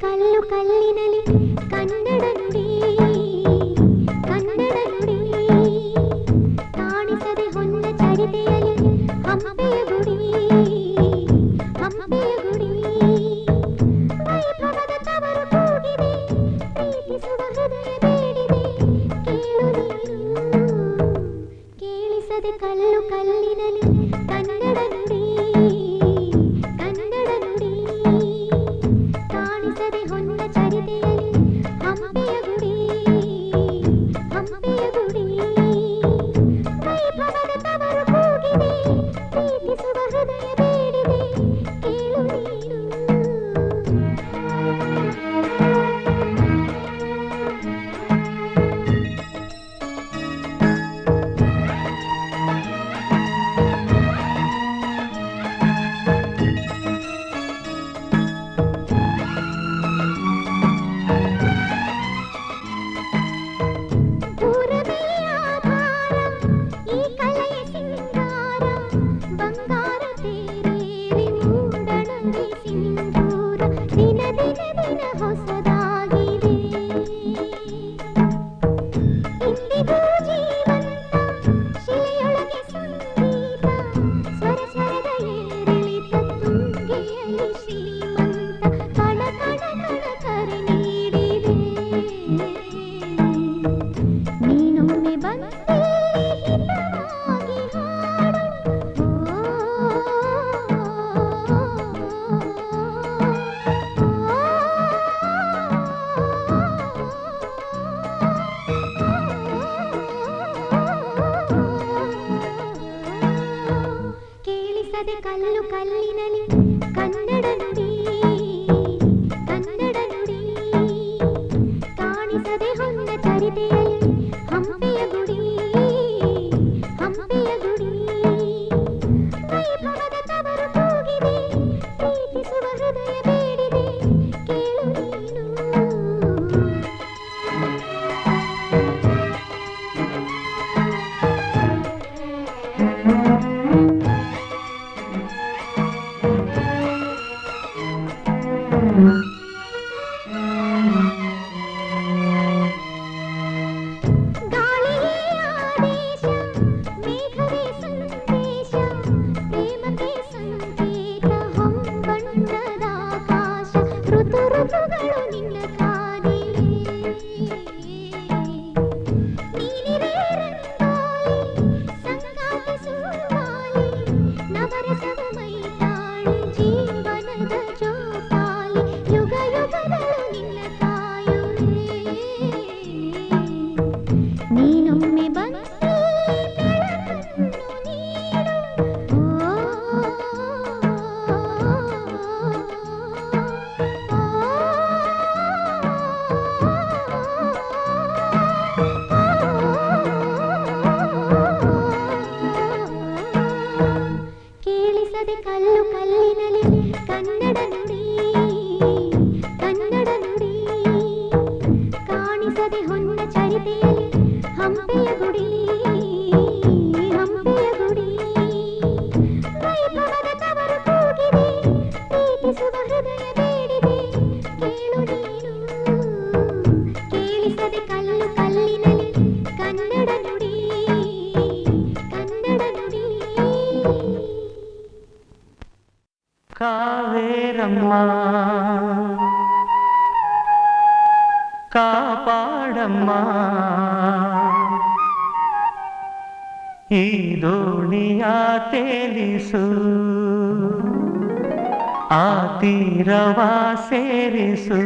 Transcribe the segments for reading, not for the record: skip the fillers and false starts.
ಕಲ್ಲು ಕಲ್ಲಿನಲಿ ಕನ್ನಡ ನುಡಿ ಕನ್ನಡ ನುಡಿ ಕಾಣಿಸದೆ ಹೊನ್ನ ಚರಿತೆಯಲಿ ಹಂಪೆಯ ಗುಡಿ ಹಂಪೆಯ ಗುಡಿ ವೈಭವದ ತವರು ಕೂಗಿದೆ ಪ್ರೀತಿಸುವ ಹೃದಯ ಬೇಡಿದೆ ಕೇಳು ನೀನು ಕೇಳಿಸದೆ ಕಲ್ಲು ಕಲ್ಲಿನಲಿ ಕನ್ನಡ ನುಡಿ ಕನ್ನಡ ನುಡಿ ಕಾಣಿಸದೆ ಹೊನ್ನ ಚರಿತೆಯಲಿ ಹಂಪೆಯ ಗುಡಿ ಹಂಪೆಯ ಗುಡಿ ವೈಭವದ ತವರು ಕೂಗಿದೆ ಪ್ರೀತಿಸುವ ಹೃದಯ ಬೇಡಿದೆ ಕೇಳು ನೀನು ಕಲ್ಲು ಕಲ್ಲಿನಲಿ ಕನ್ನಡ ನುಡಿ ಕನ್ನಡ ನುಡಿ ಕಾಣಿಸದೆ ಹೊನ್ನ ಚರಿತೆಯಲಿ ಹಂಪೆಯ ಗುಡಿ ಹಂಪೆಯ ಗುಡಿ ವೈಭವದ ತವರು ಕೂಗಿದೆ ಪ್ರೀತಿಸುವ ಹೃದಯ ಬೇಡಿದೆ ಕೇಳು ನೀನು ಕಲ್ಲು ಕಲ್ಲಿನಲಿ ಕನ್ನಡ ನುಡಿ ಕನ್ನಡ ನುಡಿ ಕಾಣಿಸದೆ ಹೊನ್ನ ಚರಿತೆಯಲಿ ಹಂಪೆಯ ಗುಡಿ ಹಂಪೆಯ ಗುಡಿ ವೈಭವದ ತವರು ಕೂಗಿದೆ ಪ್ರೀತಿಸುವ ಹೃದಯ ಬೇಡಿದೆ ಕೇಳು ನೀನು ಕೇಳಿಸದೆ ಕಲ್ಲು ಕಲ್ಲಿನಲಿ ಕನ್ನಡ ನುಡಿ ಕನ್ನಡ ನುಡಿ ಕಾವೇರಮ್ಮ ಕಾಪಾಡಮ್ಮ ಈ ದೋಣಿಯ ತೇಲಿಸು ಆ ತೀರವ ಸೇರಿಸು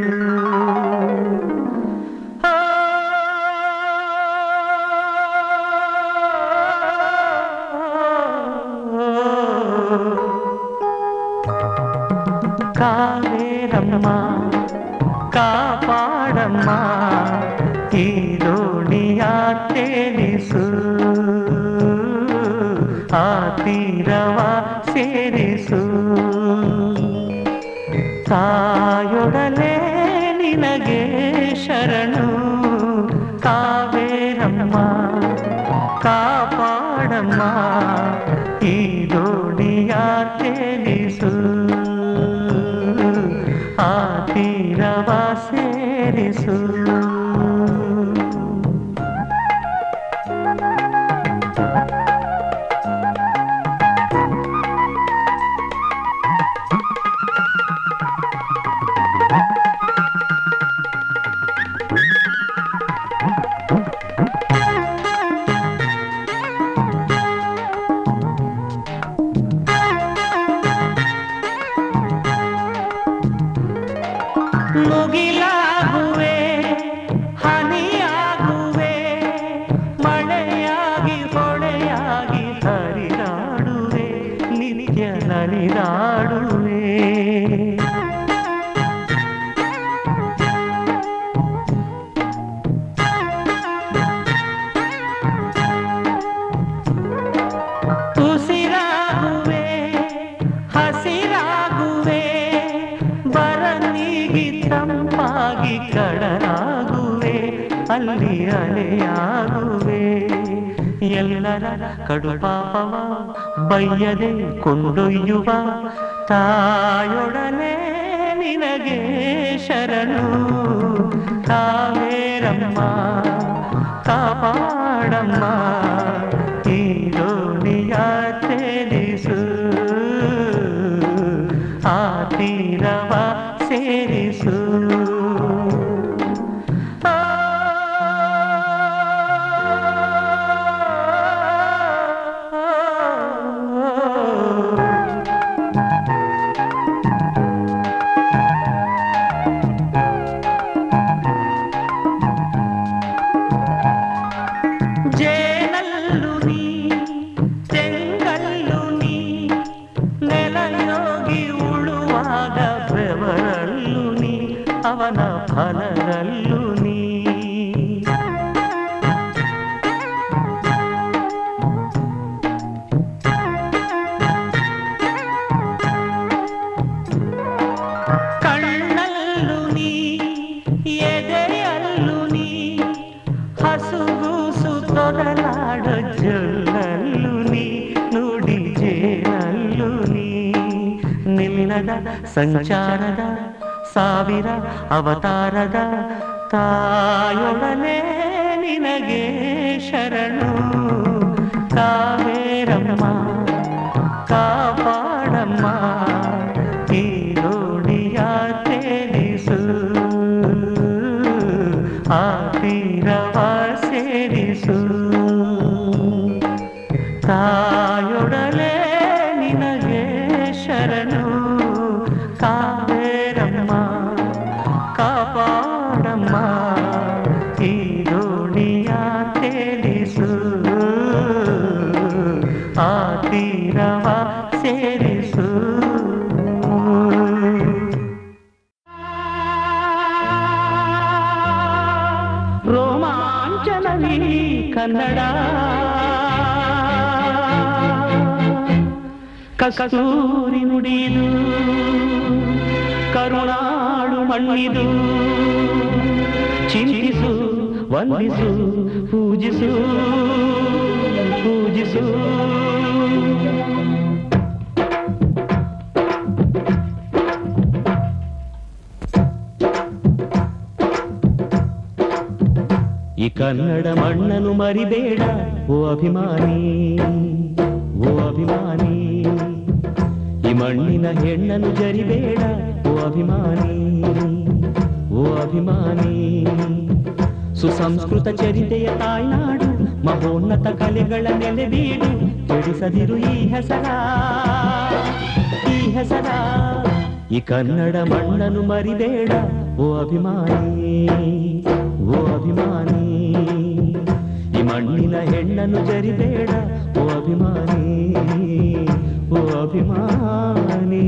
ಕಾವೇರಮ್ಮ ಕಾಪಾಡಮ್ಮ ಈ ದೋಣಿಯ ತೇಲಿಸು ಆ ತೀರವ ಸೇರಿಸು ತಾಯೊಡಲೆ ನಿನಗೆ ಶರಣು ಕಾವೇರಮ್ಮ ಕಾಪಾಡಮ್ಮ ಈ ದೋಣಿಯ ತೇಲಿಸು ಆ ತೀರ ತೀರವ ಸೇರಿಸು. ಮುಗಿಲಾಗುವೆ ಹನಿಯಾಗುವೆ ಮಳೆಯಾಗಿ ಹೊಳೆಯಾಗಿ ಹರಿದಾಡುವೆ ನಿತ್ಯ ನಲಿದಾಡುವೆ. ಉಸಿರಾಗುವೆ ಹಸಿರಾಗುವೆ ಬರನಿಗಿ ತಂಪಾಗಿ ಕಡಲಾಗುವೆ ಅಲ್ಲಿ ಅಲೆಯಾಗುವೆ. ಎಲ್ಲರ ಕಡುಪಾಪವ ಬಯ್ಯದೆ ಕೊಂಡೊಯ್ಯುವ ತಾಯೊಡನೆ ನಿನಗೆ ಶರಣು. ಕಾವೇರಮ್ಮ ಕಾಪಾಡಮ್ಮ ಈ ದೋಣಿಯ ತೇಲಿಸು. ಆ ತೀರವ ಸೇರಿಸು. ಜೇನಲ್ಲು ನೀ ತೆಂಗಲ್ಲು ನೀ ನೆಲಯೋಗಿ ಉಳುವಾಗ ಬೆವರಲ್ಲು ನೀ ಅವನ ಫಲದಲ್ಲೂ ನೀ. ಕಣ್ಣಲ್ಲು ನೀ ಎದೆಯಲ್ಲು ನೀ ಹಸುಗೂಸು ತೊಡಲಾಡ ಜೊಲ್ಲಲ್ಲು ನೀ ನುಡಿ ಜೇನಲ್ಲು ನೀ. ನಿಲ್ಲದ ಸಂಚಾರದ ಸಾವಿರ ಅವತಾರದ ತಾಯೊಡನೆ ನಿನಗೆ ಶರಣು. ಕಾವೇರಮ್ಮ ಕಾಪಾಡಮ್ಮ ಈ ದೋಣಿಯ ತೇಲಿಸು. ಆ ತೀರವ ಸೇರಿಸು. ತಾಯೊಡನೆ ನಿನಗೆ ಶರಣು. ಕಾವೇರಮ್ಮ ಕಾಪಾಡಮ್ಮ ಈ ದೋಣಿಯ ತೇಲಿಸು. ಆ ತೀರವ ಸೇರಿಸು. ರೋಮಾಂಚನವೀ ಕನ್ನಡ ಕಸ್ತೂರಿ ನುಡಿದು ಕರುಣಾಳು ಮಣ್ಣಿದು. ಚಿಂತಿಸು ವಂದಿಸು ಪೂಜಿಸು ಪೂಜಿಸು. ಈ ಕನ್ನಡ ಮಣ್ಣನ್ನು ಮರಿಬೇಡ ಓ ಅಭಿಮಾನಿ, ಓ ಅಭಿಮಾನಿ. ಈ ಮಣ್ಣಿನ ಹೆಣ್ಣನ್ನು ಜರಿಬೇಡ ಓ ಅಭಿಮಾನಿ, ಓ ಅಭಿಮಾನಿ. ಸುಸಂಸ್ಕೃತ ಚರಿತೆಯ ತಾಯ್ನಾಡು, ಮಹೋನ್ನತ ಕಲೆಗಳ ನೆಲೆಬೀಡು. ಕೆಡಿಸದಿರು ಈ ಹೆಸರ, ಈ ಹೆಸರ. ಈ ಕನ್ನಡ ಮಣ್ಣನ್ನು ಮರಿಬೇಡ ಓ ಅಭಿಮಾನಿ, ಓ ಅಭಿಮಾನಿ. ಈ ಮಣ್ಣಿನ ಹೆಣ್ಣನ್ನು ಜರಿಬೇಡ ಓ ಅಭಿಮಾನಿ, ಓ ಅಭಿಮಾನಿ.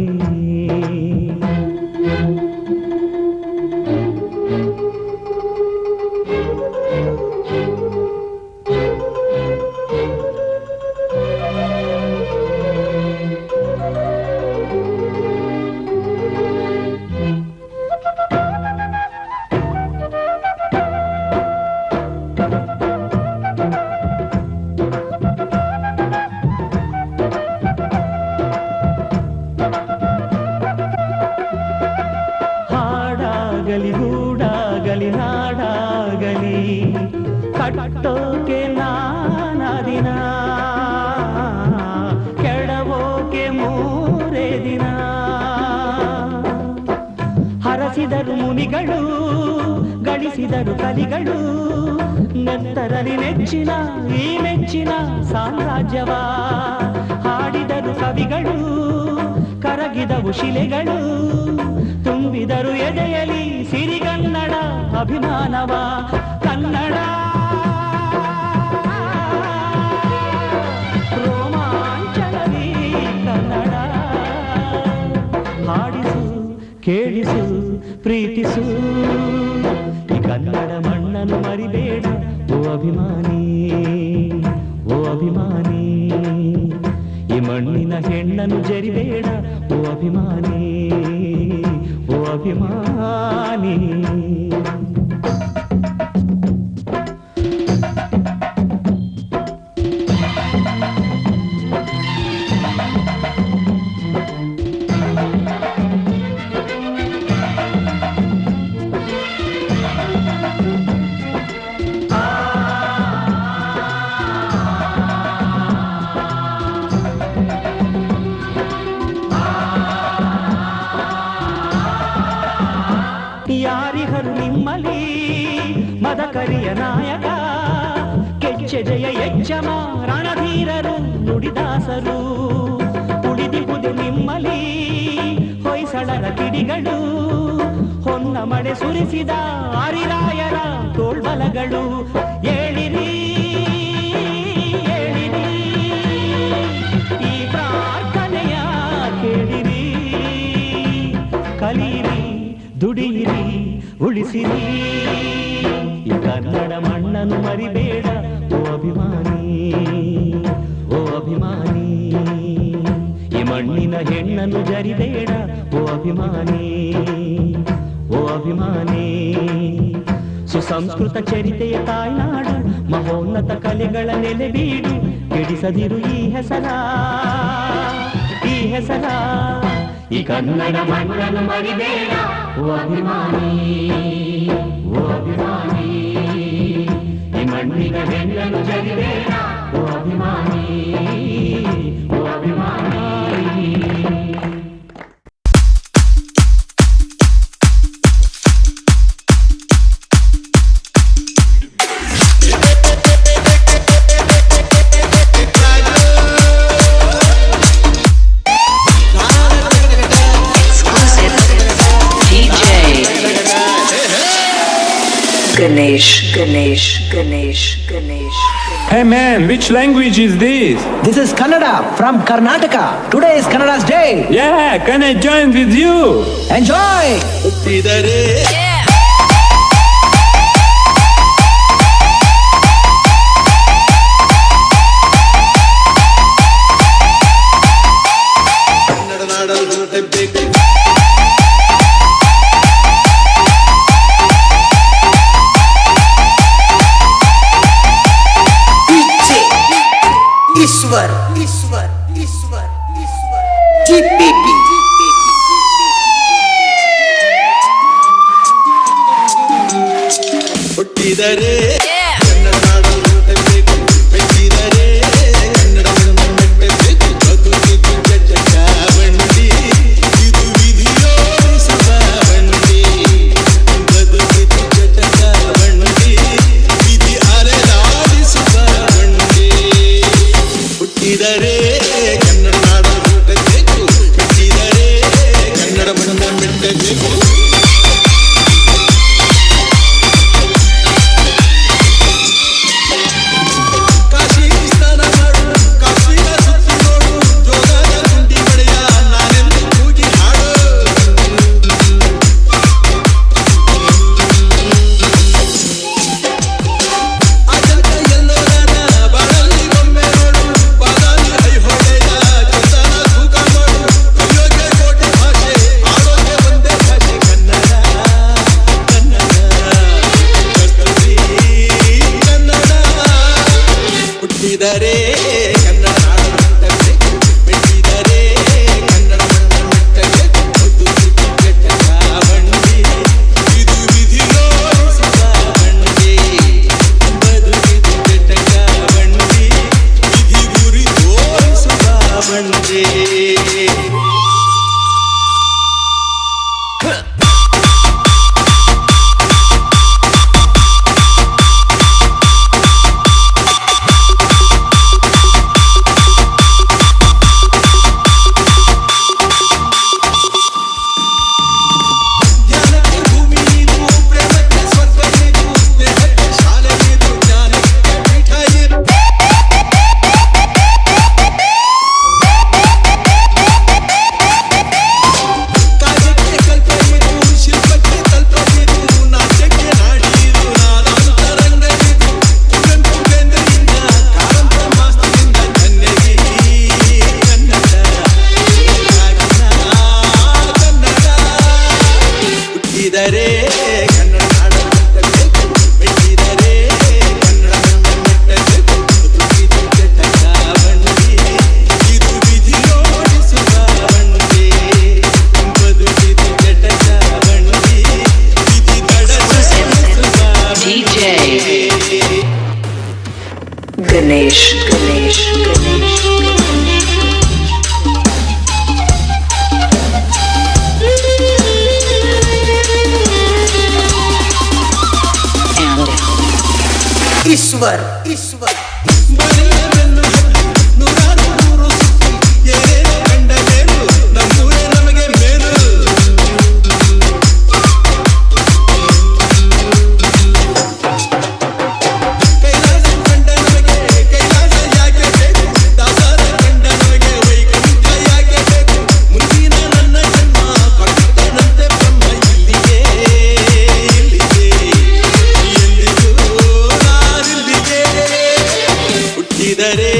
ಗೂಡಾಗಲಿ ಗೂಡಾಗಲಿ ನಾಡಾಗಲಿ ಕಟ್ಟೋಕೆ ನಾನಾ ದಿನ ಕೆಡವೋಕೆ ಮೂರೇ ದಿನ ಹರಸಿದರು ಮುನಿಗಳು ಗಳಿಸಿದರು ಕಲಿಗಳು ನೆತ್ತರಲಿ ನೆಚ್ಚಿನ ಈ ಮೆಚ್ಚಿನ ಸಾಮ್ರಾಜ್ಯವ ಹಾಡಿದರು ಕವಿಗಳು ಕರಗಿದವು ಶಿಲೆಗಳು ತುಂಬಿದರು ಎದೆಯಲಿ ಸಿರಿಗನ್ನಡ ಅಭಿಮಾನವ ಕನ್ನಡ ರೋಮಾಂಚನವೀ ಕನ್ನಡ ಹಾಡಿಸು ಕೇಳಿಸು ಪ್ರೀತಿಸು ಈ ಕನ್ನಡ ಮಣ್ಣನ್ನು ಮರಿಬೇಡ ಓ ಅಭಿಮಾನಿ ಓ ಅಭಿಮಾನಿ ಈ ಮಣ್ಣಿನ ಹೆಣ್ಣನ್ನು ಜರಿಬೇಡ ಓ ಅಭಿಮಾನಿ ಓ ಅಭಿಮಾನಿ ಯಾರಿಗರು ನಿಮ್ಮಲಿ ಮದಕರಿಯ ನಾಯಕ ಕೆಚ್ಚೆ ಜಯ ಯಜ್ಜಮ ರಣಧೀರರು ನುಡಿದಾಸರು ಉಳಿದಿಹುದು ನಿಮ್ಮಲಿ ಹೊಯ್ಸಳರ ಕಿಡಿಗಳು ಹೊನ್ನ ಮಳೆ ಸುರಿಸಿದ ಆರಿರಾಯರ ತೋಳ್ಬಲಗಳು ಏಳಿರಿ ಏಳಿರಿ ಈ ಪ್ರಾರ್ಥನೆಯ ಕೇಳಿರಿ ಕಲೀರಿ ದುಡಿಯಿರಿ ಉಳಿಸಿರಿ ಈ ಕನ್ನಡ ಮಣ್ಣನ್ನು ಮರಿಬೇಡ ಓ ಅಭಿಮಾನಿ ಓ ಅಭಿಮಾನಿ ಈ ಮಣ್ಣಿನ ಹೆಣ್ಣನ್ನು ಜರಿಬೇಡ ಓ ಅಭಿಮಾನಿ ಓ ಅಭಿಮಾನಿ ಸುಸಂಸ್ಕೃತ ಚರಿತೆಯ ತಾಯ್ನಾಡು ಮಹೋನ್ನತ ಕಲೆಗಳ ನೆಲೆಬೀಡು ಕೆಡಿಸದಿರು ಈ ಹೆಸರ ಈ ಹೆಸರ ಈ ಕನ್ನಡ ಮಣ್ಣನ್ನು ಮರಿಬೇಡ ಓ ಅಭಿಮಾನಿ ಓ ಅಭಿಮಾನಿ ಈ ಮಣ್ಣಿನ ಹೆಣ್ಣನ್ನು ಜರಿಬೇಡ ಓ ಅಭಿಮಾನಿ ಓ ಅಭಿಮಾನಿ Ganesh, Ganesh, Ganesh, Ganesh. Hey man, which language is this? This is Kannada from Karnataka. Today is Kannada's day. Yeah, can I join with you? Enjoy! Iswar, Iswar, Iswar, Iswar. GPP. ಹುಟ್ಟಿದರೆ ಕನ್ನಡ ನಾಡಲು ಬೇಕು ಬೆಚ್ಚಿದರೆ ಕನ್ನಡವನ್ನು ಮೆಟ್ಟಬೇಕು ಬದುಕಿದು ಜಟ ಬಂಡಿ ಇದು ವಿಧಿಯೋಡಿಸುವ ಬಂಡಿ ಬದುಕಿದು ಜಟ ಬಂಡಿ ವಿಧಿ ಅಲೆದಾಡಿಸುವ ಬಂಡಿ ಹುಟ್ಟಿದರೆ ಕನ್ನಡ ನಾಡಲು ಬೇಕು ಬೆಚ್ಚಿದರೆ ಕನ್ನಡವನ್ನು ಮೆಟ್ಟಬೇಕು Ganesh, Ganesh, Ganesh. ईश्वर ईश्वर ಬರೆಯಬಲ್ಲು ನೂರಾರು ಊರು ಸುತ್ತಿ ಏನೇನು ಕಂಡ ಮೇಲು ನಮ್ಮೂರೇ ನಮಗೆ ಮೇಲು ಕೈಲಾಸ ಕಂಡ ನಮಗೆ ಕೈಲಾಸ ಯಾಕೆ ಬೇಕು ದಾಸರ ಕಂಡ ನಮಗೆ ವೈಕುಂಠ ಯಾಕೆ ಬೇಕು ಮುಂದಿನ ನನ್ನ ಜನ್ಮ ಕೊಟ್ಟನಂತೆ ಬ್ರಹ್ಮ ಇಲ್ಲಿಗೆ ಇಲ್ಲಿಗೆ ಎಂದಿಗೂ ನಾನಿಲ್ಲಿಗೆ ಹುಟ್ಟಿದರೆ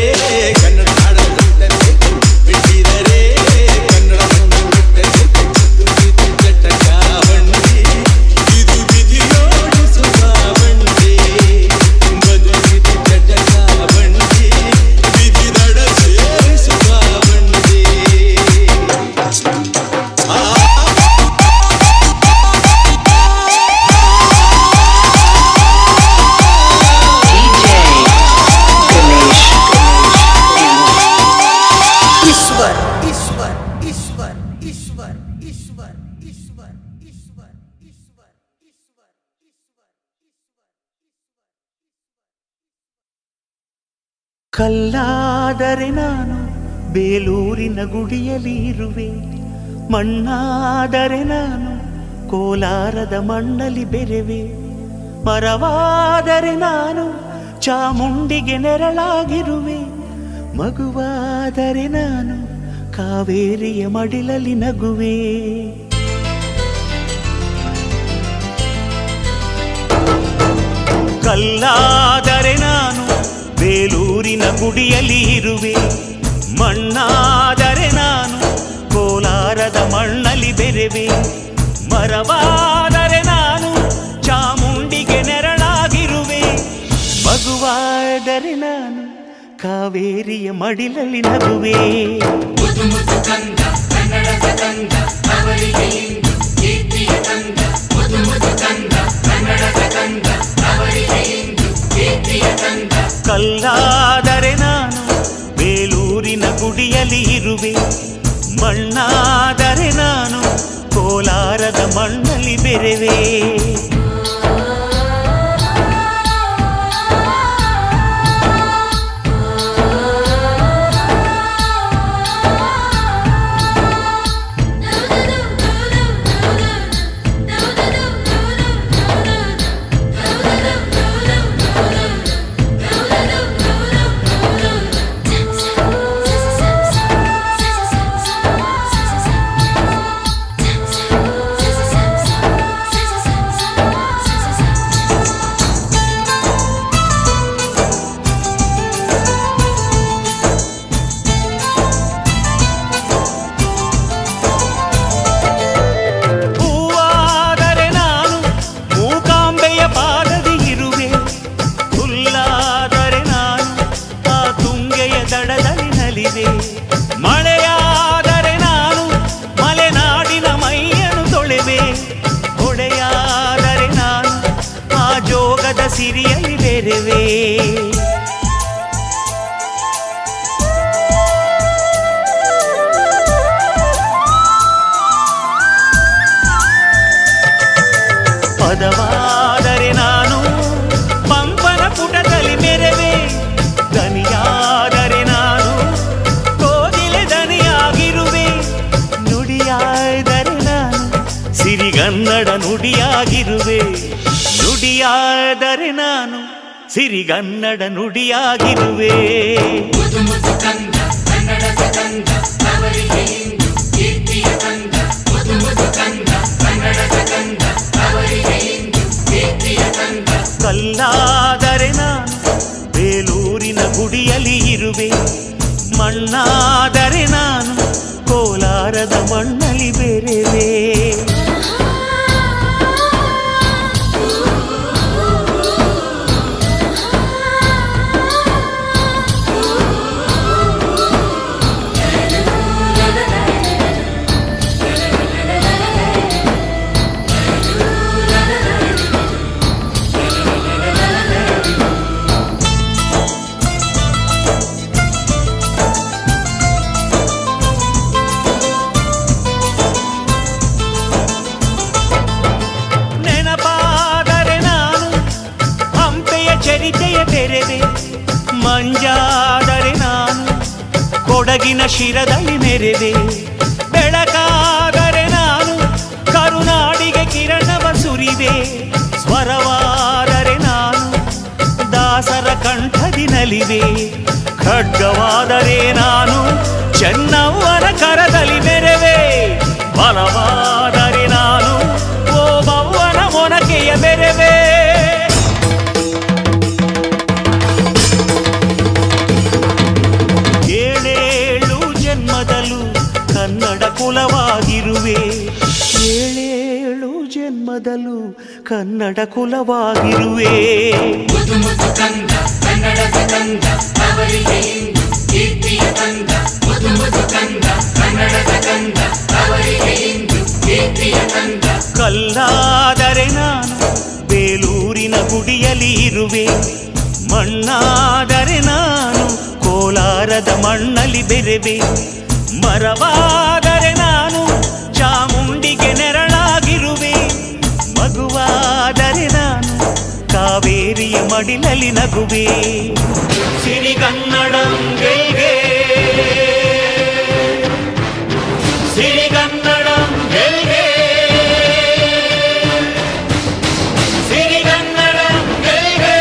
ಕನ್ನಡ ನಾಡು ಹುಟ್ಟಬೇಕು ಬಿಟ್ಟಿದರೆ ಕನ್ನಡ ಮಣ್ಣು ಹುಟ್ಟಬೇಕು ಇದು ಜಟಕ ಬಂಡಿ ಇದು ವಿಧಿಯೋಡಿಸುವ ಬಂಡಿ ಬದುಕಿದು ಜಟಕ ಬಂಡಿ ವಿಧಿ ನಡ ಸೇರಿಸುವ ಬಂಡಿ DJ Ganesh, ईश्वर ईश्वर ईश्वर ईश्वर ईश्वर ईश्वर ईश्वर ईश्वर ಕಲ್ಲಾದರೆ ನಾನು ಬೇಲೂರಿನ ಗುಡಿಯಲ್ಲಿ ಇರುವೆ, ಮಣ್ಣಾದರೆ ನಾನು ಕೋಲಾರದ ಮಣ್ಣಲ್ಲಿ ಬೆರೆವೆ, ಮರವಾದರೆ ನಾನು ಚಾಮುಂಡಿಗೆ ನೆರಳಾಗಿರುವೆ, ಮಗುವಾದರೆ ನಾನು ಕಾವೇರಿಯ ಮಡಿಲಲ್ಲಿ ನಗುವೆ. ಕಲ್ಲಾದರೆ ನಾನು ಬೇಲೂರಿನ ಗುಡಿಯಲ್ಲಿ ಇರುವೆ, ಮಣ್ಣಾದರೆ ನಾನು ಕೋಲಾರದ ಮಣ್ಣಲ್ಲಿ ಬೆರೆವೆ, ಮರವಾದರೆ ನಾನು ಚಾಮುಂಡಿಗೆ ನೆರಳಾಗಿರುವೆ, ಮಗುವಾದರೆ ನಾನು ಕಾವೇರಿಯ ಮಡಿಲಲ್ಲಿ ನಗುವೆ. ಕಲ್ಲಾದರೆ ನಾನು ಬೇಲೂರಿನ ಗುಡಿಯಲ್ಲಿ ಇರುವೆ, ಮಣ್ಣಾದರೆ ನಾನು ಕೋಲಾರದ ಮಣ್ಣಲ್ಲಿ ಬೆರೆವೆ. ಮಳೆಯಾದರೆ ನಾನು ಮಲೆನಾಡಿನ ಮೈಯನ್ನು ತೊಳೆವೆ, ಹೊಳೆಯಾದರೆ ನಾನು ಆ ಜೋಗದ ಸಿರಿಯಲ್ಲಿ ಬೆರೆವೆ. ಪದವಾದರೆ ನಾನು ಪಂಪನ ಪುಟದಲ್ಲಿ ಮೆರೆವೆ, ದನಿಯಾದರೆ ನಾನು ಕೋಗಿಲೆ ದನಿಯಾಗಿರುವೆ, ನುಡಿಯಾದರೆ ನಾನು ಸಿರಿಗನ್ನಡ ನುಡಿಯಾಗಿರುವೆ, ನುಡಿಯಾದರೆ ನಾನು ಸಿರಿಗನ್ನಡ ನುಡಿಯಾಗಿರುವೆ. ಕಲ್ಲಾದರೆ ನಾನು ಬೇಲೂರಿನ ಗುಡಿಯಲ್ಲಿ ಇರುವೆ, ಮಣ್ಣಾದರೆ ನಾನು ಕೋಲಾರದ ಮಣ್ಣಲ್ಲಿ ಬೆರೆವೆ. ಮೆರೆವೆ. ಮಂಜಾದರೆ ನಾನು ಕೊಡಗಿನ ಶಿರದಲ್ಲಿ ಮೆರೆವೆ. ಬೆಳಕಾದರೆ ನಾನು ಕರುನಾಡಿಗೆ ಕಿರಣವ ಸುರಿವೆ. ಸ್ವರವಾದರೆ ನಾನು ದಾಸರ ಕಂಠದಿ ನಲಿವೆ. ಖಡ್ಗವಾದರೆ ನಾನು ಚೆನ್ನವ್ವನ ಕರದಲ್ಲಿ ಮೆರೆವೆ. ಬಲವಾದರೆ ನಾನು ಓಬವ್ವನ ಮೊನಕೆಯ ಮೆರೆವೆ. ಏಳೇಳು ಜನ್ಮದಲ್ಲೂ ಕನ್ನಡ ಕುಲವಾಗಿರುವೆ. ಏಳೇಳು ಜನ್ಮದಲ್ಲೂ ಕನ್ನಡ ಕುಲವಾಗಿರುವೆ. ಕಲ್ಲಾದರೆ ನಾನು ಬೇಲೂರಿನ ಗುಡಿಯಲ್ಲಿ ಇರುವೆ. ಮಣ್ಣಾದರೆ ನಾನು ಕೋಲಾರದ ಮಣ್ಣಲ್ಲಿ ಬೆರೆವೆ. ಮರವಾದರೆ ನಾನು ಚಾಮುಂಡಿಗೆ ನೆರಳಾಗಿರುವೆ. ಮಗುವಾದರೆ ನಾನು ಕಾವೇರಿಯ ಮಡಿಲಲ್ಲಿ ನಗುವೆ. ಸಿರಿಗನ್ನಡಂ ಗೆಲ್ಗೆ, ಸಿರಿಗನ್ನಡಂ ಗೆಲ್ಗೆ, ಸಿರಿಗನ್ನಡಂ ಗೆಲ್ಗೆ.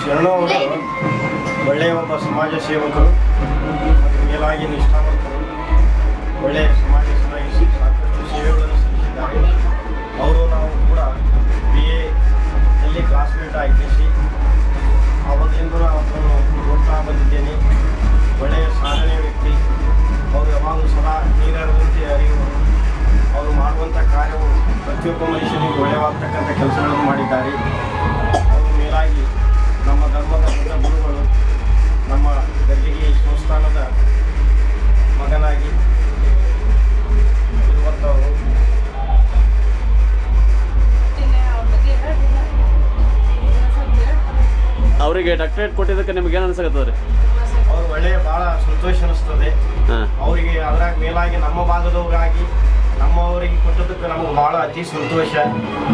ಶರಣು ಅವರು ಒಳ್ಳೆಯ ಒಬ್ಬ ಸಮಾಜ ಸೇವಕರು ಮತ್ತು ಮೇಲಾಗಿ ನಿಷ್ಠಾವಂತರು, ಒಳ್ಳೆಯ ಸಮಾಜ ಶ್ಲಾಘಿಸಿ ಸಾಕಷ್ಟು ಸೇವೆಗಳನ್ನು ಸಲ್ಲಿಸಿದ್ದಾರೆ. ಅವರು ನಾವು ಕೂಡ BA ಯಲ್ಲಿ ಕ್ಲಾಸ್ಮೇಟ್ ಆಗಿಸಿ ಆವಾಗಿಂದ ಅವರನ್ನು ನೋಡ್ತಾ ಬಂದಿದ್ದೇನೆ. ಒಳ್ಳೆಯ ಸಾಧನೆ ವ್ಯಕ್ತಿ. ಅವರು ಯಾವಾಗಲೂ ಸದಾ ನೀರಾಡುವಂತೆ ಅರಿಯುವರು. ಅವರು ಮಾಡುವಂಥ ಕಾರ್ಯವು ಪ್ರತಿಯೊಬ್ಬ ಮನುಷ್ಯನಿಗೆ ಒಳ್ಳೆಯವಾಗ್ತಕ್ಕಂಥ ಕೆಲಸಗಳನ್ನು ಮಾಡಿದ್ದಾರೆ. ಅವರು ಮೇಲಾಗಿ ನಮ್ಮ ಧರ್ಮದ ದೊಡ್ಡ ಗುರುಗಳು, ನಮ್ಮ ಗರ್ಜಿಗಿ ಸಂಸ್ಥಾನದ ಮಗನಾಗಿ ಇರುವಂಥವರು. ಅವರಿಗೆ ಡಾಕ್ಟರೇಟ್ ಕೊಟ್ಟಿದ್ದಕ್ಕೆ ನಿಮ್ಗೆ ಏನು ಅನ್ಸಕತ್ತದ ರೀ? ಅವರು ಒಳ್ಳೆಯ ಭಾಳ ಸಂತೋಷ ಅನ್ನಿಸ್ತದೆ. ಅವರಿಗೆ ಅದರಾಗ ಮೇಲಾಗಿ ನಮ್ಮ ಭಾಗದವರಾಗಿ ನಮ್ಮವರಿಗೆ ಕೊಟ್ಟದಕ್ಕೆ ನಮಗೆ ಭಾಳ ಅತಿ ಸಂತೋಷ.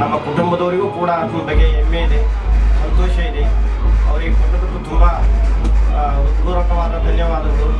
ನಮ್ಮ ಕುಟುಂಬದವರಿಗೂ ಕೂಡ ಅದ್ರ ಬಗ್ಗೆ ಹೆಮ್ಮೆ ಇದೆ, ಸಂತೋಷ ಇದೆ. ಅವರಿಗೆ ಕೊಟ್ಟದಕ್ಕೂ ತುಂಬ ಹೃತ್ಪೂರ್ವಕವಾದ ಧನ್ಯವಾದಗಳು.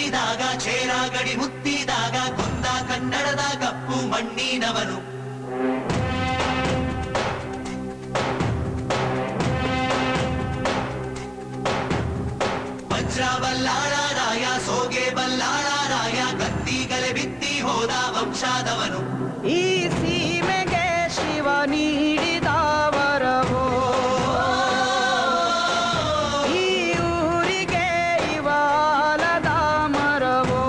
ಮೆಟ್ಟಿದಾಗ ಚೇರಾಗಡಿ ಮುತ್ತಿದಾಗ ಕೊಂದ ಕನ್ನಡದ ಕಪ್ಪು ಮಣ್ಣಿನವನು ವಜ್ರ ಬಲ್ಲಾಳರಾಯ ಸೋಗೆ ಬಲ್ಲಾಳರಾಯ ಕತ್ತಿಗಲೆ ಬಿತ್ತಿ ಹೋದ ವಂಶಾದವನು ಈ ಸೀಮೆಗೆ ಶಿವ ನೀಡಿದ ವರವೋ ಈ ಊರಿಗೆ ಇವಾಲದ ಮರವೋ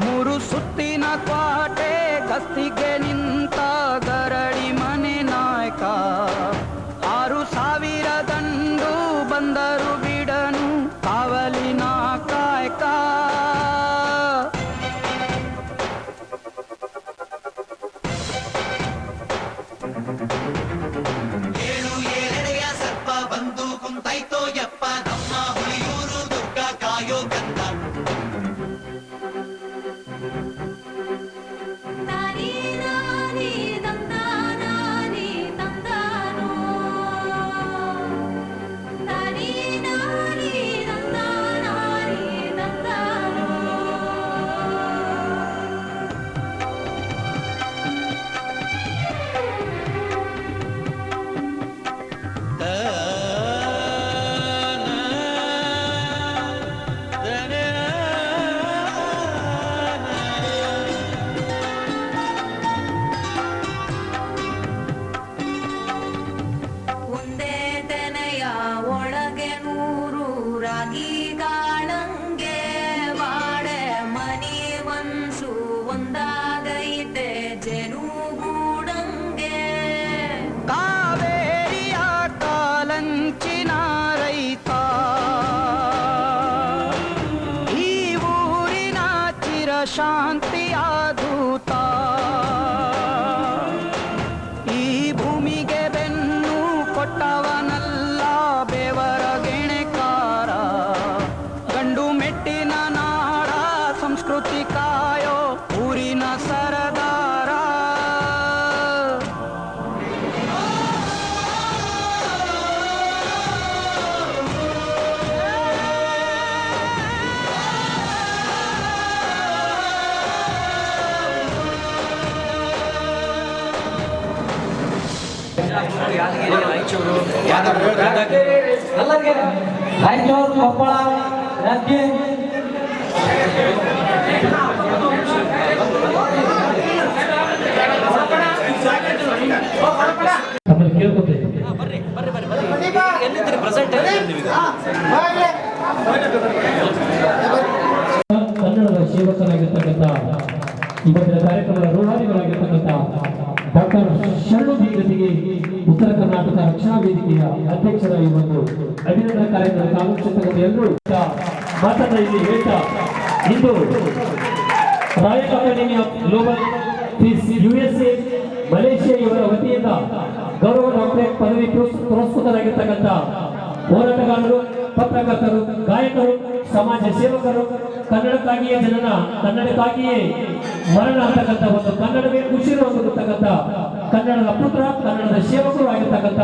ಮೂರು ಸುತ್ತಿನ ಕ್ವಾಟೆ ಗಸ್ತಿಗೆ ನಿಂತ ಗರಡಿ ಮನೆ ನಾಯಕ 6,000 ದಂಡು ಬಂದರು ಬಿಡನು ಕಾವಲಿನ ಕಾಯಕ ಏಳು ಏಳೆಡೆಯ ಸರ್ಪ ಬಂದು ಕುಂತೈತೋ ಯಪ್ಪ ನಮ್ಮ ಹುಲಿಯೂರು ದುರ್ಗ ಕಾಯೋ ಗಂಧ ನಾನಿ ನಾನಿ ತಂದಾನಾನಿ ತಂದಾನೋ ನಾನಿ ನಾನಿ ತಂದಾನಾನಿ ತಂದಾನೋ ಒಂದೇ ತೆನೆಯ ಒಳಗೆ 100 ರಾಗಿ ಕಾಳಂಗೆ ಬಾಡೆ ಮನಿ ಮನ್ಸು ಒಂದಾಗೈತೆ ಜನುಗೂಡಂಗೆ ಕಾವೇರಿಯ ಕಾಲಂಚಿನ ರೈತ ಈ ಊರಿನ ಚಿರಶಾಂತಿಯ ದೂತ ಈ ಭೂಮಿಗೆ ಬೆನ್ನು ಕೊಟ್ಟವನಲ್ಲ ಬೆವರ ಗೆಣೆಕಾರ ಗಂಡು ಮೆಟ್ಟಿನ ನಾಡ ಸಂಸ್ಕೃತಿ ಕಾಯೋ ಊರಿನ ಸರದಾರ ರಾಯಚೂರು ಕೊಪ್ಪಳ ಯಾದಗಿರಿ ಕನ್ನಡದ ಸೇವಕರಾಗಿರ್ತಕ್ಕಂಥ ಇವತ್ತಿನ ಕಾರ್ಯಕ್ರಮದ ರೂಢಾರಿಗಳಾಗಿರ್ತಕ್ಕಂಥ ಡಾಕ್ಟರ್ ಶರಣು ಬೀಗದಿಗೆ ಉತ್ತರ ಕರ್ನಾಟಕ ರಕ್ಷಣಾ ವೇದಿಕೆಯ ಅಧ್ಯಕ್ಷರ ಈ ಒಂದು ಅಭಿನಂದನಾ ಕಾರ್ಯಕ್ರಮ ಕಾಲಕ್ಷೇತ್ರದಲ್ಲಿ ಎಲ್ಲರೂ ಮಾತನ್ನ ಇಲ್ಲಿ ಹೇಳ್ತಾ ಇಂದು royal academy of global piece USA Malaysia ಇವರ ವತಿಯಿಂದ ಗೌರವ ಡಾಕ್ಟರೇಟ್ ಪದವಿ ಪುರಸ್ಕೃತರಾಗಿರ್ತಕ್ಕಂಥ ಹೋರಾಟಗಾರರು ಪತ್ರಕರ್ತರು ಗಾಯಕರು ಸಮಾಜ ಸೇವಕರು ಕನ್ನಡಕ್ಕಾಗಿಯೇ ಜನನ ಕನ್ನಡಕ್ಕಾಗಿಯೇ ಮರಣ ಅಂತಕ್ಕಂಥ ಒಂದು ಕನ್ನಡವೇ ಉಸಿರು ಹೊಂದಿರತಕ್ಕಂಥ ಕನ್ನಡದ ಪುತ್ರ ಕನ್ನಡದ ಸೇವಕರು ಆಗಿರ್ತಕ್ಕಂಥ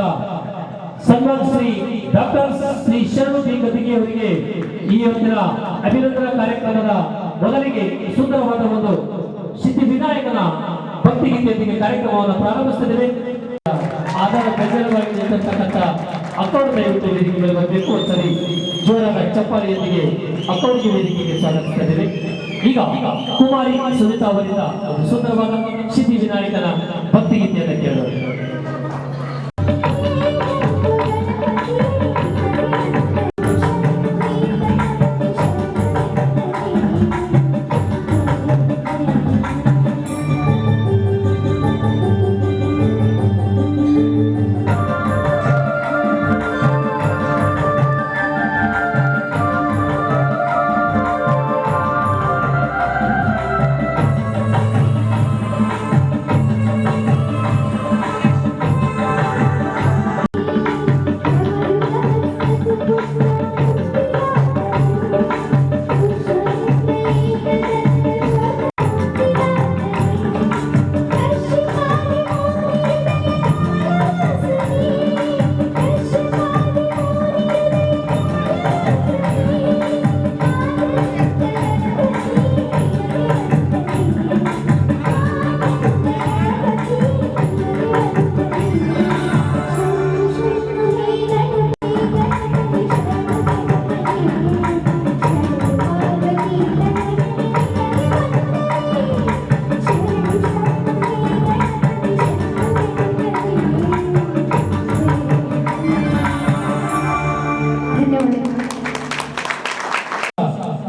ಸನ್ಮಾನ್ ಶ್ರೀ ಡಾಕ್ಟರ್ ಶ್ರೀ ಶರಣು ಬಿ ಗದಿಗೆ ಅವರಿಗೆ ಈ ಹೊತ್ತಿನ ಅಭಿನಂದನಾ ಕಾರ್ಯಕ್ರಮದ ಮೊದಲಿಗೆ ಸುಂದರವಾದ ಒಂದು ಸಿದ್ಧಿ ವಿನಾಯಕನ ಭಕ್ತಿಗೀತೆಯೊಂದಿಗೆ ಕಾರ್ಯಕ್ರಮವನ್ನು ಪ್ರಾರಂಭಿಸುತ್ತಿದ್ದೇವೆ. ಆಧಾರ ಬೆಂಬಲವಾಗಿ ನಿಂತಿರ್ತಕ್ಕಂಥ ಅಕೌಂಟ್ ದಯವಿಟ್ಟು ವೇದಿಕೆ ಮೇಲೆ ಬರಬೇಕು. ಸರಿ ಜೋರಾದ ಚಪ್ಪಾಳೆಯೊಂದಿಗೆ ಅಕೌಂಟ್ ವೇದಿಕೆಗೆ ಸ್ವಾಗತಿಸುತ್ತಿದ್ದೇವೆ. ಈಗ ಕುಮಾರಿ ಸುನಿತಾ ಅವರಿಂದ ಒಂದು ಸುಂದರವಾದ ಸಿದ್ಧಿ ವಿನಾಯಕನ ಭಕ್ತಿಗೀತೆಯನ್ನು ಕೇಳೋಣ.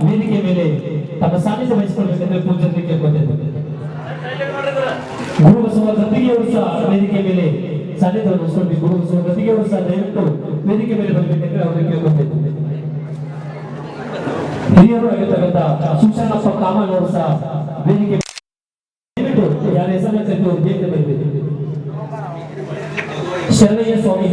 ವೇದಿಕೆ ಮೇಲೆ ತಮ್ಮ ಸಾನ್ನಿಧ್ಯ ವಹಿಸಿಕೊಳ್ಳಬೇಕೆಂದ್ರೆ ಪೂಜೆಗೆ ಕೇಳ್ಕೊಳ್ತೇನೆ. ಗುರು ಬಸವ ಗದ್ದಿಗೆಯವರು ಸಹ ವೇದಿಕೆ ಮೇಲೆ ಸಾನ್ನಿಧ್ಯವನ್ನು ವಹಿಸಿಕೊಳ್ಬೇಕು. ಗುರು ಬಸವ ಗದ್ದಿಗೆಯವರು ಸಹ ದಯವಿಟ್ಟು ವೇದಿಕೆ ಮೇಲೆ ಬರಬೇಕೆಂದ್ರೆ ಅವರಿಗೆ ಕೇಳ್ಕೊಳ್ತೇನೆ. ಹಿರಿಯರು ಆಗಿರ್ತಕ್ಕಂಥ ಶಿವಶರಣಪ್ಪ ಕಾಮನ್ ಅವರು ಸಹ ವೇದಿಕೆ ದಯವಿಟ್ಟು ಯಾರ ಹೆಸರನ್ನ ಕರೆದು ಬೇಗ ಬರಬೇಕು. ಶರಣಯ್ಯ ಸ್ವಾಮಿ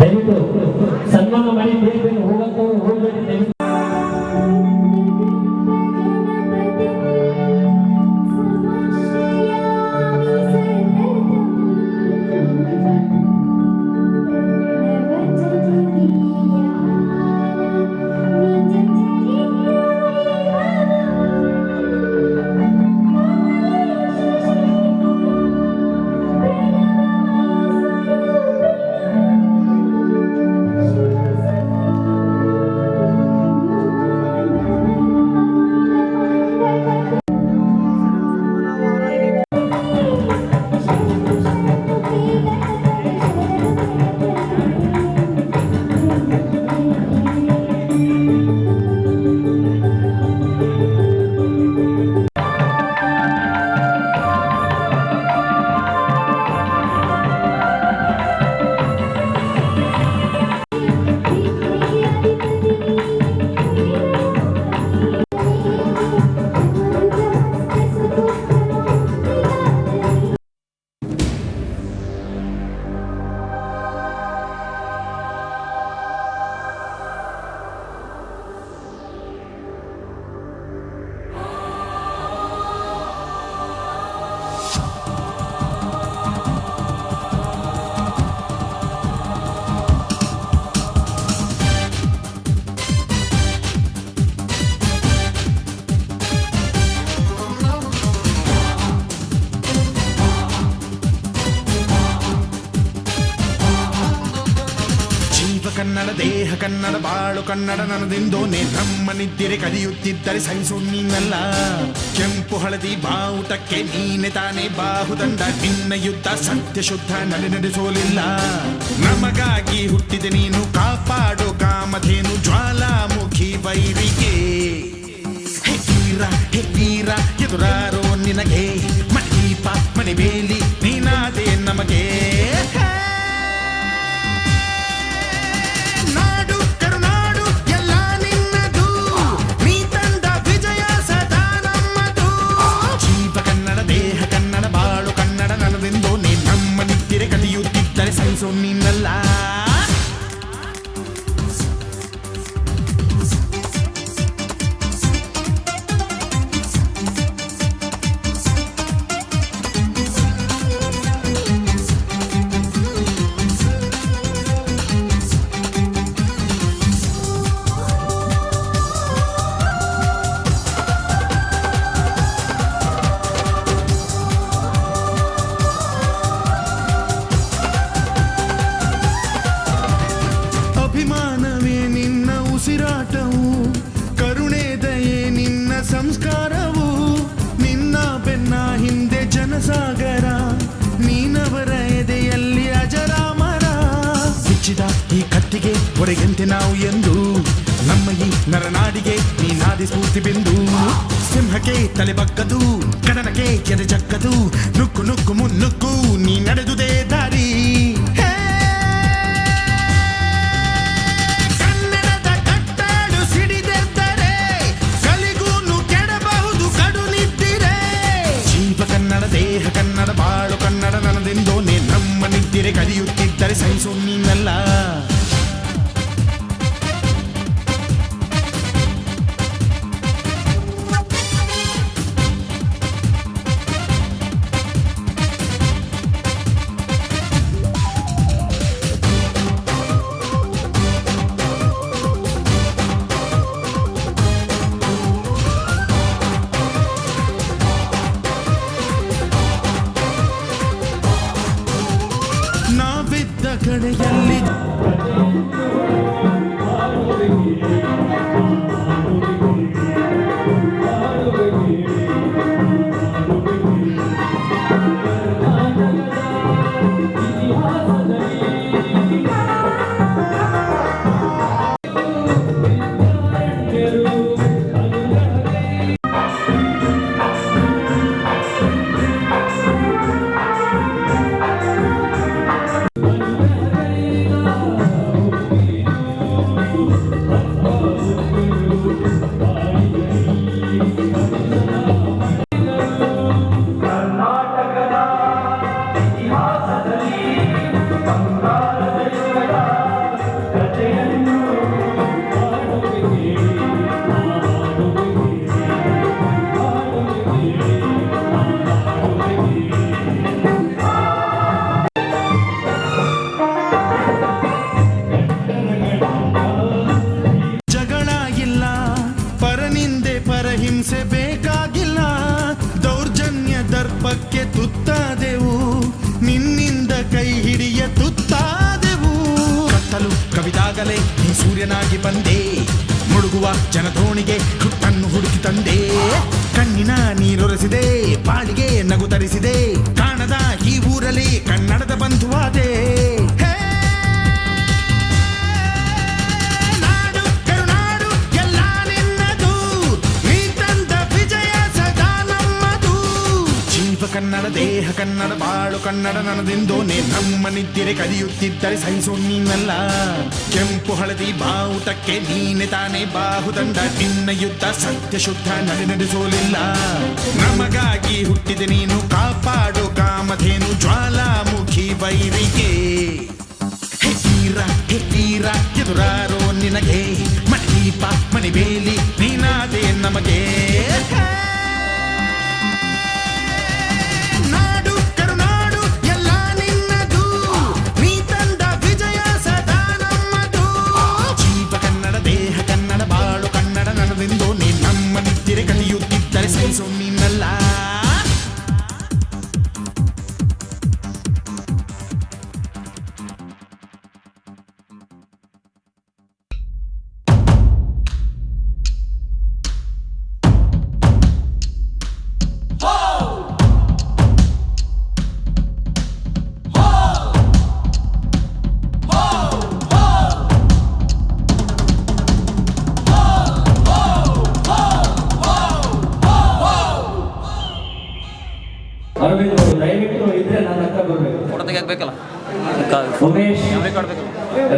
ದಯವಿಟ್ಟು ಸನ್ಮಾನ ಮಾಡಿ ಬೇಗ ಬೇಗ ಹೋಗಬೇಡಿ ದಯವಿಟ್ಟು. ಕನ್ನಡ ದೇಹ ಕನ್ನಡ ಬಾಳು ಕನ್ನಡ ನನದಿಂದೋನೆ ನಮ್ಮನಿದ್ದಿರೆ ಕಲಿಯುತ್ತಿದ್ದರೆ ಸಹಿಸು ನೀನಲ್ಲ. ಕೆಂಪು ಹಳದಿ ಬಾವುಟಕ್ಕೆ ನೀನೆ ತಾನೇ ಬಾಹುದಂಡ. ನಿನ್ನ ಯುದ್ಧ ಸತ್ಯ ಶುದ್ಧ ನಡೆಸೋಲಿಲ್ಲ. ನಮಗಾಗಿ ಹುಟ್ಟಿದೆ ನೀನು ಕಾಪಾಡೋ ಕಾಮಧೇನು ಜ್ವಾಲಾಮುಖಿ ವೈರಿಗೆ. ಹೇ ವೀರ ಎದುರಾರೋ ನಿನಗೆ ಮಣದೀಪ ಮಣಿಬೇಲಿ ನೀನಾದೆ ನಮಗೆ. ಸಹಿಸೋ ನೀನಲ್ಲ. ಅಭಿಮಾನವೇ ನಿನ್ನ ಉಸಿರಾಟವು, ಕರುಣೆ ದಯೆ ನಿನ್ನ ಸಂಸ್ಕಾರವು. ನಿನ್ನ ಬೆನ್ನ ಹಿಂದೆ ಜನಸಾಗರ, ನೀನವರ ಎದೆಯಲ್ಲಿ ಅಜರಾಮರ. ಬಿಚ್ಚಿದ ಈ ಕತ್ತಿಗೆ ಹೊರೆಯಂತೆ ನಾವು ಎಂದು, ನಮ್ಮ ಈ ನರನಾಡಿಗೆ ನೀನಾದಿ ಸ್ಫೂರ್ತಿ ಬಿಂದು. ಸಿಂಹಕ್ಕೆ ತಲೆ ಬಗ್ಗದು, ಕಡನಕ್ಕೆ ಎದೆ ಜಕ್ಕದು, ನುಕ್ಕು ನುಕ್ಕು ಮುನ್ನುಕ್ಕು ನೀ ನಡೆದುದೇ ದಾರಿ. ದೇಹ ಕನ್ನಡ ಬಾಳು ಕನ್ನಡ ನನದಿಂದೋನೆ ನಮ್ಮನಿದ್ದಿರೆ ಕಲಿಯುತ್ತಿದ್ದರೆ ಸಹಿಸು ನೀನಲ್ಲ. ಹಿಂಸೆ ಬೇಕಾಗಿಲ್ಲ, ದೌರ್ಜನ್ಯ ದರ್ಪಕ್ಕೆ ತುತ್ತಾದೆವು, ನಿನ್ನಿಂದ ಕೈ ಹಿಡಿಯ ತುತ್ತಾದೆವು. ಕತ್ತಲು ಕವಿದಾಗಲೇ ನೀ ಸೂರ್ಯನಾಗಿ ಬಂದೆ, ಮುಳುಗುವ ಜನಧೋಣಿಗೆ ಹುಟ್ಟನ್ನು ಹುಡುಕಿ ತಂದೆ. ಕಣ್ಣಿನ ನೀರೊರೆಸಿದೆ, ಬಾಳಿಗೆ ನಗು ತರಿಸಿದೆ, ಕಾಣದ ಈ ಊರಲ್ಲಿ ಕನ್ನಡದ ಬಂಧುವಾದೆ. ನಾಡು ಕರುನಾಡು ಎಲ್ಲ ನಿನ್ನದು, ನೀ ತಂದ ವಿಜಯ ಸದಾ ನಮ್ಮದು. ಜೀವ ಕನ್ನಡ, ದೇಹ ಕನ್ನಡ, ಬಾಳು ಕನ್ನಡ ನನದೆಂದೋನೆ, ನಮ್ಮ ನಿದ್ದಿರೆ ಕದಿಯುತ್ತಿದ್ದರೆ ಸಹಿಸೋ ನೀನಲ್ಲ. ಕೆಂಪು ಹಳದಿ ಬಾವುಟಕ್ಕೆ ನೀನೆ ತಾನೇ ಬಾಹುದಂಡ, ನಿನ್ನ ಯುದ್ಧ ಸತ್ಯ ಶುದ್ಧ ನಡೆಸೋಲಿಲ್ಲ. ನಮಗಾಗಿ ಹುಟ್ಟಿದೆ ನೀನು, ಕಾಪಾಡು ಕಾಮಧೇನು ಜ್ವಾಲಾಮುಖಿ ವೈರಿಗೆ. ಹೆತೀರ ಎದುರಾರೋ ನಿನಗೆ, ಮಣಿದೀಪ ಮಣಿಬೇಲಿ ನೀನಾದೆ ನಮಗೆ. ನಾಡು ಕರುನಾಡು ಎಲ್ಲ ನಿನ್ನದು, ನೀ ತಂದ ವಿಜಯ ಸದಾ ನಮ್ಮದು. ಜೀವ ಕನ್ನಡ, ದೇಹ ಕನ್ನಡ, ಬಾಳು ಕನ್ನಡ ನನದೆಂದೋ ನೀ ನಮ್ಮ ನಿದ್ದಿರೆ ಕಲಿಯುತ್ತಿದ್ದರೆ ಸಹಿಸೋ ನೀನಲ್ಲ. ಅರವಿಂದ್ ದಯವಿಟ್ಟು ಇದ್ರೆ ನನ್ನ ಹತ್ರ ಬರಬೇಕು. ಬೇಕಲ್ಲ ಉಮೇಶ್,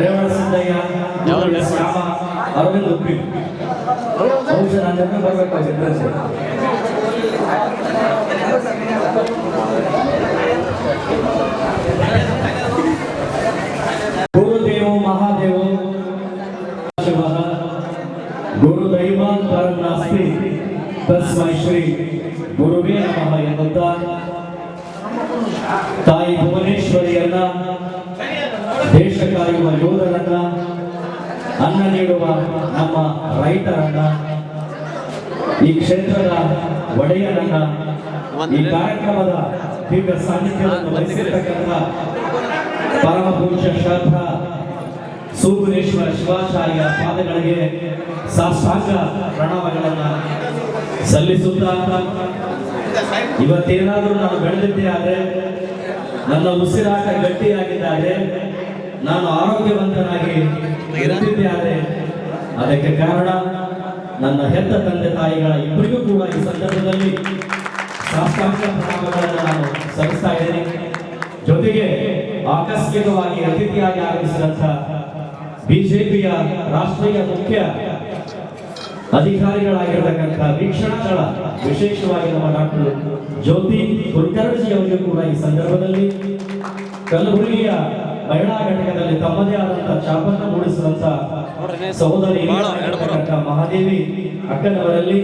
ರೇವಣ ಸಿದ್ದಯ್ಯ, ಶ್ಯಾಮ, ಅರವಿಂದ್ ಉಪ್ಪಿ ಬಹುಶಃ ನನ್ನ ಹತ್ರ ಬರಬೇಕಾಗಿದ್ರೆ ಗುರುದೇವೋ ಮಹಾದೇವೋ ಶಿವಃ ಗುರುದೈವಾನ್ ಪರನಾಸ್ತಿ ತಸ್ಮೈ ಶ್ರೀ ಗುರುವೇ ನಮಃ ಎನ್ನುತ್ತಾ ತಾಯಿ ಭುವನೇಶ್ವರಿಯನ್ನ, ದೇಶ ಕಾಯುವ ಯೋಧರನ್ನ, ಅನ್ನ ನೀಡುವ ನಮ್ಮ ರೈತರನ್ನ, ಈ ಕ್ಷೇತ್ರದ ಒಡೆಯರನ್ನ, ಈ ಕಾರ್ಯಕ್ರಮದ ದಿವ್ಯ ಸಾನ್ನಿಧ್ಯವನ್ನು ವಹಿಸಿರ್ತಕ್ಕಂಥ ಪರಮ ಪೂಜ್ಯ ಶ್ರದ್ಧಾ ಸೂಗುರೇಶ್ವರ ಶಿವಾಚಾರ್ಯ ಪಾದಗಳಿಗೆ ಸಾಷ್ಟಾಂಗ ಪ್ರಣಾಮಗಳನ್ನ ಸಲ್ಲಿಸುತ್ತಾ, ಇವತ್ತೇನಾದರೂ ನಾನು ಬೆಳೆದಿದ್ದೇ ಆದರೆ, ನನ್ನ ಉಸಿರಾಟ ಗಟ್ಟಿಯಾಗಿದ್ದಾರೆ, ನಾನು ಆರೋಗ್ಯವಂತನಾಗಿ ಇರುತ್ತಿದ್ದೆ ಆದರೆ ಅದಕ್ಕೆ ಕಾರಣ ನನ್ನ ಹೆತ್ತ ತಂದೆ ತಾಯಿಗಳ ಇಬ್ಬರಿಗೂ ಕೂಡ ಈ ಸಂದರ್ಭದಲ್ಲಿ ಸಾಷ್ಟಾಂಗ ಪ್ರಣಾಮಗಳನ್ನು ನಾನು ಸಲ್ಲಿಸ್ತಾ ಇದ್ದೇನೆ. ಜೊತೆಗೆ ಆಕಸ್ಮಿಕವಾಗಿ ಅತಿಥಿಯಾಗಿ ಆಗಮಿಸಿದಂಥ ಬಿಜೆಪಿಯ ರಾಷ್ಟ್ರೀಯ ಮುಖ್ಯ ಅಧಿಕಾರಿಗಳಾಗಿರತಕ್ಕಂಥ ವೀಕ್ಷಣಾಗಳ ವಿಶೇಷವಾಗಿ ನಮ್ಮ ಡಾಕ್ಟರ್ ಜ್ಯೋತಿ ಕುಲಕರ್ಣಿ ಅವರಿಗೂ ಕೂಡ ಈ ಸಂದರ್ಭದಲ್ಲಿ ಕಲಬುರಗಿಯ ಮಹಿಳಾ ಘಟಕದಲ್ಲಿ ತಮ್ಮದೇ ಆದಂತಹ ಛಾಪನ್ನು ಮೂಡಿಸಿದಂತ ಸಹೋದರಿ ಮಹಾದೇವಿ ಅಕ್ಕನವರಲ್ಲಿ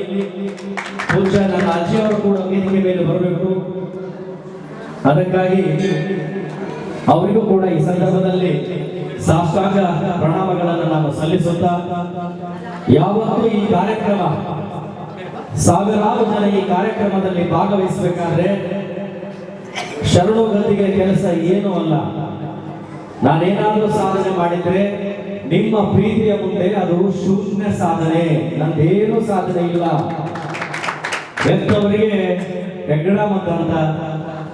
ಪೂಜ್ಯ ನನ್ನ ಅಜ್ಜಿಯವರು ಕೂಡ ವೇದಿಕೆ ಮೇಲೆ ಬರಬೇಕು. ಅದಕ್ಕಾಗಿ ಅವರಿಗೂ ಕೂಡ ಈ ಸಂದರ್ಭದಲ್ಲಿ ಸಾಷ್ಟಾಂಗ ಪ್ರಣಾಮಗಳನ್ನು ನಾನು ಸಲ್ಲಿಸುತ್ತಾ, ಯಾವತ್ತೂ ಈ ಕಾರ್ಯಕ್ರಮ ಸಾವಿರಾರು ಜನ ಈ ಕಾರ್ಯಕ್ರಮದಲ್ಲಿ ಭಾಗವಹಿಸಬೇಕಾದ್ರೆ ಶರಣೋಗತಿಗೆ ಕೆಲಸ ಏನೂ ಅಲ್ಲ. ನಾನೇನಾದರೂ ಸಾಧನೆ ಮಾಡಿದ್ರೆ ನಿಮ್ಮ ಪ್ರೀತಿಯ ಮುಂದೆ ಅದು ಶೂನ್ಯ ಸಾಧನೆ, ನಂದೇನೂ ಸಾಧನೆ ಇಲ್ಲ. ಎಂತವರಿಗೆ ಹೆಗ್ಗಡ ಅಂತ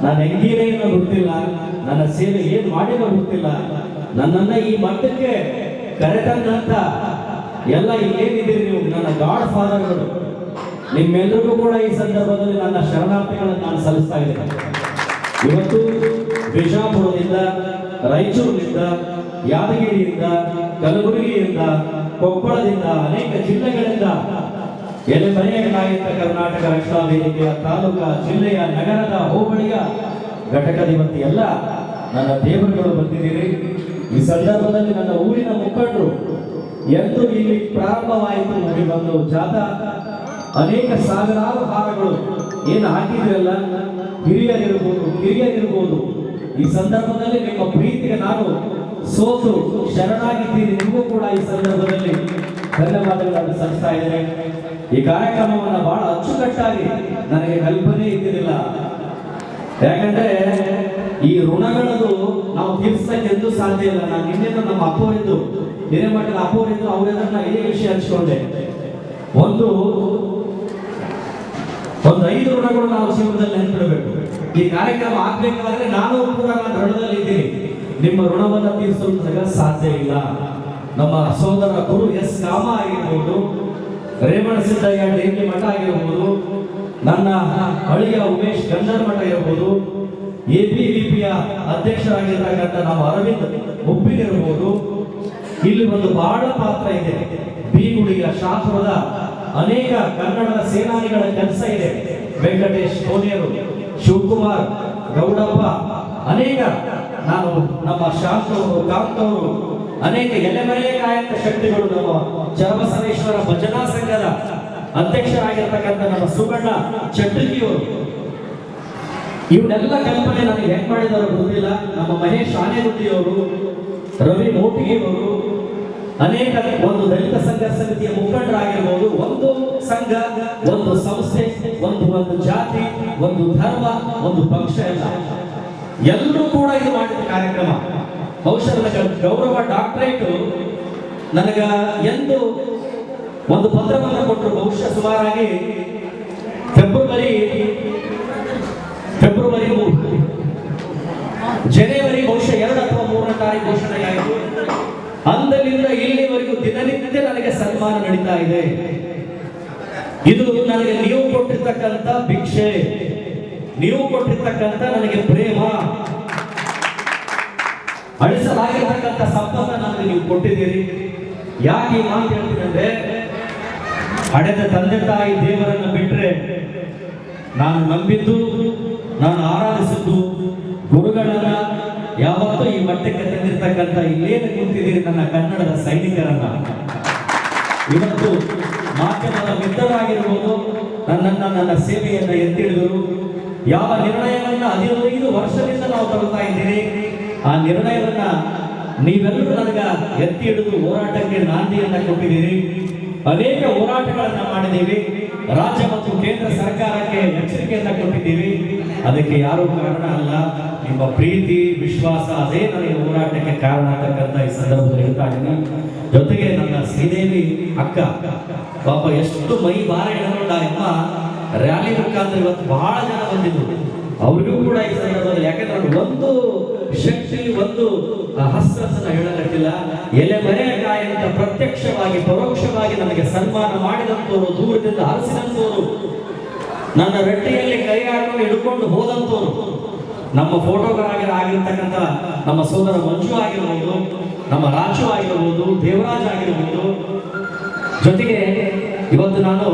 ನಾನು ಹೆಂಗೀನೇ ಏನೋ ಗೊತ್ತಿಲ್ಲ, ನನ್ನ ಸೇವೆ ಏನ್ ಮಾಡಿನೋ ಗೊತ್ತಿಲ್ಲ, ನನ್ನನ್ನ ಈ ಮಟ್ಟಕ್ಕೆ ಕರೆತಂದಂತ ಎಲ್ಲ ಏನಿದ್ದೀರಿ ನೀವು ನನ್ನ ಗಾಡ್ ಫಾದರ್ಗಳು, ನಿಮ್ಮೆಲ್ಲರಿಗೂ ಕೂಡ ಈ ಸಂದರ್ಭದಲ್ಲಿ ನನ್ನ ಶರಣಾರ್ಥಿಗಳನ್ನು ನಾನು ಸಲ್ಲಿಸ್ತಾ ಇದ್ದೇನೆ. ಇವತ್ತು ಬಿಜಾಪುರದಿಂದ, ರಾಯಚೂರಿನಿಂದ, ಯಾದಗಿರಿಯಿಂದ, ಕಲಬುರಗಿಯಿಂದ, ಕೊಪ್ಪಳದಿಂದ, ಅನೇಕ ಜಿಲ್ಲೆಗಳಿಂದ ಎಲೆಮರೆಯಾಗಿದ್ದ ಕರ್ನಾಟಕ ರಕ್ಷಣಾ ವೇದಿಕೆಯ ತಾಲೂಕಾ, ಜಿಲ್ಲೆಯ, ನಗರದ, ಹೋಬಳಿಯ ಘಟಕದ ಎಲ್ಲ ನನ್ನ ದೇವರುಗಳು ಬಂದಿದ್ದೀರಿ. ಈ ಸಂದರ್ಭದಲ್ಲಿ ನನ್ನ ಊರಿನ ಮುಖಂಡರು ಎಂದು ಇಲ್ಲಿ ಪ್ರಾರಂಭವಾಯಿತು ಈ ಒಂದು ಜಾಥಾ, ಅನೇಕ ಸಾವಿರಾರು ಹಾರಗಳು ಏನು ಹಾಕಿದ್ರಲ್ಲ, ಹಿರಿಯರಿರ್ಬೋದು, ಕಿರಿಯರಿರ್ಬೋದು, ಈ ಸಂದರ್ಭದಲ್ಲಿ ನಿಮ್ಮ ಪ್ರೀತಿಗೆ ನಾನು ಸೋತು ಶರಣಾಗಿದ್ದೀನಿ. ನಿಮಗೂ ಕೂಡ ಈ ಸಂದರ್ಭದಲ್ಲಿ ಧನ್ಯವಾದಗಳನ್ನು ಸಲ್ಲಿಸ್ತಾ ಇದ್ದೇನೆ. ಈ ಕಾರ್ಯಕ್ರಮವನ್ನು ಬಹಳ ಅಚ್ಚುಕಟ್ಟಾಗಿ ನನಗೆ ಕಲ್ಪನೆ ಇದ್ದಿರಲಿಲ್ಲ. ಯಾಕಂದ್ರೆ ಈ ಋಣಗಳದು ನಾವು ತೀರ್ಸಕ್ಕೆ ಎಂದೂ ಸಾಧ್ಯ ಇಲ್ಲ. ನಾನು ನಿನ್ನೆಲ್ಲ ನಮ್ಮ ಅಪ್ಪವರಿದ್ದು ಹಿರೇಮಠದ ಅಪ್ಪವರಿದ್ದು ಅವರೆಲ್ಲ ಇದೇ ವಿಷಯ ಹಂಚಿಕೊಂಡೆ. ಒಂದು 5 ಋಣಗಳು ನಾವು ಜೀವನದಲ್ಲಿ ನೆನಪಿಡಬೇಕು. ಈ ಕಾರ್ಯಕ್ರಮ ಆಗ್ಬೇಕಾದ್ರೆ ನಾನು ಕೂಡ ನಾನು ಋಣದಲ್ಲಿ ಇದ್ದೀನಿ. ನಿಮ್ಮ ಋಣವನ್ನು ತೀರಿಸಲು ಸಾಧ್ಯ ಇಲ್ಲ. ನಮ್ಮ ಸೋದರ ಗುರು ಎಸ್ ಕಾಮ ಆಗಿರ್ಬೋದು, ರೇವಣ ಸಿದ್ದಯ್ಯ ಡೇಂಗಿ ಮಠ ಆಗಿರ್ಬೋದು, ನನ್ನ ಅಳಿಯ ಉಮೇಶ್ ಗಂಧರ್ ಮಠ ಇರಬಹುದು, ABVPಯ ಅಧ್ಯಕ್ಷರಾಗಿರ್ತಕ್ಕಂಥ ನಮ್ಮ ಅರವಿಂದ್ ಮುಪ್ಪಿಗಿರಬಹುದು. ಇಲ್ಲಿ ಒಂದು ಬಹಳ ಪಾತ್ರ ಇದೆ. ಬೀಗುಡಿಯ ಶಾಸ್ತ್ರದ ಅನೇಕ ಕನ್ನಡದ ಸೇನಾನಿಗಳ ಕೆಲಸ ಇದೆ. ವೆಂಕಟೇಶ್ ಕೋನೇರು, ಶಿವಕುಮಾರ್ ಗೌಡಪ್ಪ, ಅನೇಕ ನಾನು ನಮ್ಮ ಶಾಸ್ತ್ರವರು ಕಾಂತವರು, ಅನೇಕ ಎಲೆಮರೆಯ ಕಾಯಕ ಶಕ್ತಿಗಳು, ನಮ್ಮ ಚರಬಸವೇಶ್ವರ ಭಜನಾ ಸಂಘದ ಅಧ್ಯಕ್ಷರಾಗಿರ್ತಕ್ಕಂಥ ನಮ್ಮ ಸುಗಣ್ಣ ಚಟ್ಟಗಿಯವರು, ಇವನ್ನೆಲ್ಲ ಕಲ್ಪನೆ ನನಗೆ ಹೆಂಗ್ ಮಾಡಿದವರು ಗೊತ್ತಿಲ್ಲ. ನಮ್ಮ ಮಹೇಶ್ ಆನೆಗುಡ್ಡಿಯವರು, ರವಿ ಮೋಟಿಗೆಯವರು, ಅನೇಕ ಒಂದು ದಲಿತ ಸಂಘರ್ಷ ಸಮಿತಿಯ ಮುಖಂಡರಾಗಿರ್ಬೋದು. ಒಂದು ಸಂಘ, ಒಂದು ಸಂಸ್ಥೆ, ಒಂದು ಜಾತಿ, ಒಂದು ಧರ್ಮ, ಒಂದು ಪಕ್ಷ ಎಲ್ಲ ಎಲ್ಲರೂ ಕೂಡ ಇದು ಮಾಡಿದ ಕಾರ್ಯಕ್ರಮ. ಬಹುಶಃ ಗೌರವ ಡಾಕ್ಟರೇಟ್ ನನಗ ಎಂದು ಒಂದು ಪತ್ರವನ್ನು ಕೊಟ್ಟರು. ಬಹುಶಃ ಸುಮಾರಾಗಿ ಜನವರಿ ಬಹುಶಃ 2 ಅಥವಾ 3ನೇ ತಾರೀಕು ಘೋಷಣೆಯಾಯಿತು. ಅಂದಲಿಂದ ಇಲ್ಲಿವರೆಗೂ ದಿನನಿತ್ಯ ನನಗೆ ಸನ್ಮಾನ ನಡೀತಾ ಇದೆ. ಇದು ನನಗೆ ನೀವು ಕೊಟ್ಟಿರ್ತಕ್ಕಂಥ ಭಿಕ್ಷೆ, ನೀವು ಕೊಟ್ಟಿರ್ತಕ್ಕಂಥ ನನಗೆ ಪ್ರೇಮ, ಅಳಿಸಲಾಗಿರ್ತಕ್ಕಂಥ ಸಂಪತ್ತ ನನಗೆ ನೀವು ಕೊಟ್ಟಿದ್ದೀರಿ. ಯಾಕೆ ಈ ಮಾತು ಹೇಳ್ತೀನಂದ್ರೆ, ಹಡೆದ ತಂದೆ ತಾಯಿ ದೇವರನ್ನು ಬಿಟ್ಟರೆ ನಾನು ನಂಬಿದ್ದು, ನಾನು ಆರಾಧಿಸಿದ್ದು ಗುರುಗಳನ್ನ, ಯಾವತ್ತೂ ಈ ಮಟ್ಟಕ್ಕೆ ತಂದಿರ್ತಕ್ಕಂಥ ಇಲ್ಲೇನು ಕೂತಿದ್ದೀರಿ ನನ್ನ ಕನ್ನಡದ ಸೈನಿಕರನ್ನ. ಇವತ್ತು ಮಾಧ್ಯಮದ ಮಿತ್ರರಾಗಿರ್ಬೋದು, ನನ್ನ ಸೇವೆಯನ್ನು ಎತ್ತಿಡಿದರು. ಯಾವ ನಿರ್ಣಯವನ್ನು 15 ವರ್ಷದಿಂದ ನಾವು ತಗೊಳ್ತಾ ಇದ್ದೀರಿ, ಆ ನಿರ್ಣಯವನ್ನ ನೀವೆಲ್ಲರೂ ನನಗೆ ಎತ್ತಿ ಹಿಡಿದು ಹೋರಾಟಕ್ಕೆ ನಾಂದಿಯನ್ನ ಕೊಟ್ಟಿದ್ದೀರಿ. ಅನೇಕ ಹೋರಾಟಗಳನ್ನ ಮಾಡಿದ್ದೀವಿ. ರಾಜ್ಯ ಮತ್ತು ಕೇಂದ್ರ ಸರ್ಕಾರಕ್ಕೆ ಎಚ್ಚರಿಕೆಯನ್ನ ಕೊಟ್ಟಿದ್ದೀವಿ. ಅದಕ್ಕೆ ಯಾರೂ ಕಾರಣ ಅಲ್ಲ, ನಿಮ್ಮ ಪ್ರೀತಿ ವಿಶ್ವಾಸ, ಅದೇ ನನಗೆ ಹೋರಾಟಕ್ಕೆ ಕಾರಣ ಅಂತಕ್ಕಂಥ ಈ ಸಂದರ್ಭದಲ್ಲಿ ಹೇಳ್ತಾ ಇದ್ದೀನಿ. ಜೊತೆಗೆ ನನ್ನ ಶ್ರೀದೇವಿ ಅಕ್ಕ ಪಾಪ ಎಷ್ಟು ಮೈ ಭಾರ ಎಳ್ಕೊಂಡ ಅಮ್ಮ ರ್ಯಾಲಿ ಮುಖಾಂತರ ಇವತ್ತು ಬಹಳ ಜನ ಬಂದಿದ್ರು. ಅವ್ರಿಗೂ ಕೂಡ ಈ ಸಂದರ್ಭದಲ್ಲಿ, ಯಾಕಂದ್ರೆ ಒಂದು ಶಕ್ತಿ, ಒಂದು ಹಸ್ತನ ಹೇಳಲಿಲ್ಲ, ಎಲೆಮರೆಕಾಯಿಂದ ಪ್ರತ್ಯಕ್ಷವಾಗಿ ಪರೋಕ್ಷವಾಗಿ ನನಗೆ ಸನ್ಮಾನ ಮಾಡಿದಂತವರು, ದೂರದಿಂದ ಹರಿಸಿದಂತವರು, ನನ್ನ ರೊಟ್ಟಿಯಲ್ಲಿ ಕೈ ಹಾಕೊಂಡು ಹಿಡ್ಕೊಂಡು ಹೋದಂತವರು, ನಮ್ಮ ಫೋಟೋಗ್ರಾಫರ್ ಆಗಿರ್ತಕ್ಕಂಥ ನಮ್ಮ ಸೋದರ ಮಂಜು ಆಗಿರ್ಬೋದು, ನಮ್ಮ ರಾಜು ಆಗಿರ್ಬೋದು, ದೇವರಾಜ್ ಆಗಿರ್ಬೋದು. ಜೊತೆಗೆ ಇವತ್ತು ನಾನು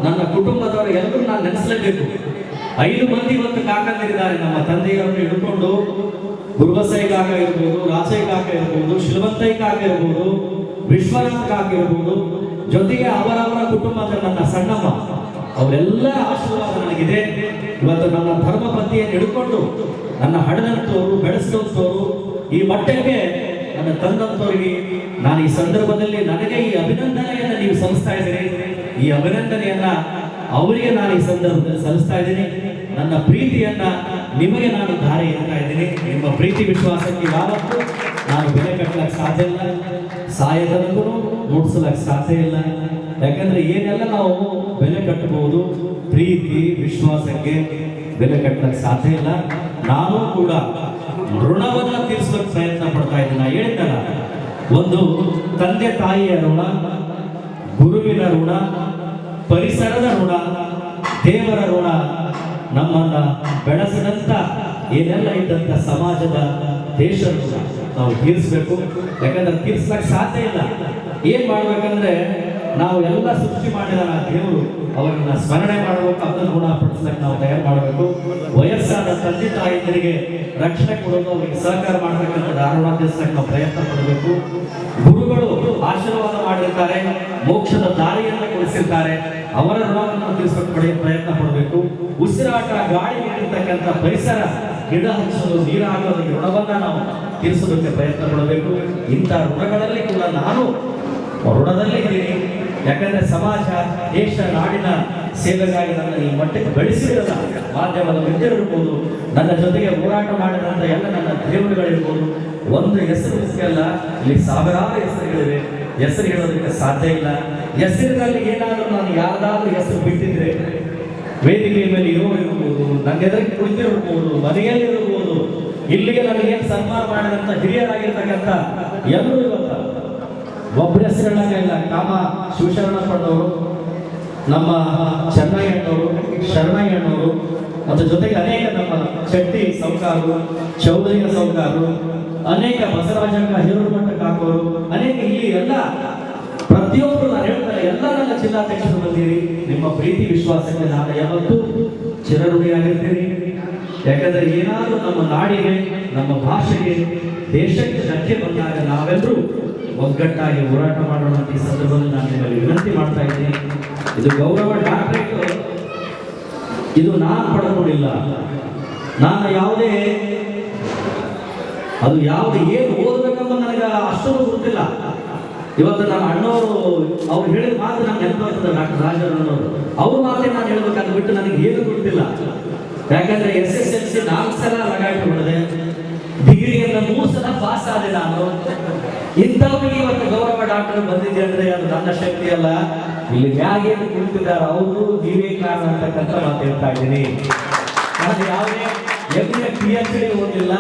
ನನ್ನ ಕುಟುಂಬದವರು ಎಲ್ಲರೂ ನಾನು ನೆನೆಸಲೇಬೇಕು. 5 ಮಂದಿ ಇವತ್ತು ಕಾಕಂದಿರಿದ್ದಾರೆ. ನಮ್ಮ ತಂದೆಯವರನ್ನು ಹಿಡ್ಕೊಂಡು ಗುರುಬಸೈ ಕಾಕ ಇರ್ಬೋದು, ರಾಜೈ ಕಾಕ ಇರ್ಬೋದು, ಶಿಲ್ವಂತೈ ಕಾಕ ಇರ್ಬೋದು, ವಿಶ್ವನಾಥ್ ಕಾಕ ಇರ್ಬೋದು. ಜೊತೆಗೆ ಅವರವರ ಕುಟುಂಬದ ನನ್ನ ಸಣ್ಣಮ್ಮ, ಅವರೆಲ್ಲ ಆಶೀರ್ವಾದ ನನಗಿದೆ. ಇವತ್ತು ನನ್ನ ಧರ್ಮ ಪತಿಯನ್ನು ಹಿಡ್ಕೊಂಡು ನನ್ನ ಹಡದಂತವರು, ಬೆಳೆಸಿದಂತವರು, ಈ ಮಟ್ಟಕ್ಕೆ ನನ್ನ ತಂದಂತವರಿಗೆ ನಾನು ಈ ಸಂದರ್ಭದಲ್ಲಿ ನನಗೆ ಈ ಅಭಿನಂದನೆಯನ್ನು ನೀವು ಸಲ್ಲಿಸ್ತಾ ಇದ್ದೀರಿ. ಈ ಅಭಿನಂದನೆಯನ್ನ ಅವರಿಗೆ ನಾನು ಈ ಸಂದರ್ಭದಲ್ಲಿ ಸಲ್ಲಿಸ್ತಾ ಇದ್ದೀನಿ. ನನ್ನ ಪ್ರೀತಿಯನ್ನ ನಿಮಗೆ ನಾನು ಧಾರೆ ಇಡ್ತಾ ಇದ್ದೀನಿ. ನಿಮ್ಮ ಪ್ರೀತಿ ವಿಶ್ವಾಸಕ್ಕೆ ಯಾವತ್ತೂ ನಾನು ಬೆಲೆ ಕಟ್ಟಲಿಕ್ಕೆ ಸಾಧ್ಯ ಇಲ್ಲ, ಸಾಯದವರೆಗೂ ಮೂಡಿಸಲಿಕ್ಕೆ ಸಾಧ್ಯ ಇಲ್ಲ. ಯಾಕಂದ್ರೆ ಏನೆಲ್ಲ ನಾವು ಬೆಲೆ ಕಟ್ಟಬಹುದು, ಪ್ರೀತಿ ವಿಶ್ವಾಸಕ್ಕೆ ಬೆಲೆ ಕಟ್ಟಲಿಕ್ಕೆ ಸಾಧ್ಯ ಇಲ್ಲ. ನಾನು ಕೂಡ ಋಣವನ್ನು ತೀರಿಸಲಿಕ್ಕೆ ಪ್ರಯತ್ನ ಪಡ್ತಾ ಇದ್ದೀನಿ. ನಾ ಹೇಳಿದ್ದಲ್ಲ, ಒಂದು ತಂದೆ ತಾಯಿಯ ಋಣ, ಗುರುವಿನ ಋಣ, ಪರಿಸರದ ಋಣ, ದೇವರ ಋಣ, ನಮ್ಮನ್ನ ಬೆಳೆಸಿದಂತ ಏನೆಲ್ಲ ಇದ್ದಂತ ಸಮಾಜದ, ದೇಶದ ಋಣ ನಾವು ತೀರಿಸಬೇಕು. ಯಾಕಂದ್ರೆ ತೀರ್ಸಕ್ಕೆ ಸಾಧ್ಯ ಇಲ್ಲ. ಏನ್ ಮಾಡ್ಬೇಕಂದ್ರೆ, ನಾವು ಎಲ್ಲ ಸೃಷ್ಟಿ ಮಾಡಿದ ದೇವರು, ಅವರನ್ನ ಸ್ಮರಣೆ ಮಾಡಬೇಕು, ಅದನ್ನು ಗುಣಪಡಿಸ್ಲಿಕ್ಕೆ ನಾವು ತಯಾರು ಮಾಡಬೇಕು. ವಯಸ್ಸಾದ ತಂದೆ ತಾಯಿಯರಿಗೆ ರಕ್ಷಣೆ ಕೊಡೋದು, ಅವರಿಗೆ ಸಹಕಾರ ಮಾಡಬೇಕಂತ ಆರೋಗ್ಯಕ್ಕೆ ನಾವು ಪ್ರಯತ್ನ ಪಡಬೇಕು. ಗುರುಗಳು ಆಶೀರ್ವಾದ ಮಾಡಿರ್ತಾರೆ, ಮೋಕ್ಷದ ದಾರಿಯನ್ನು ಕೊಡಿಸಿರ್ತಾರೆ, ಅವರ ಋಣವನ್ನು ತೀರಿಸಕ್ಕೆ ಪ್ರಯತ್ನ ಪಡಬೇಕು. ಉಸಿರಾಟ, ಗಾಳಿ ನೀಡಿರ್ತಕ್ಕಂಥ ಪರಿಸರ ಗಿಡ ಹಚ್ಚಲು ನೀರು ಹಾಕಲು ಈ ಋಣವನ್ನ ನಾವು ತೀರಿಸೋದಕ್ಕೆ ಪ್ರಯತ್ನ ಪಡಬೇಕು. ಇಂಥ ಋಣಗಳಲ್ಲಿ ಕೂಡ ನಾನು ಋಣದಲ್ಲೇ ಇದ್ದೀನಿ. ಯಾಕಂದ್ರೆ ಸಮಾಜ, ದೇಶ, ನಾಡಿನ ಸೇವೆಗಾಗಿ ನನ್ನ ಈ ಮಟ್ಟಕ್ಕೆ ಬೆಳೆಸಿರೋದ ಮಾಧ್ಯಮದ ಮಿತ್ರರಿರ್ಬೋದು, ನನ್ನ ಜೊತೆಗೆ ಹೋರಾಟ ಮಾಡಿದಂಥ ಎಲ್ಲ ನನ್ನ ದೇವರುಗಳಿರ್ಬೋದು. ಒಂದು ಹೆಸರು ಮುಖ್ಯ ಅಲ್ಲ, ಇಲ್ಲಿ ಸಾವಿರಾರು ಹೆಸರುಗಳಿವೆ. ಹೆಸರು ಹೇಳೋದಕ್ಕೆ ಸಾಧ್ಯ ಇಲ್ಲ. ಹೆಸರಿನಲ್ಲಿ ಏನಾದರೂ ನಾನು ಯಾರ್ದಾದ್ರೂ ಹೆಸರು ಬಿಟ್ಟಿದ್ರೆ ವೇದಿಕೆಯ ಮೇಲೆ ಇರ್ಬೋದು, ನನ್ನ ಎದುರಿಗೆ ಕುಳಿತಿರ್ಬೋದು, ಮನೆಯಲ್ಲಿ ಇರ್ಬೋದು, ಇಲ್ಲಿಗೆ ನನಗೇನು ಸನ್ಮಾನ ಮಾಡಿದಂಥ ಹಿರಿಯರಾಗಿರ್ತಕ್ಕಂಥ ಎಲ್ಲರೂ ಇವತ್ತು ಒಬ್ಬರ ಹೆಸರುಗಳಾಗಿಲ್ಲ. ಕಾಮ ಶಿವಶರಣಪ್ಪನವರು, ನಮ್ಮ ಚೆನ್ನಯ್ಯಣ್ಣವರು, ಶರಣಯ್ಯಣ್ಣವರು, ಮತ್ತು ಜೊತೆಗೆ ಅನೇಕ ನಮ್ಮ ಚಟ್ಟಿ ಸೌಕಾರರು, ಚೌಧರಿಯ ಸೌಕಾರರು, ಅನೇಕ ಬಸವರಾಜಕ್ಕ ಹಿರೇಮಠ ಕಾಕೋರು, ಅನೇಕ ಇಲ್ಲಿ ಎಲ್ಲ ಪ್ರತಿಯೊಬ್ಬರು ನಾನು ಹೇಳ್ತಾರೆ, ಎಲ್ಲ ನನ್ನ ಜಿಲ್ಲಾಧ್ಯಕ್ಷರು ಬಂದಿರಿ. ನಿಮ್ಮ ಪ್ರೀತಿ ವಿಶ್ವಾಸಕ್ಕೆ ನಾನು ಯಾವತ್ತೂ ಚಿರಋಣಿಯಾಗಿರ್ತೀನಿ. ಯಾಕಂದ್ರೆ ಏನಾದರೂ ನಮ್ಮ ನಾಡಿಗೆ, ನಮ್ಮ ಭಾಷೆಗೆ, ದೇಶಕ್ಕೆ ಧಕ್ಕೆ ಬಂದಾಗ ನಾವೆಲ್ಲರೂ ಒಗ್ಗಟ್ಟಾಗಿ ಹೋರಾಟ ಮಾಡೋಣ ಅಂತ ಈ ಸಂದರ್ಭದಲ್ಲಿ ನಾನು ನಿಮ್ಮಲ್ಲಿ ವಿನಂತಿ ಮಾಡ್ತಾ ಇದ್ದೀನಿ. ಇದು ಗೌರವ ಡಾಕ್ಟರೇಟ್, ಇದು ನಾನು ಪಡ್ಕೊಂಡಿಲ್ಲ. ನಾನು ಯಾವುದೇ ಏನು ಓದಬೇಕಂತ ನನಗೆ ಅಷ್ಟೊಂದು ಗೊತ್ತಿಲ್ಲ. ಇವತ್ತು ನಮ್ಮ ಅಣ್ಣವರು ಅವ್ರು ಹೇಳಿದ ಮಾತು ನಂಗೆ ನೆನಪಾಗ್ತದೆ. ಡಾಕ್ಟರ್ ರಾಜಣ್ಣವರು ಅವ್ರ ಮಾತೇ ನಾನು ಹೇಳ್ಬೇಕಂತ ಬಿಟ್ಟು ನನಗೆ ಏನು ಗೊತ್ತಿಲ್ಲ. ಯಾಕಂದ್ರೆ SSLC 4 ಸಲ ಲಗಾಯಿಟ್ಟು ಮಾಡಿದೆ, ಡಿಗ್ರಿಯನ್ನ 3 ಸಲ ಪಾಸ್ ಆದೆ ನಾನು. ಇಂಥವ್ರಿಗೆ ಇವತ್ತು ಗೌರವ ಡಾಕ್ಟರ್ ಬಂದಿದೆ ಅಂದ್ರೆ ಅದು ನನ್ನ ಶಕ್ತಿ ಅಲ್ಲ, ಇಲ್ಲಿ ಮ್ಯಾಗೇನು ಕುಳಿತಿದ್ದಾರೆ ಅವರು ನೀವೇ ಕಾರಣ ಅಂತಕ್ಕಂಥ ಮಾತು ಹೇಳ್ತಾ ಇದ್ದೀನಿ. ನಾನು ಯಾವುದೇ MA PhD ಓದಿಲ್ಲ,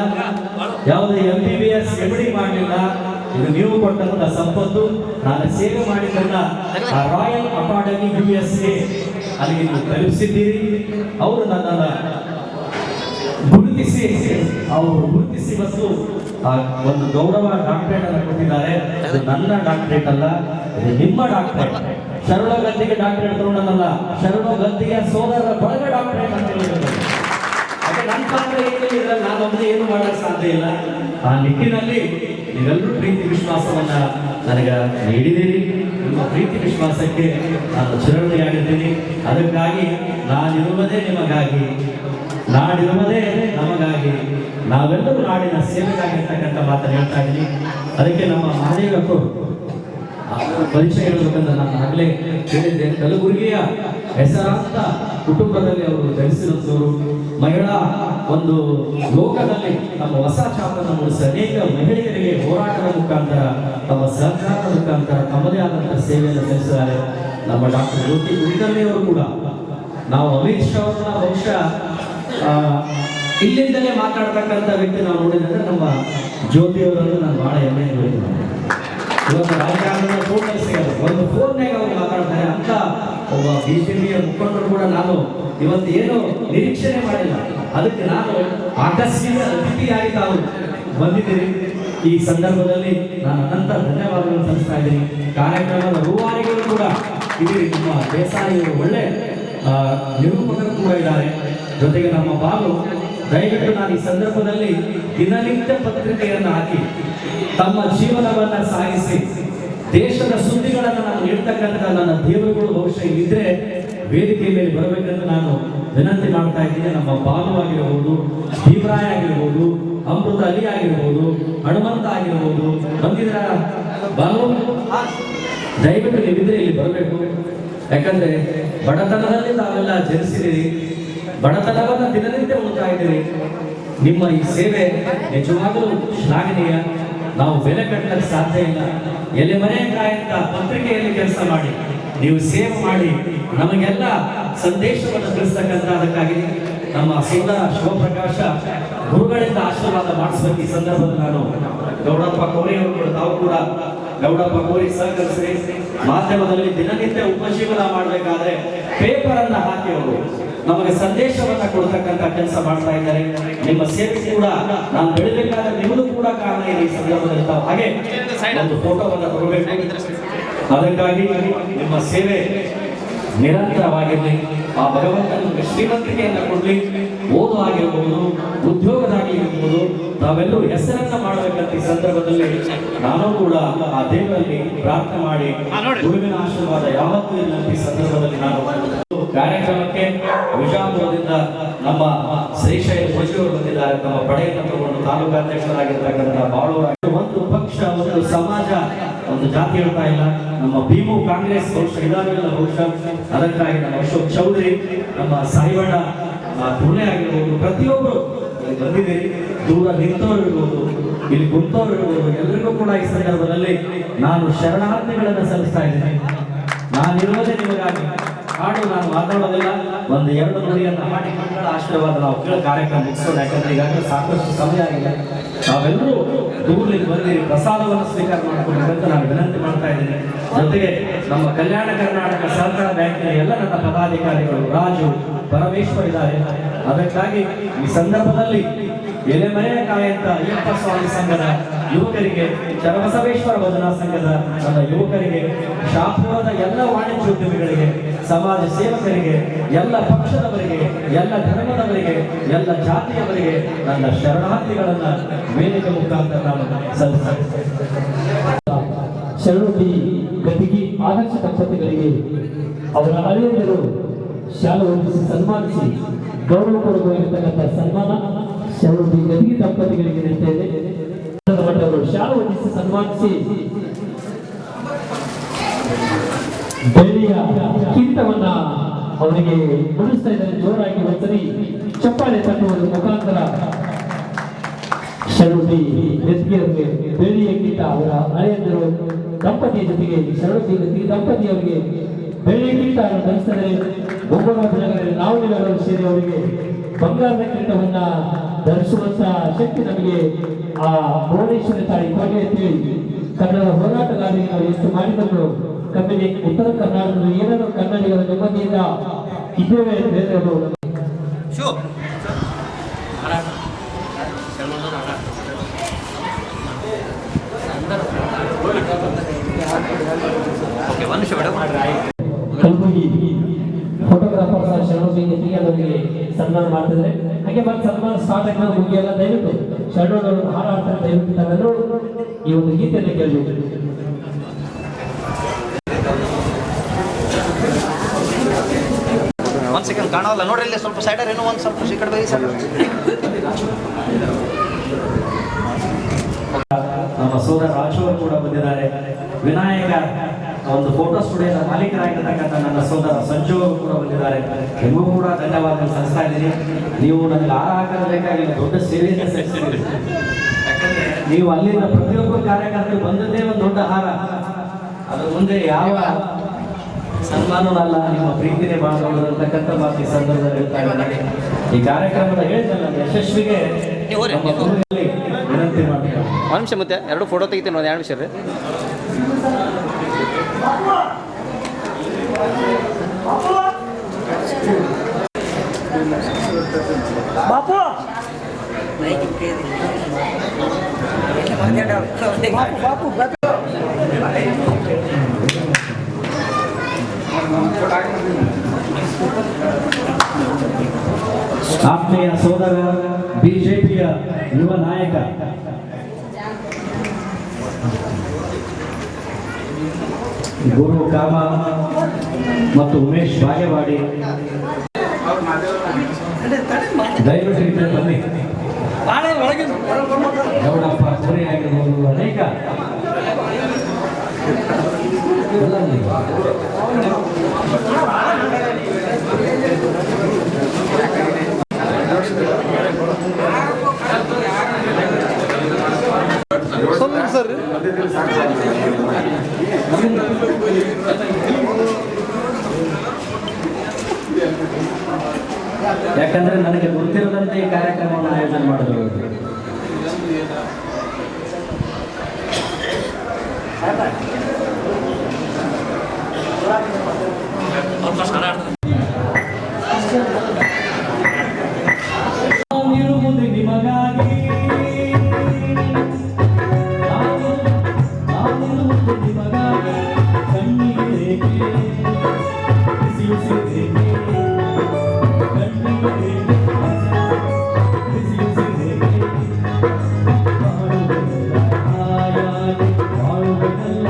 ಯಾವುದೇ MBBS MD ಮಾಡಲಿಲ್ಲ. ಇದು ನೀವು ಕೊಟ್ಟಂತ ಸಂಪತ್ತು. ನಾನು ಸೇವೆ ಮಾಡಿದ್ದನ್ನ ರಾಯಲ್ ಅಕಾಡೆಮಿ USA ಅಲ್ಲಿಗೆ ನೀವು ತಲುಪಿಸಿದ್ದೀರಿ. ಅವರು ನನ್ನನ್ನು ಗುರುತಿಸಿ ಮತ್ತು ಒಂದು ಗೌರವ ಡಾಕ್ಟರೇಟ್ ಅನ್ನು ಕೊಟ್ಟಿದ್ದಾರೆ. ಅದು ನನ್ನ ಡಾಕ್ಟರೇಟ್ ಅಲ್ಲ, ಇದು ನಿಮ್ಮ ಡಾಕ್ಟರೇಟ್. ಶರಣೋ ಗದ್ದಿಗೆ ಡಾಕ್ಟರೇಟ್ ತಗೊಂಡಲ್ಲ, ಶರಣೋ ಗದ್ದಿಗೆ ಸೋದರರ ಬಳಗ ಡಾಕ್ಟರೇಟ್ ಅಂತ ಹೇಳಿದ್ರು. ಹಾಗೆ ನನ್ನ ಪಾತ್ರ ಏನಿಲ್ಲ, ನಾನೊಬ್ಬನೇ ಏನು ಮಾಡಕ್ಕೆ ಸಾಧ್ಯ ಇಲ್ಲ. ಆ ನಿಟ್ಟಿನಲ್ಲಿ ನೀವೆಲ್ಲರೂ ಪ್ರೀತಿ ವಿಶ್ವಾಸವನ್ನ ನನಗೆ ನೀಡಿದ್ದೀರಿ. ನಿಮ್ಮ ಪ್ರೀತಿ ವಿಶ್ವಾಸಕ್ಕೆ ನಾನು ಚಿರಋಣಿಯಾಗಿದ್ದೀನಿ. ಅದಕ್ಕಾಗಿ ನಾನಿರುವುದೇ ನಿಮಗಾಗಿ, ನಾಡಿರುವುದೇ ನಮಗಾಗಿ, ನಾವೆಲ್ಲರೂ ನಾಡಿನ ಸೇವೆಗಾಗಿರ್ತಕ್ಕಂಥ ಮಾತನ್ನು ಹೇಳ್ತಾ ಇದ್ದೀನಿ. ಅದಕ್ಕೆ ನಮ್ಮ ಮಹದೇವಕ್ಕೂ ಪರಿಚಯ ಹೇಳಬೇಕಂತ ನಾನು ಆಗಲೇ ಹೇಳಿದ್ದೆ. ಕಲಬುರಗಿಯ ಹೆಸರಾಂತ ಕುಟುಂಬದಲ್ಲಿ ಅವರು ಜನಿಸಿರುತ್ತವರು. ಮಹಿಳಾ ಒಂದು ಲೋಕದಲ್ಲಿ ತಮ್ಮ ಹೊಸ ಛಾಪನ್ನು ಮೂಡಿಸಿ ಅನೇಕ ಮಹಿಳೆಯರಿಗೆ ಹೋರಾಟದ ಮುಖಾಂತರ, ತಮ್ಮ ಸಹಕಾರದ ಮುಖಾಂತರ ತಮ್ಮದೇ ಆದಂತಹ ಸೇವೆಯನ್ನು ಸಲ್ಲಿಸಿದ್ದಾರೆ. ನಮ್ಮ ಡಾಕ್ಟರ್ ಜ್ಯೋತಿ ಕುಲಕರ್ಣಿಯವರು ಕೂಡ, ನಾವು ಅಮಿತ್ ಶಾ ಅವರನ್ನ ಬಹುಶಃ ಇಲ್ಲಿಂದಲೇ ಮಾತಾಡ್ತಕ್ಕಂಥ ವ್ಯಕ್ತಿ ನಾವು ನೋಡಿದ್ರೆ ನಮ್ಮ ಜ್ಯೋತಿಯವರನ್ನು ನಾನು ಬಹಳ ಹೆಮ್ಮೆ ನೋಡಿದ್ದೀನಿ. ಇವತ್ತು ರಾಜಕಾರಣದ ಫೋಟೋ ಸಿಗಲ್ಲ, ಒಂದು ಫೋನ್ನಾಗ ಅವ್ರು ಮಾತಾಡ್ತಾರೆ ಅಂತ ಒಬ್ಬ BJPಯ ಮುಖಂಡರು ಕೂಡ ನಾನು ಇವತ್ತು ಏನು ನಿರೀಕ್ಷಣೆ ಮಾಡಿಲ್ಲ. ಅದಕ್ಕೆ ನಾನು ಆಕಸ್ಮಿಕ ಅತಿಥಿಯಾಗಿ ತಾವು ಬಂದಿದ್ದೀರಿ. ಈ ಸಂದರ್ಭದಲ್ಲಿ ನಾನು ಅನಂತ ಧನ್ಯವಾದಗಳನ್ನು ಸಲ್ಲಿಸ್ತಾ ಇದ್ದೀನಿ. ಕಾರ್ಯಕ್ರಮದ ರೂವಾರಿಗಳು ಕೂಡ ಇದ್ದೀರಿ. ನಿಮ್ಮ ದೇಸಾಯಿಯವರು ಒಳ್ಳೆ ನಿರೂಪಕರು ಕೂಡ ಇದ್ದಾರೆ. ಜೊತೆಗೆ ನಮ್ಮ ಬಾಲು, ದಯವಿಟ್ಟು ನಾನು ಈ ಸಂದರ್ಭದಲ್ಲಿ ದಿನನಿತ್ಯ ಪತ್ರಿಕೆಯನ್ನು ಹಾಕಿ ತಮ್ಮ ಜೀವನವನ್ನ ಸಾಗಿಸಿ ದೇಶದ ಸುದ್ದಿಗಳನ್ನು ನಾನು ನೀಡ್ತಕ್ಕಂಥ ನನ್ನ ದೇವರುಗಳು ಬಹುಶಃ ಇದ್ರೆ ವೇದಿಕೆ ಮೇಲೆ ಬರಬೇಕಂತ ನಾನು ವಿನಂತಿ ಮಾಡ್ತಾ ಇದ್ದೀನಿ. ನಮ್ಮ ಬಾಲು ಆಗಿರ್ಬೋದು, ಭೀಮರಾಯ ಆಗಿರ್ಬೋದು, ಅಮೃತ ಅಲಿ ಆಗಿರ್ಬೋದು, ಹನುಮಂತ ಆಗಿರ್ಬೋದು, ಬಂದಿದ್ರ ಬಾಲು, ದಯವಿಟ್ಟು ನೀವಿದ್ರೆ ಇಲ್ಲಿ ಬರಬೇಕು. ಯಾಕಂದ್ರೆ ಬಡತನದಲ್ಲಿ ತಾವೆಲ್ಲ ಜನಿಸಿದಿರಿ, ಬಡತನವನ್ನ ದಿನನಿತ್ಯ ಉಳ್ತಾ ಇದ್ದೀರಿ. ನಿಮ್ಮ ಈ ಸೇವೆ ನಿಜವಾಗಲೂ ಶ್ಲಾಘನೀಯ. ನಾವು ಬೆಲೆ ಕಟ್ಟಲಿಕ್ಕೆ ಸಾಧ್ಯ ಇಲ್ಲ. ಎಲೆ ಮನೆಕಾಯಿ ಅಂತ ಪತ್ರಿಕೆಯಲ್ಲಿ ಕೆಲಸ ಮಾಡಿ, ನೀವು ಸೇವೆ ಮಾಡಿ ನಮಗೆಲ್ಲ ಸಂದೇಶವನ್ನು ತಿಳಿಸ್ತಕ್ಕಂಥ, ಅದಕ್ಕಾಗಿ ನಮ್ಮ ಸೋದರ ಶಿವಪ್ರಕಾಶ ಗುರುಗಳಿಂದ ಆಶೀರ್ವಾದ ಮಾಡಿಸ್ಬೇಕು. ಈ ಸಂದರ್ಭದಲ್ಲಿ ನಾನು ಗೌಡಪ್ಪ ಕೋರಿ ಅವರು, ತಾವು ಕೂಡ ಗೌಡಪ್ಪ ಕೋರಿ ಸಹಕರಿಸಿ ಮಾಧ್ಯಮದಲ್ಲಿ ದಿನನಿತ್ಯ ಉಪಜೀವನ ಮಾಡಬೇಕಾದ್ರೆ ಪೇಪರ್ ಅನ್ನ ಹಾಕಿ ಅವರು ನಮಗೆ ಸಂದೇಶವನ್ನ ಕೊಡ್ತಕ್ಕಂಥ ಕೆಲಸ ಮಾಡ್ತಾ ಇದ್ದಾರೆ. ನಿಮ್ಮ ಸೇವೆ ಕೂಡ ನಾನು ಬೆಳಿಬೇಕಾದ್ರೆ ನಿಮ್ಮದು ಕೂಡ ಕಾರಣ ಇದೆ. ಈ ಸಂದರ್ಭದಲ್ಲಿ ತಾವು ಹಾಗೆ ಒಂದು ಫೋಟೋವನ್ನು ತಗೋಬೇಕು. ಅದಕ್ಕಾಗಿ ನಿಮ್ಮ ಸೇವೆ ನಿರಂತರವಾಗಿರಲಿ. ಆ ಭಗವಂತ ನಿಮಗೆ ಶ್ರೀಮಂತಿಕೆಯನ್ನ ಕೊಡ್ಲಿ. ಓದು ಆಗಿರ್ಬೋದು, ಉದ್ಯೋಗದಾಗಿರ್ಬೋದು, ತಾವೆಲ್ಲರೂ ಹೆಸರನ್ನ ಮಾಡಬೇಕಂತ ಈ ಸಂದರ್ಭದಲ್ಲಿ ನಾನು ಕೂಡ ಆ ದೇವರಲ್ಲಿ ಪ್ರಾರ್ಥನೆ ಮಾಡಿ ಗುರುವಿನ ಆಶೀರ್ವಾದ ಯಾವತ್ತೂ ಇಲ್ಲ. ಈ ಸಂದರ್ಭದಲ್ಲಿ ನಾನು ಕಾರ್ಯಕ್ರಮಕ್ಕೆ ವಿಜಾಪುರದಿಂದ ನಮ್ಮ ಶ್ರೀಶೈಲ ಅವರು ಬಂದಿದ್ದಾರೆ. ನಮ್ಮ ಪಡೆಯನ್ನು ತಗೊಂಡು ತಾಲೂಕಾಧ್ಯಕ್ಷರಾಗಿರ್ತಕ್ಕಂಥ ಬಾಳೂರ ಒಂದು ಪಕ್ಷ, ಒಂದು ಸಮಾಜ, ಒಂದು ಜಾತಿ ಹೇಳ್ತಾ ಇಲ್ಲ. ನಮ್ಮ ಭೀಮು ಕಾಂಗ್ರೆಸ್ ಬಹುಶಃ ಇದಾಗಲಿಲ್ಲ, ಬಹುಶಃ ಅದಕ್ಕಾಗಿ ನಮ್ಮ ಅಶೋಕ್ ಚೌಧರಿ, ನಮ್ಮ ಸಾಯಿಬಣ್ಣ ತುಣೆ ಆಗಿರ್ಬೋದು, ಪ್ರತಿಯೊಬ್ಬರು ಇಲ್ಲಿ ಬಂದಿದ್ದೀರಿ. ದೂರ ನಿಂತವರು ಇರ್ಬೋದು, ಇಲ್ಲಿ ಕುಂತವರು ಇರ್ಬೋದು, ಎಲ್ಲರಿಗೂ ಕೂಡ ಈ ಸಂದರ್ಭದಲ್ಲಿ ನಾನು ಶರಣಾರ್ಥಿಗಳನ್ನು ಸಲ್ಲಿಸ್ತಾ ಇದ್ದೇನೆ. ನಾನಿರುವುದೇ ನಿಮಗಾಗಿ. ಹಾಡು ನಾನು ಮಾತಾಡೋದಿಲ್ಲ, ಒಂದು 2 ನುಡಿಯನ್ನು ಹಾಡಿ ಮಕ್ಕಳ ಆಶೀರ್ವಾದ ನಾವು ಕೇಳೋ ಕಾರ್ಯಕ್ರಮ ಮುಗಿಸೋಣ. ಯಾಕಂದ್ರೆ ಈಗಾಗಲೇ ಸಾಕಷ್ಟು ಸಮಯ ಆಗಿದೆ. ನಾವೆಲ್ಲರೂ ದೂರದಿಂದ ಬಂದಿರಿ, ಪ್ರಸಾದವನ್ನು ಸ್ವೀಕಾರ ಮಾಡಿಕೊಳ್ಬೇಕಂತ ನಾನು ವಿನಂತಿ ಮಾಡ್ತಾ ಇದ್ದೀನಿ. ಜೊತೆಗೆ ನಮ್ಮ ಕಲ್ಯಾಣ ಕರ್ನಾಟಕ ಸಹಕಾರ ಬ್ಯಾಂಕಿನ ಎಲ್ಲ ನನ್ನ ಪದಾಧಿಕಾರಿಗಳು ರಾಜು, ಪರಮೇಶ್ವರ್ ಇದ್ದಾರೆ. ಅದಕ್ಕಾಗಿ ಈ ಸಂದರ್ಭದಲ್ಲಿ ಎಲೆಮರೆಕಾಯಿ ಅಂತ ಅಯ್ಯಪ್ಪ ಸ್ವಾಮಿ ಸಂಘದ ಯುವಕರಿಗೆ, ಚರಬಸವೇಶ್ವರ ಭಜನಾ ಸಂಘದ ನನ್ನ ಯುವಕರಿಗೆ, ಶಾಪುರದ ಎಲ್ಲ ವಾಣಿಜ್ಯೋದ್ಯಮಿಗಳಿಗೆ, ಸಮಾಜ ಸೇವಕರಿಗೆ, ಎಲ್ಲ ಪಕ್ಷದವರಿಗೆ, ಎಲ್ಲ ಧರ್ಮದವರಿಗೆ, ಎಲ್ಲ ಜಾತಿಯವರಿಗೆ ನನ್ನ ಶರಣಾರ್ಥಿಗಳನ್ನ ವೇದಿಕೆ ಮುಖಾಂತರ ನಾನು ಸಲ್ಲಿಸ್ತೇನೆ. ಶರಣು ಗತಿಗಿ ಆದರ್ಶ ದಂಪತಿಗಳಿಗೆ ಅವರ ಅಳಿಯಂದರು ಶಾಲೆ ಹೊಂದಿಸಿ ಸನ್ಮಾನಿಸಿ ಗೌರವಪೂರ್ವಕವಾಗಿರ್ತಕ್ಕಂಥ ಸನ್ಮಾನ ಶರಣು ಗತಿಗಿ ದಂಪತಿಗಳಿಗೆ ನೀಡುತ್ತೇವೆ. ಶಾಲೆ ಹೊಂದಿಸಿ ಸನ್ಮಾನಿಸಿ ಬೆಳ್ಳಿಯ ಕಿರೀಟವನ್ನ ಅವರಿಗೆ ಮುಡಿಸ್ತಾ ಇದ್ದಾರೆ. ಜೋರಾಗಿ ಒಂದ್ಸರಿ ಚಪ್ಪಾಳೆ ತಟ್ಟುವುದರ ಮುಖಾಂತರ ಶರಣು ಗತಿಗಿಯವರಿಗೆ ಬೆಳ್ಳಿಯ ಕಿರೀಟ ಅವರ ಹಳೆಯಂದರು ದಂಪತಿಯ ಜೊತೆಗೆ ಶರಣು ಗತಿಗಿ ದಂಪತಿಯವರಿಗೆ ಬೆಳ್ಳಿಯ ಕಿರೀಟ ಧರಿಸಿದರೆ ಮುಂಬರುವ ದಿನಗಳಲ್ಲಿ ನಾವು ನೀವೆಲ್ಲರೂ ಸೇರಿ ಅವರಿಗೆ ಬಂಗಾರದ ಕಿರೀಟವನ್ನ ಧರಿಸುವಂತ ಶಕ್ತಿ ನಮಗೆ ಆ ಭುವನೇಶ್ವರಿ ತಾಯಿ ಕೊನೆ ಅಂತೇಳಿ ಕನ್ನಡ ಹೋರಾಟಗಾರರಿಗೆ ನಾವು ಎಷ್ಟು ಮಾಡಿದ್ರು ಕಮ್ಮಿಗೆ ಉತ್ತರ ಕರ್ನಾಟಕದಲ್ಲಿ ಏನಾದರೂ ಕನ್ನಡಿಗರ ನೆಮ್ಮದಿಯಿಂದ ಇದ್ದೇವೆ ಬೇರೆ ಕಲಬುರಗಿ ಫೋಟೋಗ್ರಾಫರ್ ಸಹ ಶರಣರಿಗೆ ಸನ್ಮಾನ ಮಾಡ್ತಿದ್ರೆ ಹಾಗೆ ಮತ್ತೆ ಸನ್ಮಾನ ಸ್ಟಾರ್ಟ್ ಆಗಿ ಮುಗಿಯಲ್ಲ. ದಯವಿಟ್ಟು ಶರಣರು ಹಾರಾಡ್ತಾರೆ, ದಯವಿಟ್ಟು ತಾವೆಲ್ಲರೂ ಈ ಒಂದು ಗೀತೆಯನ್ನು ಕೇಳಬೇಕು. ಒಂದು ಸೆಕೆಂಡ್ ಕಾಣೋಲ್ಲ ನೋಡ್ರಿ, ಇಲ್ಲಿ ಸ್ವಲ್ಪ ಸೈಡರ್ ಏನೋ ಒಂದು ಸ್ವಲ್ಪ ಈ ಕಡೆ ಬೈ ಸೈಡ್. ನಮ್ಮ ಸೋದರ ರಾಜವರು ಕೂಡ ಬಂದಿದ್ದಾರೆ. ವಿನಾಯಕ ಒಂದು ಫೋಟೋ ಸ್ಟುಡಿಯೋದ ಮಾಲೀಕರಾಗಿರ್ತಕ್ಕಂಥ ನನ್ನ ಸೋದರ ಸಂಜು ಅವರು ಕೂಡ ಬಂದಿದ್ದಾರೆ. ನಿಮಗೂ ಕೂಡ ಧನ್ಯವಾದ ಸಲ್ಲಿಸ್ತಾ ಇದ್ದೀನಿ. ನೀವು ನನಗೆ ಹಾರ ಹಾಕೋದು ಬೇಕಾಗಿಲ್ಲ, ದೊಡ್ಡ ಸೇವೆಯನ್ನು ಸಲ್ಲಿಸಿದ್ದೀರಿ. ಯಾಕಂದ್ರೆ ನೀವು ಅಲ್ಲಿಂದ ಪ್ರತಿಯೊಬ್ಬ ಕಾರ್ಯಕರ್ತರು ಬಂದದ್ದೇ ಒಂದು ದೊಡ್ಡ ಹಾರ. ಅದ್ರ ಮುಂದೆ ಯಾವ ಸನ್ಮಾನವಲ್ಲ, ನಿಮ್ಮ ಪ್ರೀತಿನೇ ಮಾಡಬಹುದು ಅಂತಕ್ಕಂಥ ಮಾತು ಈ ಸಂದರ್ಭದಲ್ಲಿ ಹೇಳ್ತಾ ಇದ್ದೀನಿ. ಈ ಕಾರ್ಯಕ್ರಮದ ಹೇಳಿದಲ್ಲ ಯಶಸ್ವಿಗೆ ವಿನಂತಿ ಮಾಡ್ತೀನಿ. ಒಂದು ನಿಮಿಷ, ಮತ್ತೆ 2 ಫೋಟೋ ತೆಗಿತೀನಿ, ಒಂದು 2 ನಿಮಿಷ ರೀ. ಬಾಪು ಆತ್ಮೀಯ ಸೋದರ ಬಿಜೆಪಿಯ ಯುವ ನಾಯಕ ಗುರು ಕಾಮ ಮತ್ತು ಉಮೇಶ್ ಬಾಗೇವಾಡಿ ದಯವಿಟ್ಟು ಈ ಬನ್ನಿ. ಗೌಡಪ್ಪ ಕೋರಿ ಆಗಿರ್ಬೋದು, ಅನೇಕ ಸರ್ ಯಾಕಂದ್ರೆ ನನಗೆ ಗೊತ್ತಿರದಂತೆ ಈ ಕಾರ್ಯಕ್ರಮವನ್ನು ಆಯೋಜನೆ ಮಾಡಿದ್ರು. ನಾನಿರುವುದು ನಿಮಗಾಗಿ, ನಾನಿರುವುದು ನಿಮಗಾಗಿ, ಕಣ್ಣೀರೇಕೆ ಬಿಸಿಯುಸಿರೇಕೆ, ಕಣ್ಣೀರೇಕೆ ಬಿಸಿಯುಸಿರೇಕೆ, ಬಾಳುವುದಲ್ಲ ಹಾಯಾಗಿ ಬಾಳುವುದಲ್ಲ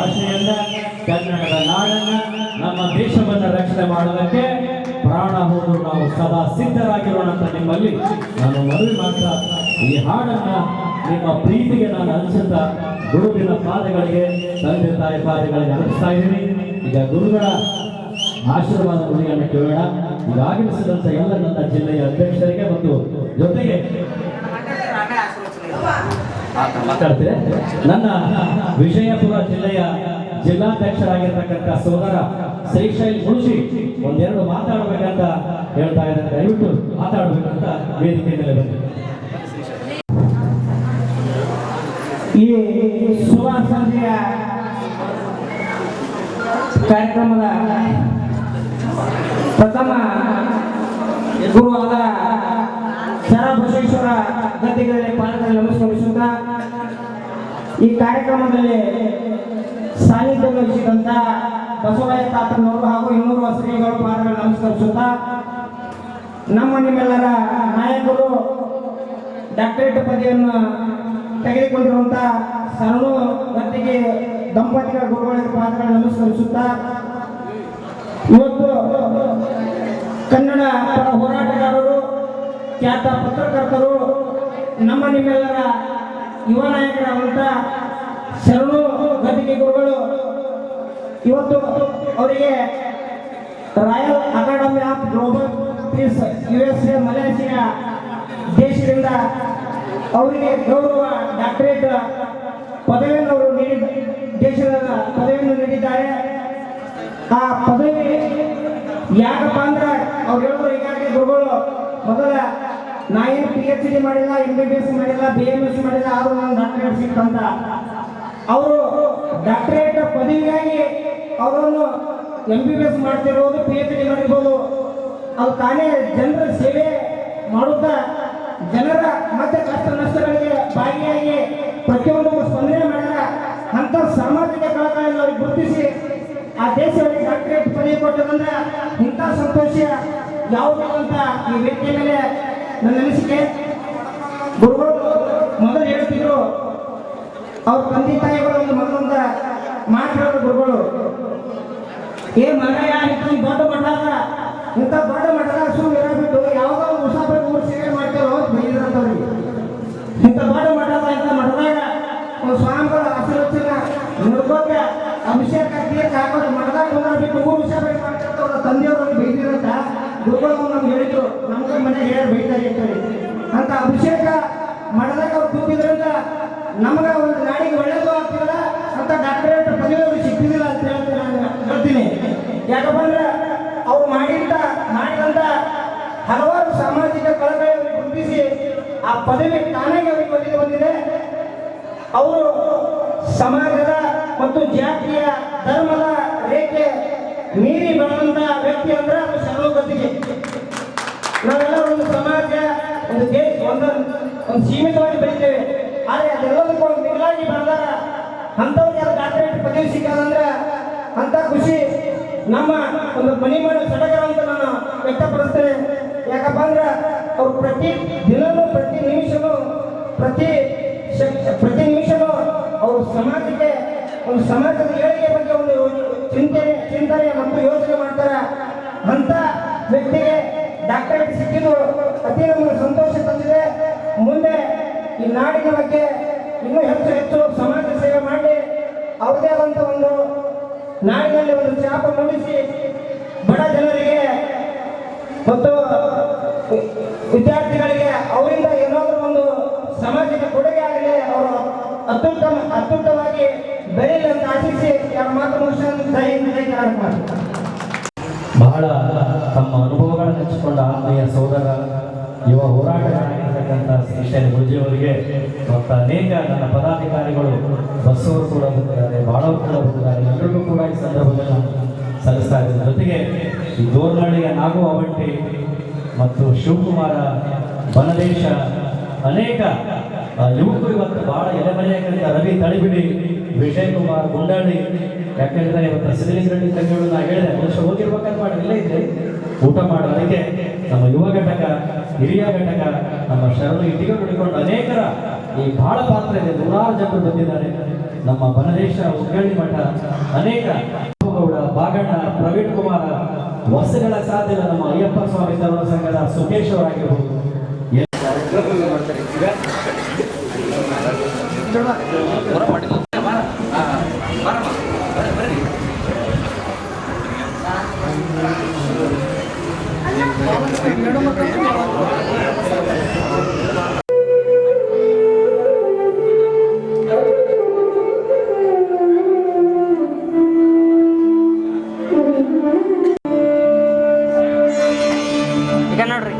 ಭಾಷೆಯನ್ನ, ಕನ್ನಡದ ನಾಡನ್ನ, ನಮ್ಮ ದೇಶವನ್ನ ರಕ್ಷಣೆ ಮಾಡೋದಕ್ಕೆ ಪ್ರಾಣ ಹೋದ್ರು ನಾವು ಸದಾ ಸಿದ್ಧರಾಗಿರೋಣ ಅಂತ ನಿಮ್ಮಲ್ಲಿ ನಾನು ಮನವಿ ಮಾಡ್ತಾ ಈ ಹಾಡನ್ನ ನಿಮ್ಮ ಪ್ರೀತಿಗೆ ನಾನು ಅನಿಸುತ್ತಾ ಗುರುವಿನ ಪಾದಗಳಿಗೆ, ತಂದೆ ತಾಯಿ ಪಾದಗಳಿಗೆ ಅನಿಸ್ತಾ ಇದ್ದೀನಿ. ಈಗ ಗುರುಗಳ ಆಶೀರ್ವಾದ ನುಡಿಯನ್ನು ಕೇಳೋಣ. ಈಗ ಆಗಮಿಸಿದಂತ ಎಲ್ಲ ನನ್ನ ಜಿಲ್ಲೆಯ ಅಧ್ಯಕ್ಷರಿಗೆ ಮತ್ತು ಜೊತೆಗೆ ಮಾತಾಡ್ತೀರಿ ನನ್ನ ವಿಜಯಪುರ ಜಿಲ್ಲೆಯ ಜಿಲ್ಲಾಧ್ಯಕ್ಷರಾಗಿರ್ತಕ್ಕಂಥ ಸೋದರ ಶ್ರೀಶೈಲ್ ಮುಳ್ಶಿ ಒಂದೆರಡು ಮಾತಾಡಬೇಕಂತ ಹೇಳ್ತಾ ಇದ್ದಾರೆ. ದಯವಿಟ್ಟು ಮಾತಾಡಬೇಕಂತ ವೇದಿಕೆ ಮೇಲೆ ಬಂದಿದೆ. ಈ ಶುಭ ಸಂಜೆಯ ಕಾರ್ಯಕ್ರಮದ ಪ್ರಥಮ ಗುರುವಾದ ಶರಬಸವೇಶ್ವರ ಗದ್ದಿಗೆಯಲ್ಲಿ ಪಾಲ್ಗೊಳ್ಳಿ ನಮಸ್ಕರಿಸುತ್ತಾ ಈ ಕಾರ್ಯಕ್ರಮದಲ್ಲಿ ಸಾನ್ನಿಧ್ಯ ವಹಿಸಿದಂತ ಬಸವರಾಯ ತಾತನವರು ಹಾಗೂ 200 ಶ್ರೀಗಳು ಪಾಲ್ಗೊಳ್ಳಿ ನಮಸ್ಕರಿಸುತ್ತಾ ನಮ್ಮ ನಿಮ್ಮೆಲ್ಲರ ನಾಯಕರು ಡಾಕ್ಟರೇಟ್ ಪದವಿಯನ್ನು ತೆಗೆದುಕೊಂಡಿರುವಂತ ಶರಣು ಗದ್ದಿಗೆ ದಂಪತಿಗಳ ಗುರುಗಳಿಗೆ ಪಾದಗಳನ್ನು ನಮಸ್ಕರಿಸುತ್ತಾ ಇವತ್ತು ಕನ್ನಡ ಪರ ಹೋರಾಟಗಾರರು, ಖ್ಯಾತ ಪತ್ರಕರ್ತರು, ನಮ್ಮ ನಿಮ್ಮೆಲ್ಲರ ಯುವ ನಾಯಕರಾದಂಥ ಶರಣು ಗದ್ದಿಗೆ ಗುರುಗಳು ಇವತ್ತು ಅವರಿಗೆ Royal academy of global piece USA Malaysia ದೇಶದಿಂದ ಅವರಿಗೆ ಗೌರವ ಡಾಕ್ಟರೇಟ್ ಪದವಿಯನ್ನು ಅವರು ದೇಶದ ಪದವಿಯನ್ನು ನೀಡಿದ್ದಾರೆ. ಆ ಪದವಿ ಯಾಕಪ್ಪ ಅಂದ್ರೆ ಅವ್ರು ಹೇಳಿದ್ರು ಈಗಾಗಲೇ ಗುರುಗಳು ಮೊದಲ ನಾ ಏನು PhD ಮಾಡಿಲ್ಲ, MBBS ಮಾಡಿಲ್ಲ, BMS ಮಾಡಿಲ್ಲ, ಆದರೂ ನಾನು ಡಾಕ್ಟರೇಟ್ ಸಿಕ್ಕಂತ ಅವರು ಡಾಕ್ಟರೇಟ್ ಪದವಿಗಾಗಿ ಅವರನ್ನು MBBS ಮಾಡ್ತಿರ್ಬೋದು, PhD ಮಾಡಿರ್ಬೋದು. ಅದು ತಾನೇ ಜನರ ಸೇವೆ ಮಾಡುತ್ತಾ ಜನರ ಮತ್ತೆ ಕಷ್ಟ ನಷ್ಟಗಳಿಗೆ ಭಾಗಿಯಾಗಿ ಪ್ರತಿಯೊಂದು ಸ್ಪಂದನೆ ಮಾಡಿದ ಅಂತ ಸಾಮಾಜಿಕ ಕಳಕಳಿಯನ್ನು ಅವ್ರಿಗೆ ಗುರುತಿಸಿ ಆ ದೇಶಗಳಿಗೆ ಡಾಕ್ಟರೇಟ್ ಪದವಿ ಕೊಟ್ಟದಂದ್ರೆ ಇಂಥ ಸಂತೋಷ ಯಾವುದಿಲ್ಲ ಅಂತ ಈ ವೇದಿಕೆ ಮೇಲೆ ನನ್ನ ಅನಿಸಿಕೆ. ಗುರುಗಳು ಮೊದಲು ಹೇಳ್ತಿದ್ರು, ಅವ್ರ ತಂದೆ ತಾಯಿಗಳು ಒಂದು ಮೊದಲೊಂದ ಮಾತಾಡೋದು ಗುರುಗಳು, ಏ ಮನೆಯ ಇಂಥ ದೊಡ್ಡ ಮಠದ ಇಂಥ ದೊಡ್ಡ ಮಠದ ಸುಮ್ಮನೆ ಇರಬಿಟ್ಟು ಯಾವುದೋ ಒಂದು ಮುಸಾಫರ್ ಊರು ಸೇವೆ ಮಾಡ್ತಾರೋ ಬೈದಿರಂತವ್ರಿಗೆ. ಇಂಥ ದೊಡ್ಡ ಮಠದ ಇಂಥ ಮಠದಾಗ ಒಂದು ಸ್ವಾಮಿಗಳ ಆಶೀರ್ವಚನ ನೋಡ್ಕೋತ ಅಭಿಷೇಕ ತೀರ್ಥ ಹಾಕೋದು ಮಠದಾಗ ಬಂದ್ರೆ ಬಿಟ್ಟು ಊರು ಸೇವೆ ಮಾಡ್ತಿರ್ತಾವ್ರ ತಂದೆಯವ್ರಿಗೆ ಬೈದಿರಂತ ಗುರುಗಳು ನಮ್ಗೆ ಹೇಳಿದ್ರು. ನಮ್ಗೆ ಮನೆಗೆ ಹೇಳಿ ಬೈತಾರೆ ಇರ್ತಾರೆ ಅಂತ ಅಭಿಷೇಕ ಮಠದಾಗ ಅವ್ರು ಕೂತಿದ್ರಿಂದ ನಮ್ಗೆ ಒಂದು ನಾಡಿಗೆ ಒಳ್ಳೇದು ಆಗ್ತಿಲ್ಲ ಅಂತ ಡಾಕ್ಟರೇಟ್ ಪದವಿ ಅವ್ರಿಗೆ ಸಿಕ್ಕಿದಿಲ್ಲ ಅಂತ ಹೇಳ್ತೀನಿ. ಯಾಕಪ್ಪ ಅಂದ್ರೆ ಅವ್ರು ಮಾಡಿದಂತ ಹಲವಾರು ಸಾಮಾಜಿಕ ಕಳಕಳಿಯನ್ನು ಗುರುತಿಸಿ ಆ ಪದವಿ ತಾನಾಗಿ ಅವರಿಗೆ ಒದಗಿ ಬಂದಿದೆ. ಅವರು ಸಮಾಜದ ಮತ್ತು ಜಾತಿಯ ಧರ್ಮದ ರೇಖೆ ಮೀರಿ ಬೆಳೆದಂತ ವ್ಯಕ್ತಿ ಅಂದ್ರೆ ಅದು ಶರಣು ಗದ್ದಿಗೆ. ನಾವೆಲ್ಲ ಒಂದು ಸಮಾಜ, ಒಂದು ದೇಶ, ಒಂದು ಸೀಮಿತವಾಗಿ ಬೆಳಿತೇವೆ. ಆದರೆ ಅದೆಲ್ಲದಕ್ಕೂ ಒಂದು ಮಿಗಿಲಾಗಿ ಬೆಳೆದಾಗ ಅಂಥವ್ರಿಗೆ ಅದು ಡಾಕ್ಟರೇಟ್ ಪದವಿ ಸಿಕ್ಕದಂದ್ರೆ ಅಂತ ಖುಷಿ ನಮ್ಮ ಒಂದು ಮಣಿಮಾಡ ಸಡಗರ ಅಂತ ನಾನು ವ್ಯಕ್ತಪಡಿಸ್ತೇನೆ. ಯಾಕಪ್ಪ ಅಂದ್ರೆ ಅವ್ರು ಪ್ರತಿ ದಿನನೂ ಪ್ರತಿ ನಿಮಿಷನೂ ಅವರು ಸಮಾಜಕ್ಕೆ ಒಂದು ಸಮಾಜದ ಏಳಿಗೆ ಬಗ್ಗೆ ಒಂದು ಚಿಂತನೆ ಮತ್ತು ಯೋಚನೆ ಮಾಡ್ತಾರೆ. ಅಂತ ವ್ಯಕ್ತಿಗೆ ಡಾಕ್ಟರೇಟ್ ಸಿಕ್ಕಿದ್ದು ಅತಿ ನಮಗೆ ಸಂತೋಷ ತಂದಿದೆ. ಮುಂದೆ ಈ ನಾಡಿನ ಬಗ್ಗೆ ಇನ್ನೂ ಹೆಚ್ಚು ಸಮಾಜ ಸೇವೆ ಮಾಡಿ ಅವ್ರದೇ ಆದಂಥ ಒಂದು ನಾಡಿನಲ್ಲಿ ಒಂದು ಛಾಪ ಮೂಡಿಸಿ ಬಡ ಜನರಿಗೆ ಮತ್ತು ವಿದ್ಯಾರ್ಥಿಗಳಿಗೆ ಅವರಿಂದ ಏನಾದರೂ ಒಂದು ಸಮಾಜಕ್ಕೆ ಕೊಡುಗೆ ಆಗಲಿ, ಅವರು ಅತ್ಯುತ್ತಮವಾಗಿ ಬೆಳೆಯಲಿ ಅಂತ ಆಶಿಸಿ ಯಾರ ಮಾತು ಬಹಳ ತಮ್ಮ ಅನುಭವಗಳನ್ನು ಹಂಚಿಕೊಂಡ ಆತ್ಮೀಯ ಸೋದರ ಯುವ ಹೋರಾಟಗಾರರಾಗಿರ್ತಕ್ಕಂಥ ಶ್ರೀಶೈಲ್ ಮುಳ್ಜಿ ಅವರಿಗೆ ಮತ್ತು ಅನೇಕ ನನ್ನ ಪದಾಧಿಕಾರಿಗಳು ಬಸ್ಸವರು ಕೂಡ ಬಂದಿದ್ದಾರೆ, ಬಾಳವರು ಕೂಡ ಬಂದಿದ್ದಾರೆ. ಎಲ್ಲರಿಗೂ ಕೂಡ ಈ ಸಂದರ್ಭದಲ್ಲಿ ಸಲ್ಲಿಸ್ತಾ ಇದ್ದಾರೆ. ಜೊತೆಗೆ ಈ ದೋರ್ನಳ್ಳಿಯ ನಾಗು ಅವಂಟಿ ಮತ್ತು ಶಿವಕುಮಾರ ಬನದೇಶ ಅನೇಕ ಯುವಕರು ಇವತ್ತು ಬಹಳ ಎಲೆಮರೆಯಾಗಿದ್ದ ರವಿ ತಳಿಬಿಡಿ, ವಿಜಯ್ ಕುಮಾರ್ ಗುಂಡಳ್ಳಿ. ಯಾಕೆಂದ್ರೆ ಇವತ್ತು ಸಿದ್ಧಲಿಂಗರೆಡ್ಡಿ ತಂಗಿಗಳು ನಾ ಹೇಳಿದೆ ವರ್ಷ ಹೋಗಿರ್ಬೇಕಂತ ಮಾಡಿ ಇಲ್ಲೇ ಇದ್ದೆ ಊಟ ಮಾಡೋ. ಅದಕ್ಕೆ ನಮ್ಮ ಯುವ ಘಟಕ, ಹಿರಿಯ ಘಟಕ, ನಮ್ಮ ಶರಣು ಇಟ್ಟಿಗೆ ಬಿಡಿಕೊಂಡು ಅನೇಕರ ಈ ಬಹಳ ಪಾತ್ರ ಇದೆ. ನೂರಾರು ಜನರು ಬಂದಿದ್ದಾರೆ. ನಮ್ಮ ಬನದೇಶ ಉಗ್ರಳ್ಳಿ ಮಠ ಅನೇಕ ಗೌಡ ಬಾಗಣ್ಣ ಪ್ರವೀಣ್ ಕುಮಾರ ವರ್ಷಗಳ ಸಾಧ್ಯದ ನಮ್ಮ ಅಯ್ಯಪ್ಪ ಸ್ವಾಮಿ ತರುಣ ಸಂಘದ ಸುಖೇಶ್ ಅವರಾಗಿರ್ಬೋದು. ಈಗ ನೋಡ್ರಿ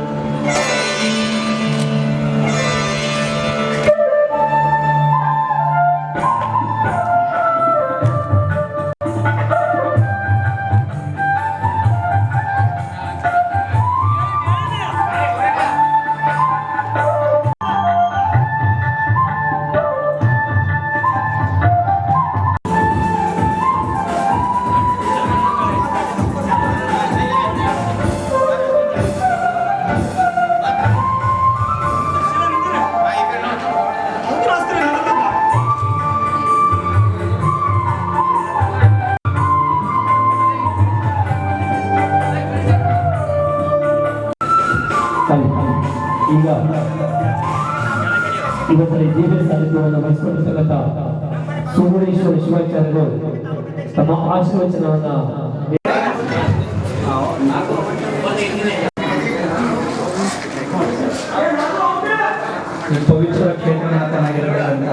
ಈಗ ಇವತ್ತಲ್ಲಿ ಜೀವನ ಸಾಹಿತ್ಯವನ್ನು ವಹಿಸಿಕೊಂಡಿರ್ತಕ್ಕಂಥ ಸುಗುಣೇಶ್ವರ ಶಿವಾಚಾರ್ಯರು ತಮ್ಮ ಆಶೀರ್ವಚನವನ್ನು ಪವಿತ್ರ ಕ್ಷೇತ್ರನಾಥನಾಗಿರತಕ್ಕಂಥ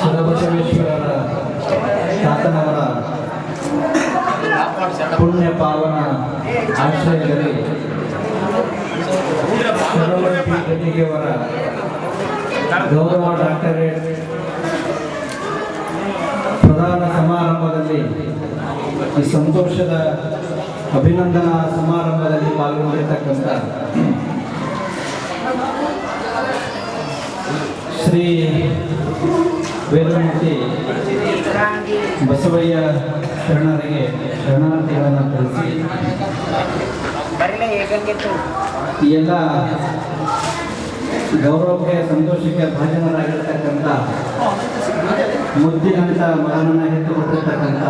ಶರಬಸವೇಶ್ವರರ ತಾತನವರ ಪುಣ್ಯ ಪಾವನ ಆಶ್ರಯದಲ್ಲಿ ಶರವರ್ತಿ ಗದ್ದಿಗೆಯವರ ಗೌರವ ಡಾಕ್ಟರೇಟ್ ಪ್ರಧಾನ ಸಮಾರಂಭದಲ್ಲಿ ಈ ಸಂತೋಷದ ಅಭಿನಂದನಾ ಸಮಾರಂಭದಲ್ಲಿ ಪಾಲ್ಗೊಂಡಿರ್ತಕ್ಕಂಥ ಶ್ರೀ ವೇದಮೂರ್ತಿ ಬಸವಯ್ಯ ಶರಣರಿಗೆ ಶರಣಾರ್ಥಿಗಳನ್ನು ತಿಳಿಸಿ ಈ ಎಲ್ಲ ಗೌರವಕ್ಕೆ ಸಂತೋಷಕ್ಕೆ ಭಾಜನರಾಗಿರ್ತಕ್ಕಂಥ ಮುದ್ದಿನಂಥ ಮಗನನ್ನು ಹೆತ್ತುಕೊಟ್ಟಿರ್ತಕ್ಕಂಥ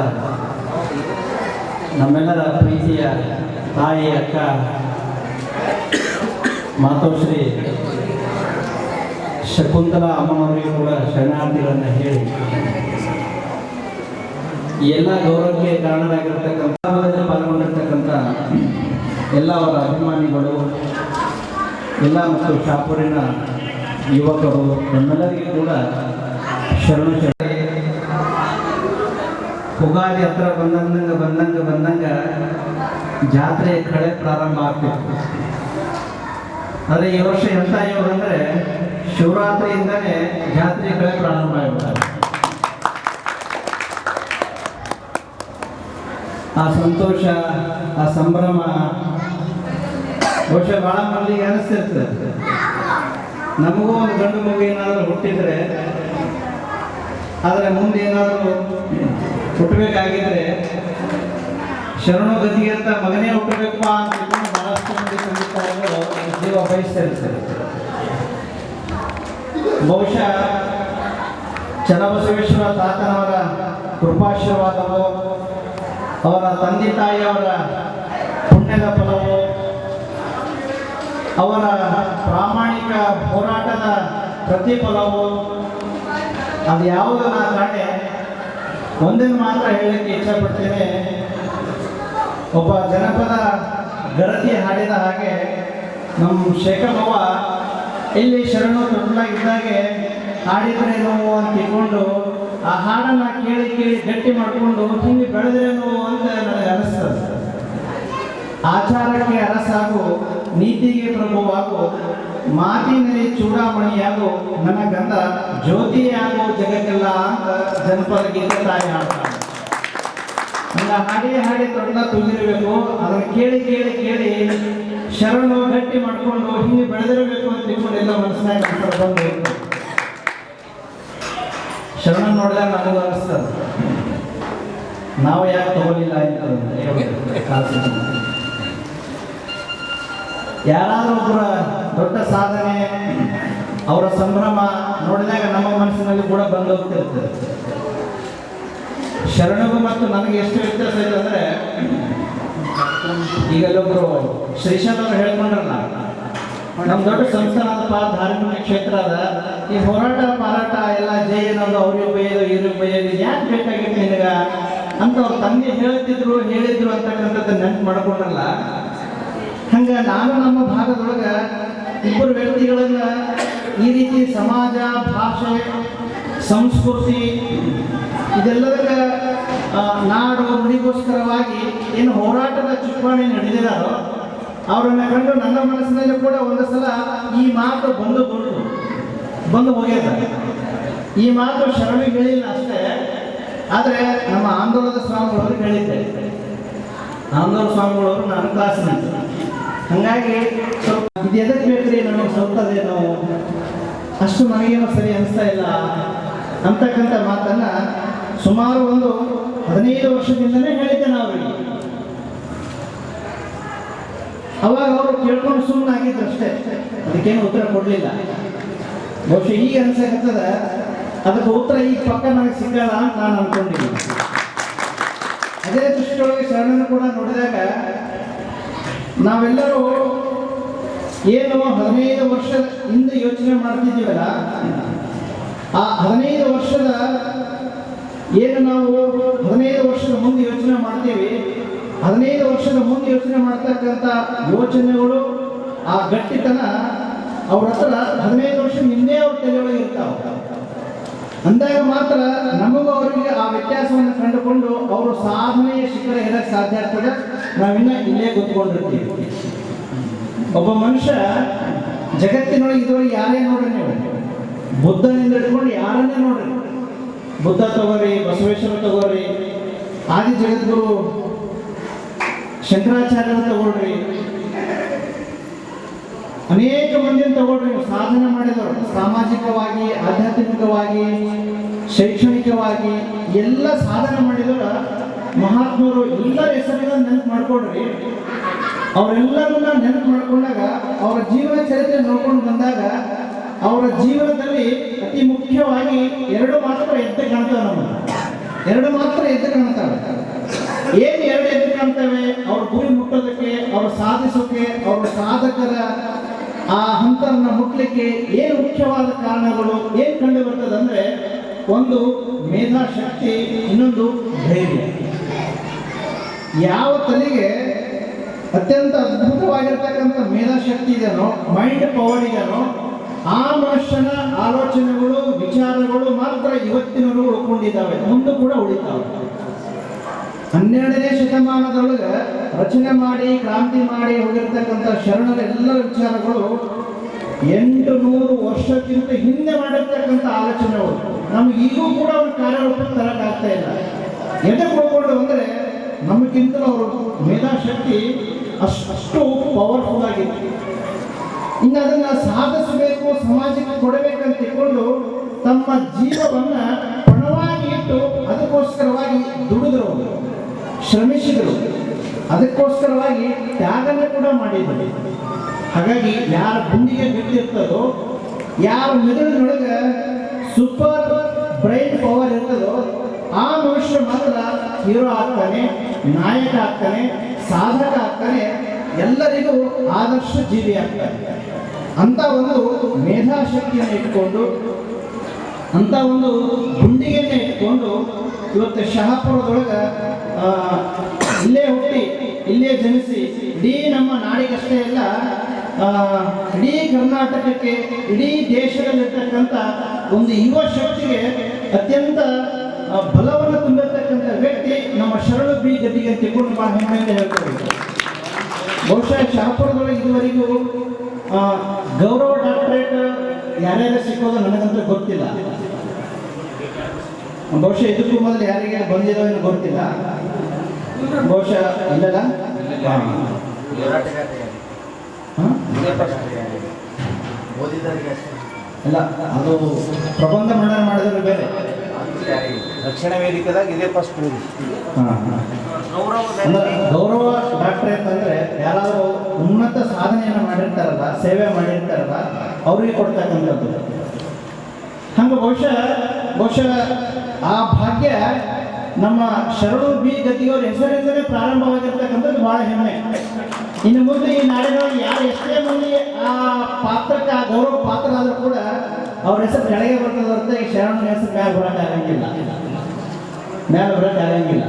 ನಮ್ಮೆಲ್ಲರ ಪ್ರೀತಿಯ ತಾಯಿ ಅಕ್ಕ ಮಾತೋಶ್ರೀ ಶಕುಂತಲಾ ಅಮ್ಮನವರಿಗೂ ಕೂಡ ಶರಣಾರ್ಥಿಗಳನ್ನು ಹೇಳಿ ಎಲ್ಲ ಗೌರವಕ್ಕೆ ಕಾರಣರಾಗಿರ್ತಕ್ಕಂಥ ಪಾಲ್ಗೊಂಡಿರ್ತಕ್ಕಂಥ ಎಲ್ಲ ಅವರ ಅಭಿಮಾನಿಗಳು ಎಲ್ಲ ಮತ್ತು ಶಾಪೂರಿನ ಯುವಕರು ನಮ್ಮೆಲ್ಲರಿಗೂ ಕೂಡ ಶರಣ ಉಗಾದಿ ಹತ್ರ ಬಂದಂಗ ಜಾತ್ರೆ ಕಳೆ ಪ್ರಾರಂಭ ಆಗ್ತಿತ್ತು. ಆದರೆ ಈ ವರ್ಷ ಎಂಥ ಯೋಗ ಅಂದರೆ ಶಿವರಾತ್ರಿಯಿಂದಲೇ ಜಾತ್ರೆ ಕಳೆ ಪ್ರಾರಂಭ ಆಗ್ಬಿಡ್ತಾರೆ. ಆ ಸಂತೋಷ, ಆ ಸಂಭ್ರಮ ಬಹುಶಃ ಭಾಳ ಮಂದಿಗೆ ಅನಿಸ್ತಿರ್ತದೆ. ನಮಗೂ ಒಂದು ಗಂಡು ಮಗು ಏನಾದರೂ ಹುಟ್ಟಿದ್ರೆ, ಆದರೆ ಮುಂದೆ ಏನಾದರೂ ಹುಟ್ಟಬೇಕಾಗಿದ್ರೆ ಶರಣು ಗತಿಗೆ ಅಂತ ಮಗನೇ ಹುಟ್ಟಬೇಕು ಅಂತ ಬಹಳಷ್ಟು ಮಂದಿ ಸಂಗೀತಗಳು ಜೀವ ಬಯಸ್ತಾ ಇರ್ತಾರೆ. ಬಹುಶಃ ಚನ್ನಬಸವೇಶ್ವರ ತಾತನವರ ಕೃಪಾಶೀರ್ವಾದವು, ಅವರ ತಂದೆ ತಾಯಿಯವರ ಪುಣ್ಯದ ಫಲವು, ಅವರ ಪ್ರಾಮಾಣಿಕ ಹೋರಾಟದ ಪ್ರತಿಫಲವು, ಅದು ಯಾವುದು ನಾನು ಕಾಣೆ ಒಂದನ್ನು ಮಾತ್ರ ಹೇಳಲಿಕ್ಕೆ ಇಷ್ಟಪಡ್ತೇನೆ. ಒಬ್ಬ ಜನಪದ ಗರತಿ ಹಾಡಿದ ಹಾಗೆ ನಮ್ಮ ಶೇಖಮವ್ವ ಇಲ್ಲಿ ಶರಣು ದೊಡ್ಡದಾಗಿದ್ದಾಗೆ ಹಾಡಿದ್ರೆ ನೋವು ಅಂತ ತಿಳ್ಕೊಂಡು ಆ ಹಾಡನ್ನು ಕೇಳಿ ಕೇಳಿ ಗಟ್ಟಿ ಮಾಡಿಕೊಂಡು ಹಿಂಗೆ ಬೆಳೆದ್ರೆ ನೋವು ಅಂತ ನನಗೆ ಅನಿಸ್ತದೆ. ಆಚಾರಕ್ಕೆ ಅರಸಾಗು, ನೀತಿಗೆ ಪ್ರಭುವಾಗು, ಮಾತಿನಲ್ಲಿ ಚೂಡಾಮಣಿಯಾಗು, ನನ್ನ ಗಂಧ ಜ್ಯೋತಿಯಾಗು ಜಗಕ್ಕೆಲ್ಲ ಅಂತ ಜನಪದ ಗೀತೆ ತಾಯಿ ಹಾಡ್ತಾಳೆ. ಹಂಗ ಹಾಡಿ ತೊಡಲ ತುಂಬಿರಬೇಕು. ಅದನ್ನು ಕೇಳಿ ಕೇಳಿ ಕೇಳಿ ಶರಣು ಗಟ್ಟಿ ಮಾಡಿಕೊಂಡು ಹಿಂಗೆ ಬೆಳೆದಿರಬೇಕು ಅಂತ ತಿಳ್ಕೊಂಡು ಎಲ್ಲ ಮನಸ್ಸಿನಾಗ ಬಂದು ಶರಣ ನೋಡಿದಾಗ ನನಗೂ ಅನಿಸ್ತದೆ ನಾವು ಯಾಕೆ ತಗೊಳ್ಳಿಲ್ಲ ಅಂತ. ಯಾರಾದ್ರೂ ಒಬ್ಬರ ದೊಡ್ಡ ಸಾಧನೆ ಅವರ ಸಂಭ್ರಮ ನೋಡಿದಾಗ ನಮ್ಮ ಮನಸ್ಸಿನಲ್ಲಿ ಕೂಡ ಬಂದು ಹೋಗ್ತಿರ್ತದೆ. ಶರಣಗೂ ಮತ್ತು ನನಗೆ ಎಷ್ಟು ವ್ಯತ್ಯಾಸ ಇದೆ ಅಂದರೆ, ಈಗ ಅಲ್ಲೊಬ್ರು ಶ್ರೀಶಾಂತ್ ಅವರು ಹೇಳ್ಕೊಂಡ್ರಲ್ಲ, ನಮ್ಮ ದೊಡ್ಡ ಸಂಸ್ಥಾನದಪ್ಪ, ಧಾರ್ಮಿಕ ಕ್ಷೇತ್ರ ಅದ, ಈ ಹೋರಾಟ ಪಾರಾಟ ಎಲ್ಲ ಜೈ ಅನ್ನೋದು ಅವ್ರಿಗೆ ಬೈಯೋದು ಇವ್ರಿಗೆ ಬೈಯೋದು ಯಾಕೆ ಬೇಕಾಗಿತ್ತು ನಿನಗ ಅಂತ ಅವ್ರ ತಂದೆ ಹೇಳಿದ್ರು ಅಂತಕ್ಕಂಥದ್ದು ನೆನಪು ಮಾಡ್ಕೊಂಡ್ರಲ್ಲ. ಹಂಗ ನಾನು ನಮ್ಮ ಭಾಗದೊಳಗ ಇಬ್ಬರು ವ್ಯಕ್ತಿಗಳನ್ನ ಈ ರೀತಿ ಸಮಾಜ, ಭಾಷೆ, ಸಂಸ್ಕೃತಿ ಇದೆಲ್ಲದಕ್ಕ ನಾಡು ನುಡಿಗೋಸ್ಕರವಾಗಿ ಏನು ಹೋರಾಟದ ಚುಕ್ಕಾಣಿ ನಡೆದಿದ್ದಾರೋ ಅವರನ್ನ ಕಂಡು ನನ್ನ ಮನಸ್ಸಿನಲ್ಲಿ ಕೂಡ ಒಂದು ಸಲ ಈ ಮಾತು ಬಂದು ಹೋಗ್ಯದ. ಈ ಮಾತು ಶರಣಿಗೆ ಹೇಳಿಲ್ಲ ಅಷ್ಟೇ, ಆದರೆ ನಮ್ಮ ಆಂದೋಲನದ ಸ್ವಾಮಿಗಳವ್ರಿಗೆ ಹೇಳಿದ್ದೆ. ಆಂದೋಲನ ಸ್ವಾಮಿಗಳವರು ನನ್ನ ಕ್ಲಾಸ್ಮೇಟ್, ಹಾಗಾಗಿ ಸ್ವಲ್ಪ ಇದು ಎದಕ್ಕೆ ಬೇಕ್ರಿ ನಮಗೆ ಸ್ವಲ್ಪದೇ ನಾವು ಅಷ್ಟು ನನಗೇನೋ ಸರಿ ಅನಿಸ್ತಾ ಇಲ್ಲ ಅಂತಕ್ಕಂಥ ಮಾತನ್ನ ಸುಮಾರು ಒಂದು 15 ವರ್ಷದಿಂದನೇ ಹೇಳಿದ್ದೆ ಅವರಿಗೆ. ಅವಾಗ ಅವರು ಕೇಳ್ಕೊಂಡು ಸುಮ್ಮನೆ ಆಗಿದ್ರು ಅಷ್ಟೇ, ಅದಕ್ಕೇನು ಉತ್ತರ ಕೊಡಲಿಲ್ಲ. ಬಹುಶಃ ಈಗ ಅನ್ಸಕತ್ತದ ಅದಕ್ಕೆ ಉತ್ತರ ಈಗ ಪಕ್ಕ ನನಗೆ ಸಿಗಲ್ಲ ಅಂತ ನಾನು ಅನ್ಕೊಂಡಿದ್ದೀನಿ. ಅದೇ ದೃಷ್ಟಿಯೊಳಗೆ ಶರಣನ್ನು ಕೂಡ ನೋಡಿದಾಗ ನಾವೆಲ್ಲರೂ ಏನು 15 ವರ್ಷದ ಹಿಂದೆ ಯೋಚನೆ ಮಾಡ್ತಿದ್ದೀವಲ್ಲ, ಆ 15 ವರ್ಷದ ಏನು ನಾವು 15 ವರ್ಷದ ಮುಂದೆ ಯೋಚನೆ ಮಾಡ್ತೀವಿ, 15 ವರ್ಷದ ಮುಂದೆ ಯೋಚನೆ ಮಾಡ್ತಕ್ಕಂಥ ಯೋಚನೆಗಳು, ಆ ಗಟ್ಟಿತನ ಅವ್ರ ಹತ್ರ 15 ವರ್ಷ ಹಿಂದೆ ಅವ್ರ ತಲೆಯೊಳಗೆ ಇರ್ತಾವ. ಅಂದಾಗ ಮಾತ್ರ ನಮಗೂ ಅವರಿಗೆ ಆ ವ್ಯತ್ಯಾಸವನ್ನು ಕಂಡುಕೊಂಡು ಅವರು ಸಾಧನೆಯ ಶಿಖರ ಏರಕ್ಕೆ ಸಾಧ್ಯ ಆಗ್ತದೆ. ನಾವಿನ್ನ ಇಲ್ಲೇ ಕೂತ್ಕೊಂಡಿರ್ತೀವಿ. ಒಬ್ಬ ಮನುಷ್ಯ ಜಗತ್ತಿನೊಳಗೆ ಇದುವರೆಗೆ ಯಾರೇ ನೋಡ್ರಿ ನೀವು, ಬುದ್ಧನಿಂದ ಹಿಡ್ಕೊಂಡು ಯಾರನ್ನೇ ನೋಡ್ರಿ, ಬುದ್ಧ ತಗೋರಿ, ಬಸವೇಶ್ವರ ತಗೋರಿ, ಆದಿ ಜಗದ್ಗುರು ಶಂಕರಾಚಾರ್ಯರ ತಗೊಳ್ರಿ, ಅನೇಕ ಮಂದಿನ ತಗೊಳ್ರಿ, ನೀವು ಸಾಧನೆ ಮಾಡಿದವರು ಸಾಮಾಜಿಕವಾಗಿ, ಆಧ್ಯಾತ್ಮಿಕವಾಗಿ, ಶೈಕ್ಷಣಿಕವಾಗಿ ಎಲ್ಲ ಸಾಧನೆ ಮಾಡಿದವರ ಮಹಾತ್ಮರು ಎಲ್ಲರ ಹೆಸರಿನ ನೆನಪು ಮಾಡ್ಕೊಡ್ರಿ. ಅವರೆಲ್ಲರನ್ನ ನೆನಪು ಮಾಡ್ಕೊಂಡಾಗ ಅವರ ಜೀವನ ಚರಿತ್ರೆ ನೋಡ್ಕೊಂಡು ಬಂದಾಗ ಅವರ ಜೀವನದಲ್ಲಿ ಅತಿ ಮುಖ್ಯವಾಗಿ 2 ಮಾತ್ರ ಎದ್ದು ಕಾಣ್ತವೆ. ನಮಗೆ 2 ಮಾತ್ರ ಎದ್ದು ಕಾಣ್ತವೆ. ಏನು 2 ಎದ್ದು ಕಾಣ್ತವೆ? ಅವ್ರ ಗುರಿ ಮುಟ್ಟೋದಕ್ಕೆ, ಅವ್ರು ಸಾಧಿಸೋಕೆ, ಅವ್ರ ಸಾಧಕರ ಆ ಹಂತವನ್ನು ಮುಟ್ಲಿಕ್ಕೆ ಏನು ಮುಖ್ಯವಾದ ಕಾರಣಗಳು ಏನು ಕಂಡು ಬರ್ತದೆ ಅಂದರೆ, ಒಂದು ಮೇಧಾಶಕ್ತಿ, ಇನ್ನೊಂದು ಧೈರ್ಯ. ಯಾವ ತಲೆಗೆ ಅತ್ಯಂತ ಅದ್ಭುತವಾಗಿರ್ತಕ್ಕಂಥ ಮೇಧಾಶಕ್ತಿ ಇದೆಯೋ, ಮೈಂಡ್ ಪವರ್ ಇದೆಯೋ, ಆ ಮನುಷ್ಯನ ಆಲೋಚನೆಗಳು, ವಿಚಾರಗಳು ಮಾತ್ರ ಇವತ್ತಿನವರೆಗೂ ಉಳ್ಕೊಂಡಿದ್ದಾವೆ, ಮುಂದೆ ಕೂಡ ಉಳಿತಾವೆ. 12ನೇ ಶತಮಾನದೊಳಗೆ ರಚನೆ ಮಾಡಿ ಕ್ರಾಂತಿ ಮಾಡಿ ಹೋಗಿರ್ತಕ್ಕಂಥ ಶರಣರ ಎಲ್ಲರ ವಿಚಾರಗಳು 800 ವರ್ಷಕ್ಕಿಂತ ಹಿಂದೆ ಮಾಡಿರ್ತಕ್ಕಂಥ ಆಲೋಚನೆಗಳು ನಮ್ಗೆ ಈಗೂ ಕೂಡ ಅವ್ರ ಕಾರ್ಯರೂಪಕ್ಕೆ ತರಕ್ಕಾಗ್ತಾ ಇಲ್ಲ. ಎದಕ್ಕೆ ಹೋಗ್ಕೊಂಡು ಅಂದರೆ ನಮಗಿಂತಲೂ ಅವರು ಮೇಧಾಶಕ್ತಿ ಅಷ್ಟು ಪವರ್ಫುಲ್ ಆಗಿತ್ತು. ಇನ್ನು ಅದನ್ನು ಸಾಧಿಸಬೇಕು, ಸಮಾಜಕ್ಕೆ ಕೊಡಬೇಕಂತ ತಿಳ್ಕೊಂಡು ತಮ್ಮ ಜೀವವನ್ನು ಪಣವಾಗಿ ಇಟ್ಟು ಅದಕ್ಕೋಸ್ಕರವಾಗಿ ದುಡಿದ್ರು, ಶ್ರಮಿಸಿದರು, ಅದಕ್ಕೋಸ್ಕರವಾಗಿ ತ್ಯಾಗನೇ ಕೂಡ ಮಾಡಿದರು. ಹಾಗಾಗಿ ಯಾರ ಗುಂಡಿಗೆ ಬಿಟ್ಟಿರ್ತದೋ, ಯಾರ ಮೆದುಳಿನೊಳಗೆ ಸೂಪರ್ ಬ್ರೈನ್ ಪವರ್ ಇರ್ತದೋ, ಆ ಮನುಷ್ಯ ಮಾತ್ರ ಹೀರೋ ಆಗ್ತಾನೆ, ನಾಯಕ ಆಗ್ತಾನೆ, ಸಾಧಕ ಆಗ್ತಾನೆ, ಎಲ್ಲರಿಗೂ ಆದರ್ಶ ಜೀವಿ ಆಗ್ತಾನೆ. ಅಂತ ಒಂದು ಮೇಧಾಶಕ್ತಿಯನ್ನು ಇಟ್ಕೊಂಡು, ಅಂತ ಒಂದು ಗುಂಡಿಗೆಯನ್ನು ಇಟ್ಕೊಂಡು ಇವತ್ತು ಶಹಾಪುರದೊಳಗೆ ಇಲ್ಲೇ ಹುಟ್ಟಿ ಇಲ್ಲೇ ಜನಿಸಿ ಇಡೀ ನಮ್ಮ ನಾಡಿಗಷ್ಟೇ ಅಲ್ಲ, ಇಡೀ ಕರ್ನಾಟಕಕ್ಕೆ, ಇಡೀ ದೇಶದಲ್ಲಿರ್ತಕ್ಕಂಥ ಒಂದು ಯುವ ಶಕ್ತಿಗೆ ಅತ್ಯಂತ ಬಲವನ್ನು ತುಂಬಿರ್ತಕ್ಕಂಥ ವ್ಯಕ್ತಿ ನಮ್ಮ ಶರಣು ಬಿ ಗದ್ದಿಗೆ ತಿಳ್ಕೊಂಡು ಭಾಳ ಹೆಮ್ಮೆಯಿಂದ ಹೇಳ್ಕೊಬೇಕು. ಬಹುಶಃ ಶಹಾಪುರದೊಳಗೆ ಇದುವರೆಗೂ ಗೌರವ ಡಾಕ್ಟರೇಟ್ ಯಾರ್ಯಾರು ಸಿಕ್ಕೋದು ನನಗಂತೂ ಗೊತ್ತಿಲ್ಲ. ಬಹುಶಃ ಇದಕ್ಕೂ ಮೊದಲು ಯಾರಿಗೆ ಬಂದಿರೋ ಏನು ಗೊತ್ತಿಲ್ಲ. ಬಹುಶಃ ಇಲ್ಲಲ್ಲ, ಇಲ್ಲ, ಅದು ಪ್ರಬಂಧ ಮಂಡನೆ ಮಾಡಿದ್ರೆ ಬೇರೆ. ದಕ್ಷಿಣ ವೇದಿಕೆದಾಗ ಇದೇ ಫಸ್ಟ್ ಗೌರವ ಡಾಕ್ಟರೇಟ್ ಅಂದರೆ ಯಾರಾದರೂ ಉನ್ನತ ಸಾಧನೆಯನ್ನು ಮಾಡಿರ್ತಾರಲ್ಲ, ಸೇವೆ ಮಾಡಿರ್ತಾರಲ್ಲ, ಅವ್ರಿಗೆ ಕೊಡ್ತಕ್ಕಂಥದ್ದು. ಹಂಗೆ ಬಹುಶಃ ಆ ಭಾಗ್ಯ ನಮ್ಮ ಶರಣು ಬಿ ಗದ್ದಿಯವರ ಹೆಸರಿಂದಲೇ ಪ್ರಾರಂಭವಾಗಿರ್ತಕ್ಕಂಥದ್ದು ಭಾಳ ಹೆಮ್ಮೆ. ಇನ್ನು ಮುಂದೆ ಈ ನಾಡಿನೊಳಗೆ ಯಾರು ಎಷ್ಟೇ ಮಂದಿ ಆ ಪಾತ್ರಕ್ಕೆ ಆ ಗೌರವ ಪಾತ್ರರಾದರೂ ಕೂಡ ಅವ್ರ ಹೆಸರು ಕೆಳಗೆ ಬರ್ತದೆ ಹೊರತು ಈ ಶರಣನ ಹೆಸರು ಮೇಲೆ ಬರೋಕ್ಕಾಗಂಗಿಲ್ಲ, ಮೇಲೆ ಬರೋಕ್ಕಾಗಂಗಿಲ್ಲ.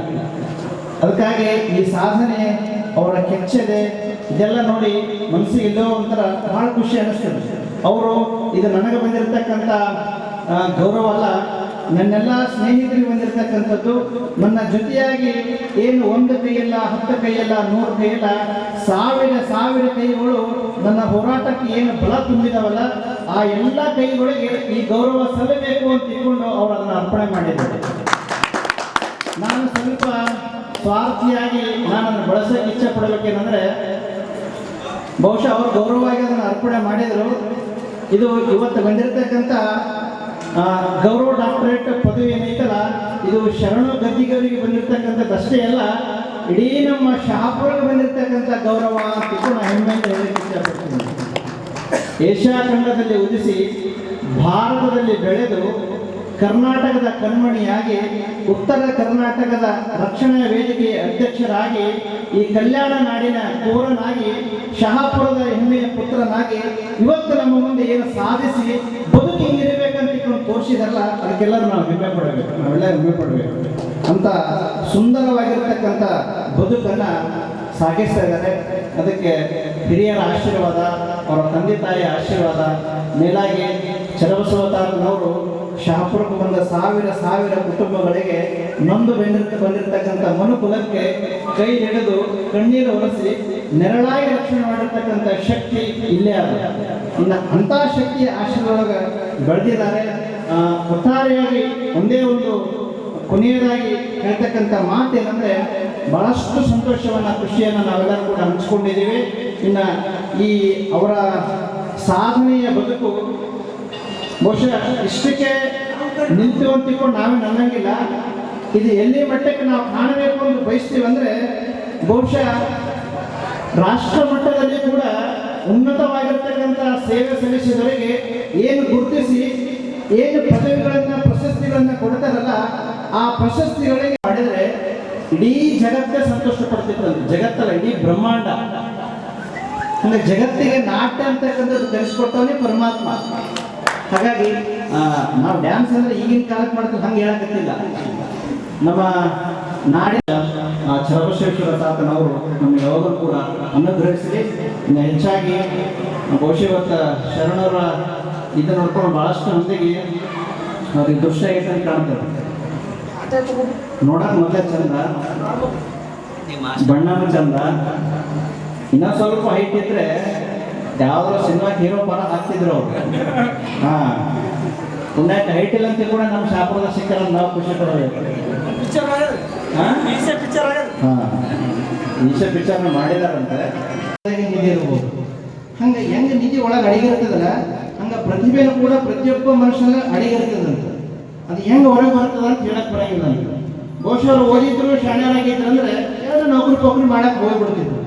ಅದಕ್ಕಾಗಿ ಈ ಸಾಧನೆ ಅವರ ಕೆಚ್ಚದೆ ಇದೆಲ್ಲ ನೋಡಿ ಮನಸ್ಸಿಗೆ ಎಲ್ಲೋ ಒಂಥರ ಭಾಳ ಖುಷಿ ಅನ್ನಿಸ್ತದೆ. ಅವರು ಇದು ನನಗೆ ಬಂದಿರತಕ್ಕಂಥ ಗೌರವ ಅಲ್ಲ, ನನ್ನೆಲ್ಲ ಸ್ನೇಹಿತರಿಗೆ ಬಂದಿರತಕ್ಕಂಥದ್ದು. ನನ್ನ ಜೊತೆಯಾಗಿ ಏನು 1 ಕೈಯಲ್ಲ, 10 ಕೈಯಲ್ಲ, 100 ಕೈಯಲ್ಲ, ಸಾವಿರ ಕೈಗಳು ನನ್ನ ಹೋರಾಟಕ್ಕೆ ಏನು ಬಲ ತುಂಬಿದವಲ್ಲ, ಆ ಎಲ್ಲ ಕೈಗಳಿಗೆ ಈ ಗೌರವ ಸಲ್ಲಬೇಕು ಅಂತ ಇಟ್ಕೊಂಡು ಅವರು ಅದನ್ನು ಅರ್ಪಣೆ ಮಾಡಿದ್ದಾರೆ. ನಾನು ಸ್ವಲ್ಪ ಸ್ವಾರ್ಥಿಯಾಗಿ ನಾನು ಅದನ್ನು ಬಳಸೋಕೆ ಇಚ್ಛೆ ಪಡಬೇಕೇನೆಂದರೆ, ಬಹುಶಃ ಅವರು ಗೌರವವಾಗಿ ಅದನ್ನು ಅರ್ಪಣೆ ಮಾಡಿದರು. ಇದು ಇವತ್ತು ಬಂದಿರತಕ್ಕಂಥ ಗೌರವ ಡಾಕ್ಟರೇಟ್ ಪದವಿ ಏನೈತಲ್ಲ, ಇದು ಶರಣು ಗದ್ದಿಗರಿಗೆ ಬಂದಿರತಕ್ಕಂಥದ್ದು ಅಷ್ಟೇ ಅಲ್ಲ, ಇಡೀ ನಮ್ಮ ಶಹಾಪುರಕ್ಕೆ ಬಂದಿರತಕ್ಕಂಥ ಗೌರವ ಅಂತ ತಿಳ್ಕೊಂಡು ಹೆಮ್ಮೆಯಿಂದ ಹೇಳಕ್ಕೆ ಇಷ್ಟಪಡ್ತೀನಿ. ಏಷ್ಯಾ ಖಂಡದಲ್ಲಿ ಉದಿಸಿ ಭಾರತದಲ್ಲಿ ಬೆಳೆದು ಕರ್ನಾಟಕದ ಕಣ್ಮಣಿಯಾಗಿ ಉತ್ತರ ಕರ್ನಾಟಕದ ರಕ್ಷಣಾ ವೇದಿಕೆಯ ಅಧ್ಯಕ್ಷರಾಗಿ ಈ ಕಲ್ಯಾಣ ನಾಡಿನ ಕೋರನಾಗಿ ಶಹಾಪುರದ ಹೆಮ್ಮೆಯ ಪುತ್ರನಾಗಿ ಇವತ್ತು ನಮ್ಮ ಮುಂದೆ ಏನು ಸಾಧಿಸಿ ಬದುಕು ಹಿಂಗಿರಬೇಕಂತ ತೋರಿಸಿದಲ್ಲ, ಅದಕ್ಕೆಲ್ಲರೂ ನಾವು ಹೆಮ್ಮೆ ಪಡಬೇಕು, ನಾವೆಲ್ಲ ಹೆಮ್ಮೆ ಪಡಬೇಕು. ಅಂತ ಸುಂದರವಾಗಿರ್ತಕ್ಕಂಥ ಬದುಕನ್ನು ಸಾಗಿಸ್ತಾ ಇದ್ದಾರೆ. ಅದಕ್ಕೆ ಹಿರಿಯರ ಆಶೀರ್ವಾದ, ಅವರ ತಂದೆ ತಾಯಿಯ ಆಶೀರ್ವಾದ, ಮೇಲಾಗಿ ಚನ್ನಬಸವ ತಾತನವರು ಶಹಾಪುರಕ್ಕೆ ಬಂದ ಸಾವಿರ ಕುಟುಂಬಗಳಿಗೆ ನೊಂದು ಬಂದಿರತಕ್ಕಂಥ ಮನುಕುಲಕ್ಕೆ ಕೈ ಹಿಡಿದು ಕಣ್ಣೀರು ಒರೆಸಿ ನೆರಳಾಗಿ ರಕ್ಷಣೆ ಮಾಡಿರ್ತಕ್ಕಂಥ ಶಕ್ತಿ ಇಲ್ಲೇ ಅದ. ಇನ್ನು ಅಂಥ ಶಕ್ತಿಯ ಆಶೀರ್ವಾದ ಬೆಳೆದಿದ್ದಾರೆ. ಒಟ್ಟಾರೆಯಾಗಿ ಒಂದೇ ಒಂದು ಕೊನೆಯದಾಗಿ ಹೇಳ್ತಕ್ಕಂಥ ಮಾತೇನೆಂದರೆ, ಬಹಳಷ್ಟು ಸಂತೋಷವನ್ನು ಖುಷಿಯನ್ನು ನಾವೆಲ್ಲರೂ ಕೂಡ ಹಂಚ್ಕೊಂಡಿದ್ದೀವಿ. ಇನ್ನು ಈ ಅವರ ಸಾಧನೆಯ ಬದುಕು ಬಹುಶಃ ಇಷ್ಟಕ್ಕೆ ನಿಂತು ಅಂತಿಕೊಂಡು ನಾವೇ ನನ್ನಂಗಿಲ್ಲ. ಇದು ಎಲ್ಲಿ ಮಟ್ಟಕ್ಕೆ ನಾವು ಕಾಣಬೇಕು ಅಂತ ಬಯಸ್ತೀವಿ ಅಂದರೆ, ಬಹುಶಃ ರಾಷ್ಟ್ರ ಮಟ್ಟದಲ್ಲಿ ಕೂಡ ಉನ್ನತವಾಗಿರ್ತಕ್ಕಂಥ ಸೇವೆ ಸಲ್ಲಿಸಿದವರಿಗೆ ಏನು ಗುರುತಿಸಿ ಏನು ಪದವಿಗಳನ್ನು ಪ್ರಶಸ್ತಿಗಳನ್ನು ಕೊಡ್ತಾರಲ್ಲ, ಆ ಪ್ರಶಸ್ತಿಗಳಿಗೆ ಮಾಡಿದರೆ ಇಡೀ ಜಗತ್ತೇ ಸಂತೋಷ ಪಡ್ತಿತ್ತಂತೆ. ಜಗತ್ತಲ್ಲ, ಇಡೀ ಬ್ರಹ್ಮಾಂಡ. ಅಂದರೆ ಜಗತ್ತಿಗೆ ನಾಟ್ಯ ಅಂತಕ್ಕಂಥದ್ದು ಕಲಿಸ್ಕೊಟ್ಟವನೇ ಪರಮಾತ್ಮ. ಹಾಗಾಗಿ ನಾವು ಡ್ಯಾನ್ಸ್ ಅಂದರೆ ಈಗಿನ ಕಾಲಕ್ಕೆ ಮಾಡ್ತೀವಿ ಹಂಗೆ ಹೇಳಕತ್ತಿಲ್ಲ. ನಮ್ಮ ನಾಡಿನ ಚನ್ನಬಸವೇಶ್ವರ ತಾತನವರು ನಮಗೆ ಯಾವಾಗಲೂ ಕೂಡ ಅನುಗ್ರಹಿಸಲಿ. ಇನ್ನು ಹೆಚ್ಚಾಗಿ ಬಹುಶಃ ಇವತ್ತು ಶರಣರ ಇದನ್ನು ನೋಡ್ಕೊಂಡು ಭಾಳಷ್ಟು ಮಂದಿಗೆ ಅವ್ರಿಗೆ ದೃಶ್ಯ ಆಗೈತೆ ಅಂತ ಕಾಣ್ತಾರೆ. ನೋಡೋಕೆ ಮೊದಲೇ ಚಂದ, ಬಣ್ಣನೂ ಚಂದ. ಇನ್ನೂ ಸ್ವಲ್ಪ ಹೈಟ್ ಇದ್ರೆ ಯಾವ್ದಾದ್ರು ಸಿನಿಮಾಕ್ಕೆ ಹೀರೋ ಪರ ಹಾಕ್ತಿದ್ರು ಅವ್ರು. ಪುಣ್ಯಕ್ಕೆ ಹೈಟ್ ಇಲ್ಲ ಅಂತ ಕೂಡ ನಮ್ಮ ಶಾಪುರದ ಸಿಕ್ಕರ ನಾವು ಖುಷಿ ಪಡಬೇಕು. ಈಶೆ ಪಿಕ್ಚರ್ನ ಮಾಡಿದಾರಂತೆ. ನಿಧಿ ಇರ್ಬೋದು. ಹಂಗೆ ಹೆಂಗೆ ನಿಧಿ ಒಳಗೆ ಅಡಿಗಿರ್ತದಲ್ಲ, ಹಂಗೆ ಪ್ರತಿಭೆನೂ ಕೂಡ ಪ್ರತಿಯೊಬ್ಬ ಮನುಷ್ಯನ ಅಡಿಗಿರ್ತದಂತ. ಅದು ಹೆಂಗೆ ಹೊರಗೆ ಬರ್ತದ ಅಂತ ಹೇಳಕ್ ಬರಂಗಿಲ್ಲ ಅಂತ. ಬಹುಶಃ ಅವ್ರು ಓದಿದ್ರು ಶಾಣ್ಯರಾಗಿದ್ರು ಅಂದ್ರೆ ಎಲ್ಲ ನೌಕರಿ ಮಾಡಕ್ಕೆ ಹೋಗ್ಬಿಡ್ತಿದ್ರು.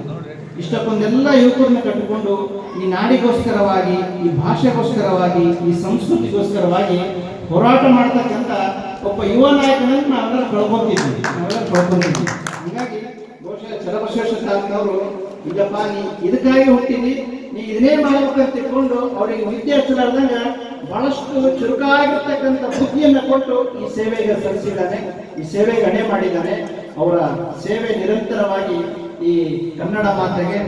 ಇಷ್ಟಕ್ಕೊಂದೆಲ್ಲ ಯುವಕರನ್ನ ಕಟ್ಟಿಕೊಂಡು ಈ ನಾಡಿಗೋಸ್ಕರವಾಗಿ, ಈ ಭಾಷೆಗೋಸ್ಕರವಾಗಿ, ಈ ಸಂಸ್ಕೃತಿಗೋಸ್ಕರವಾಗಿ ಹೋರಾಟ ಮಾಡ್ತಕ್ಕಂಥ ಒಬ್ಬ ಯುವ ನಾಯಕನನ್ನು ನಾವೆಲ್ಲ ಕಳ್ಕೊಂತಿದ್ವಿ. ಹೀಗಾಗಿ ಬಹುಶಃ ಚನ್ನಬಸವೇಶ್ವರ ತಾತನವರು ಇಲ್ಲಪ್ಪ ನೀ ಇದಕ್ಕಾಗಿ ಹುಟ್ಟಿದ್ವಿ, ನೀ ಇದನ್ನೇ ಮಾಡ್ಬೇಕಂತ ತಿಳ್ಕೊಂಡು ಅವರಿಗೆ ವಿದ್ಯೆ ಹಚ್ಚಲಾರ್ದಂಗ ಬಹಳಷ್ಟು ಚುರುಕಾಗಿರ್ತಕ್ಕಂಥ ಬುದ್ಧಿಯನ್ನು ಕೊಟ್ಟು ಈ ಸೇವೆಗೆ ಸಲ್ಲಿಸಿದ್ದಾನೆ, ಈ ಸೇವೆಗೆ ಅಣೆ ಮಾಡಿದ್ದಾನೆ. ಅವರ ಸೇವೆ ನಿರಂತರವಾಗಿ ಈ ಕನ್ನಡ ಮಾತೆಗೆ,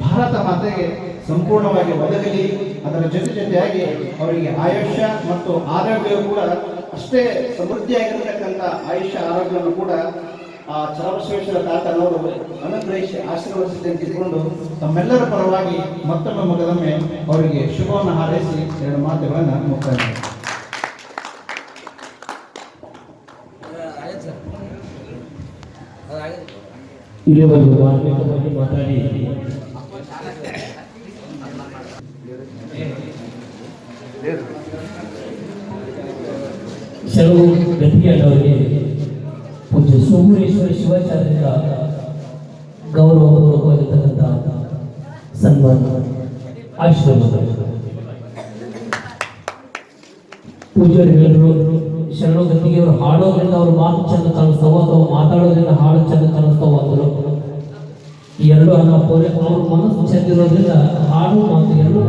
ಭಾರತ ಮಾತೆಗೆ ಸಂಪೂರ್ಣವಾಗಿ ಒದಗಲಿ. ಅದರ ಜೊತೆಯಾಗಿ ಅವರಿಗೆ ಆಯುಷ್ಯ ಮತ್ತು ಆರೋಗ್ಯವು ಕೂಡ ಅಷ್ಟೇ ಸಮೃದ್ಧಿಯಾಗಿರ್ತಕ್ಕಂಥ ಆಯುಷ್ಯ ಆರೋಗ್ಯವನ್ನು ಕೂಡ ಆ ಚನ್ನಬಸವೇಶ್ವರ ತಾತನವರು ಅನುಗ್ರಹಿಸಿ ಆಶೀರ್ವದಿಸಿದೆ ಅಂತ ತಿಳ್ಕೊಂಡು ತಮ್ಮೆಲ್ಲರ ಪರವಾಗಿ ಮತ್ತೊಮ್ಮೆ ಮಗದೊಮ್ಮೆ ಅವರಿಗೆ ಶುಭವನ್ನು ಹಾರೈಸಿ 2 ಮಾತುಗಳನ್ನು ಮುಕ್ತಾಯ ಮಾಡಿ. ಇಲ್ಲಿವರೆಗೂ ಧಾರ್ಮಿಕವಾಗಿ ಮಾತಾಡಿ ಶರಣು ಗದ್ದಿಯಣ್ಣವರಿಗೆ ಪೂಜ್ಯ ಸೋಮುರೇಶ್ವರ ಶಿವಾಚಾರ್ಯರ ಗೌರವಪೂರ್ವಕವಾಗಿರ್ತಕ್ಕಂಥ ಸನ್ಮಾನ ಆಶೀರ್ವಾದ. ಪೂಜಾರಿ ಹೇಳಿದ್ರು ಶರಣು ಗದ್ದಿಗೆಯವರು ಹಾಡೋದ್ರಿಂದ ಅವ್ರ ಮಾತು ಚಂದ ಕಾಣಿಸ್ತಾವ ಅಥವಾ ಮಾತಾಡೋದ್ರಿಂದ ಹಾಡು ಚಂದ ಕಾಣಿಸ್ತಾವ ಅಂದರು. ಈ ಎರಡು ಅನ್ನ ಅವ್ರ ಮನಸ್ಸು ಚಂದ ಇರೋದ್ರಿಂದ ಹಾಡು ಮಾತು ಎರಡು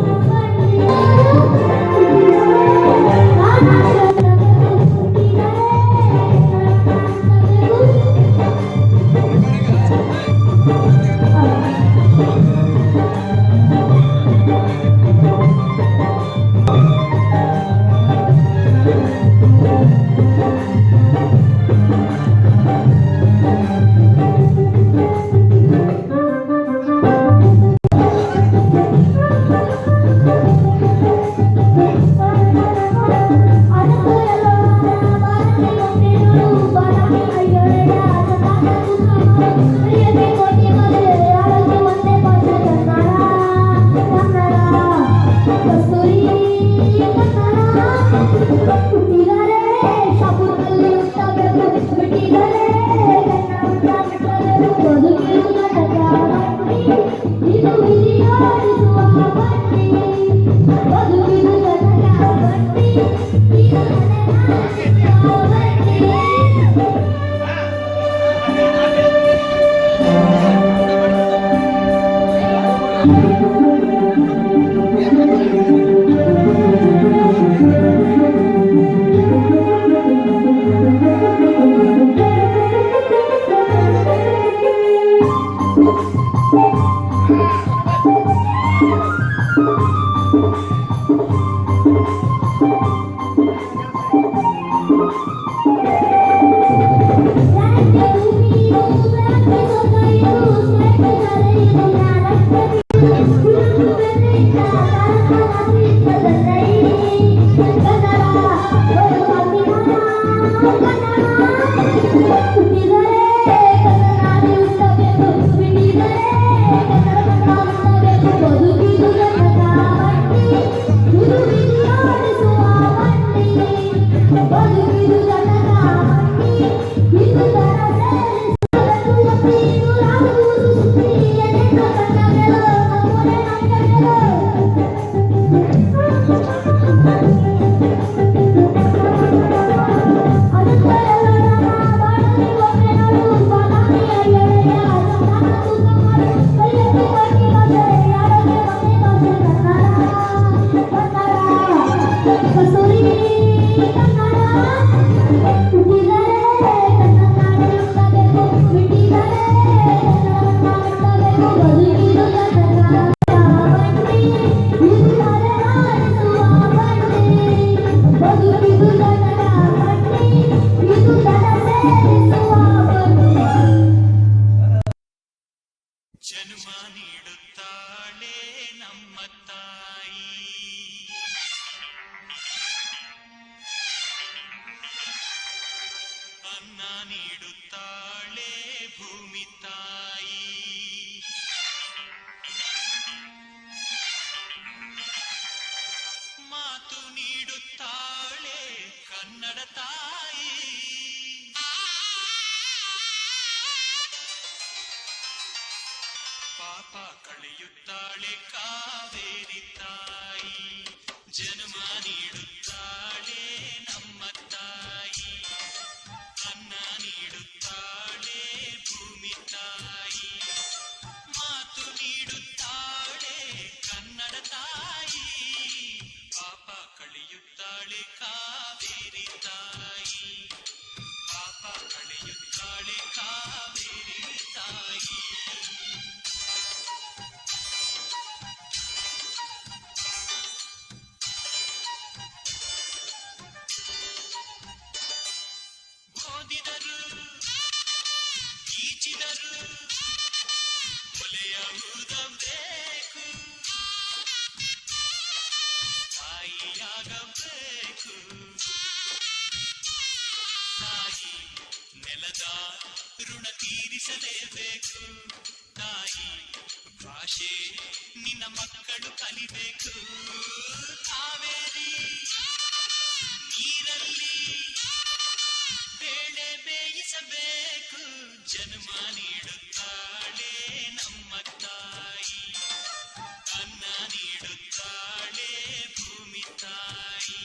ಅನ್ನ ನೀಡುತ್ತಾಳೆ ಭೂಮಿ ತಾಯಿ.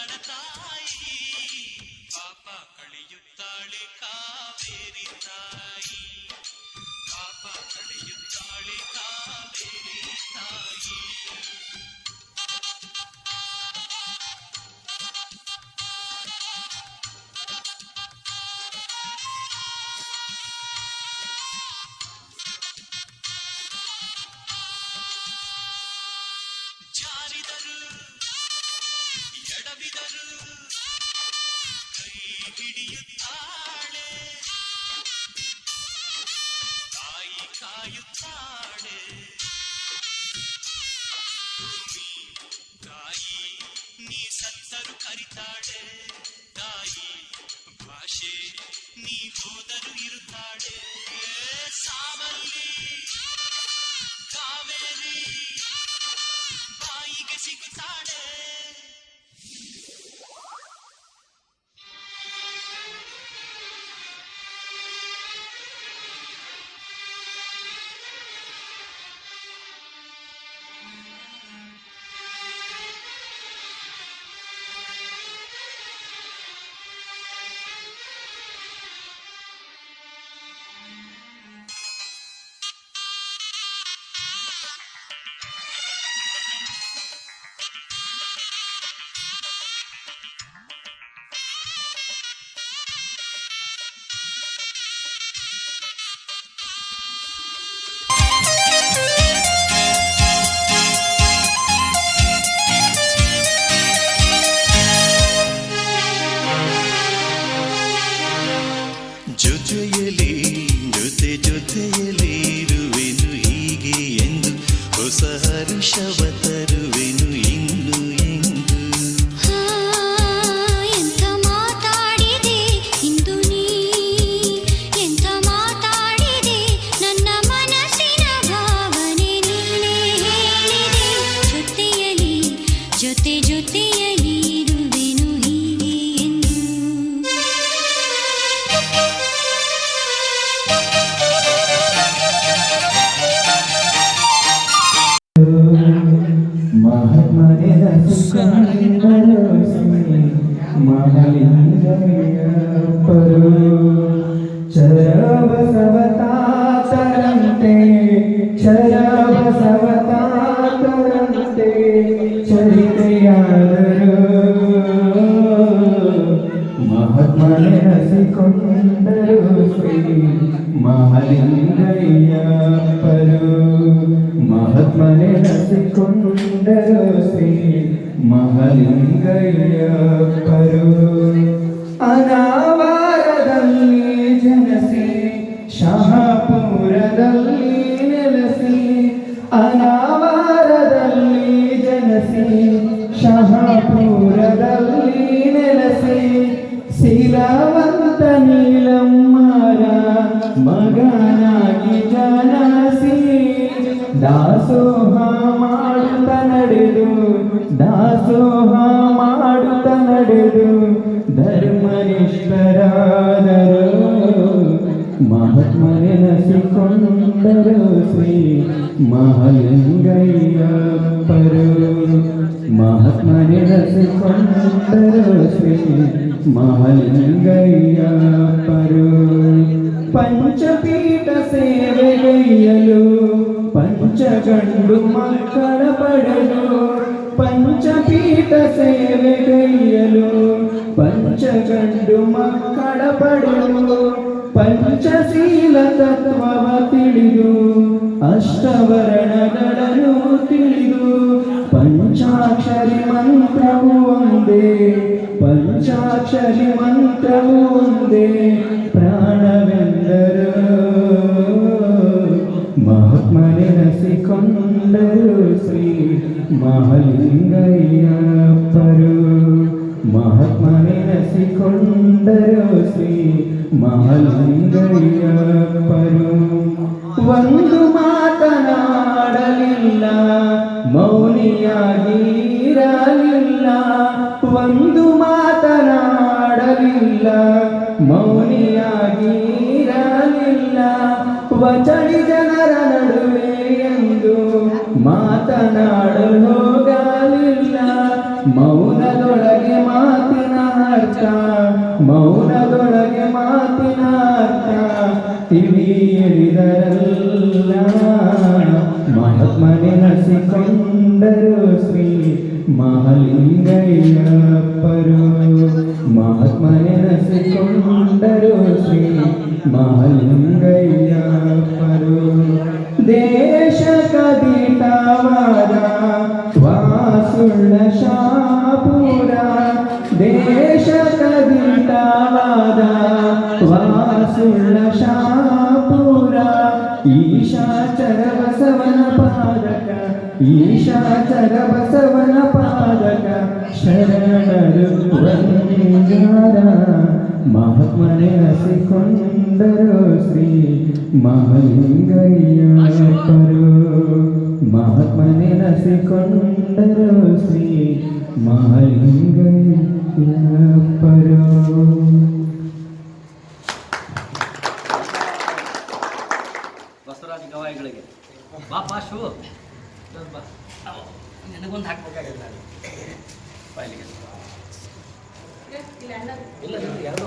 ಕನ್ನಡ ತಾಯಿ ಪಾಪ ಕಳೆಯುತ್ತಾಳೆ ಕಾವೇರಿ ತಾಯಿ ಪಾಪ ಕಳೆಯುತ್ತಾಳೆ ಕಾವೇರಿ ತಾಯಿ ಜಾರಿದರು ಎಡವಿದರು ಕೈ ಹಿಡಿಯುತ್ತಾಳೆ ತಾಯಿ ಕಾಯುತ್ತಾಳೆ ಭೂಮಿ ತಾಯಿ ನೀ ಸತ್ತರು ಕರಿತಾಳೆ ತಾಯಿ ಭಾಷೆ ನೀ ಹೋದರು ಇರುತ್ತಾಳೆ ಸಾವಲ್ಲಿ ಕಾವೇರಿ ಬಾಯಿಗೆ ಸಿಗುತ್ತಾಳೆ ಜೊತೆಯಲಿ ಜೊತೆಯಲಿ ಇರುವೆನು ಹೀಗೆ ಎಂದು ಹೊಸ ಹರುಷವ ತರುವೆನು ಇನ್ನು ಎಂದು ಎಂತ ಮಾತಾಡಿದೆ ಇಂದು ನೀ ಎಂತ ಮಾತಾಡಿದೆ ನನ್ನ ಮನಸ್ಸಿನ ಭಾವನೆ ನೀನೇ ಹೇಳಿದೆ ಜೊತೆಯಲಿ ಜೊತೆಯಲಿ ಇರುವೆನು ಹೀಗೆ ಎಂದು ಮಹಾತ್ಮನೆ ದರ್ಶಿಸಿಕೊಂಡರು ಮಹಾಲಿಂಗಯ್ಯಪ್ಪರು ಚರಬಸವತಾತರಂತೆ ಚರಿತೆಯಾದರು ಮಹಾತ್ಮನೆ ರಸಿಕೊಂಡರು ಶ್ರೀ ಮಹಾಲಿಂಗಯ್ಯಪ್ಪರು ಮಹಾತ್ಮನೆ ರಸಿಕೊಂಡರು ಶ್ರೀ ಮಹಾಲಿಂಗಯ್ಯಪ್ಪರು ಅನಾವಾರದಲ್ಲಿ ಜನಸಿ ಶಹಾಪುರದಲ್ಲಿ ನೆಲೆಸಿ ಅನಾವಾರದಲ್ಲಿ ಜನಸಿ ಶಹಾಪುರದಲ್ಲಿ ನೆಲೆಸಿ ಶೀಲವಂತ ನೀಲಮ್ಮರ ಮಗನಾಗಿ ಜನಸಿ ದಾಸೋಹ ಮಾಡುತ್ತ ನಡೆದು ಧರ್ಮನಿಷ್ಠರಾದರು ಮಹಾತ್ಮನೆನಸಿಕೊಂಡರು ಶ್ರೀ ಮಹಾಲಿಂಗಯ್ಯಪ್ಪರು ಮಹಾತ್ಮನೆನಸಿಕೊಂಡರು ಶ್ರೀ ಮಹಾಲಿಂಗಯ್ಯಪ್ಪರು ಪಂಚಪೀಠ ಸೇವೆಗೈಯಲು ಪಂಚಗಂಡು ಮಕ್ಕಳ ಪಡೆದು ಪಂಚಪೀಠ ಸೇವೆಗೈಯಲು ಪಂಚಗಂಡು ಮಕ್ಕಳ ಪಡೆದು ಪಂಚಶೀಲ ತತ್ವವ ತಿಳಿದು ಅಷ್ಟವರ್ಣಗಳನ್ನು ತಿಳಿದು ಪಂಚಾಕ್ಷರಿ ಮಂತ್ರವು ಒಂದೇ ಪ್ರಾಣವೆಂದರು ಮಹಾತ್ಮನೆನಸಿಕೊಂಡರು ಶ್ರೀ ಮಹಾಲಿಂಗಯ್ಯಪ್ಪರು ಮಹಾತ್ಮನೆನಸಿಕೊಂಡರು ಶ್ರೀ ಮಹಾಲಿಂಗಯ್ಯಪ್ಪರು ಒಂದು ಮಾತನಾಡಲಿಲ್ಲ ಮೌನಿಯಾಗಿರಲಿಲ್ಲ ಒಂದು ಮಾತನಾಡಲಿಲ್ಲ ಮೌನಿಯಾಗಿರಲಿಲ್ಲ ವಚಡಿ ಜನರ ನಡುವೆ ಎಂದು ಮಾತನಾಡಲು ಹೋಗಲಿಲ್ಲ ಮೌನದೊಳಗೆ ಮಹಾಲಿಂಗಯ್ಯಪ್ಪರು ದೇಶ ಕದಿತವಾದ ವಾಸುಳ್ಳ ಶಾಪುರ ದೇಶ ಕದಿತವಾದ ವಾಸುಳ್ಳ ಶಾಪುರ ಈಶಾಚರ ಬಸವನ ಪಾದಕ ಈಶಾಚರ ಬಸವನ ಪಾದಕ ಶರಣರು ವಂದ್ಯಾರ ಮಹಾತ್ಮನೆ ಹಸಿಕೊಂಡರು ಶ್ರೀ ಮಹಾಲಿಂಗಯ್ಯಪ್ಪರು ಮಹಾತ್ಮನೆ ಹಸಿಕೊಂಡರು ಶ್ರೀ ಮಹಾಲಿಂಗಯ್ಯಪ್ಪರು. ಬಸವರಾಜ ಗವಾಯಿಗಳಿಗೆ ಬಾಪಾ ಶೂ ನಿನಗೊಂದು ಹಾಕ್ಬೇಕಾಗಿಲ್ಲ ಇಲ್ಲ ಎರಡು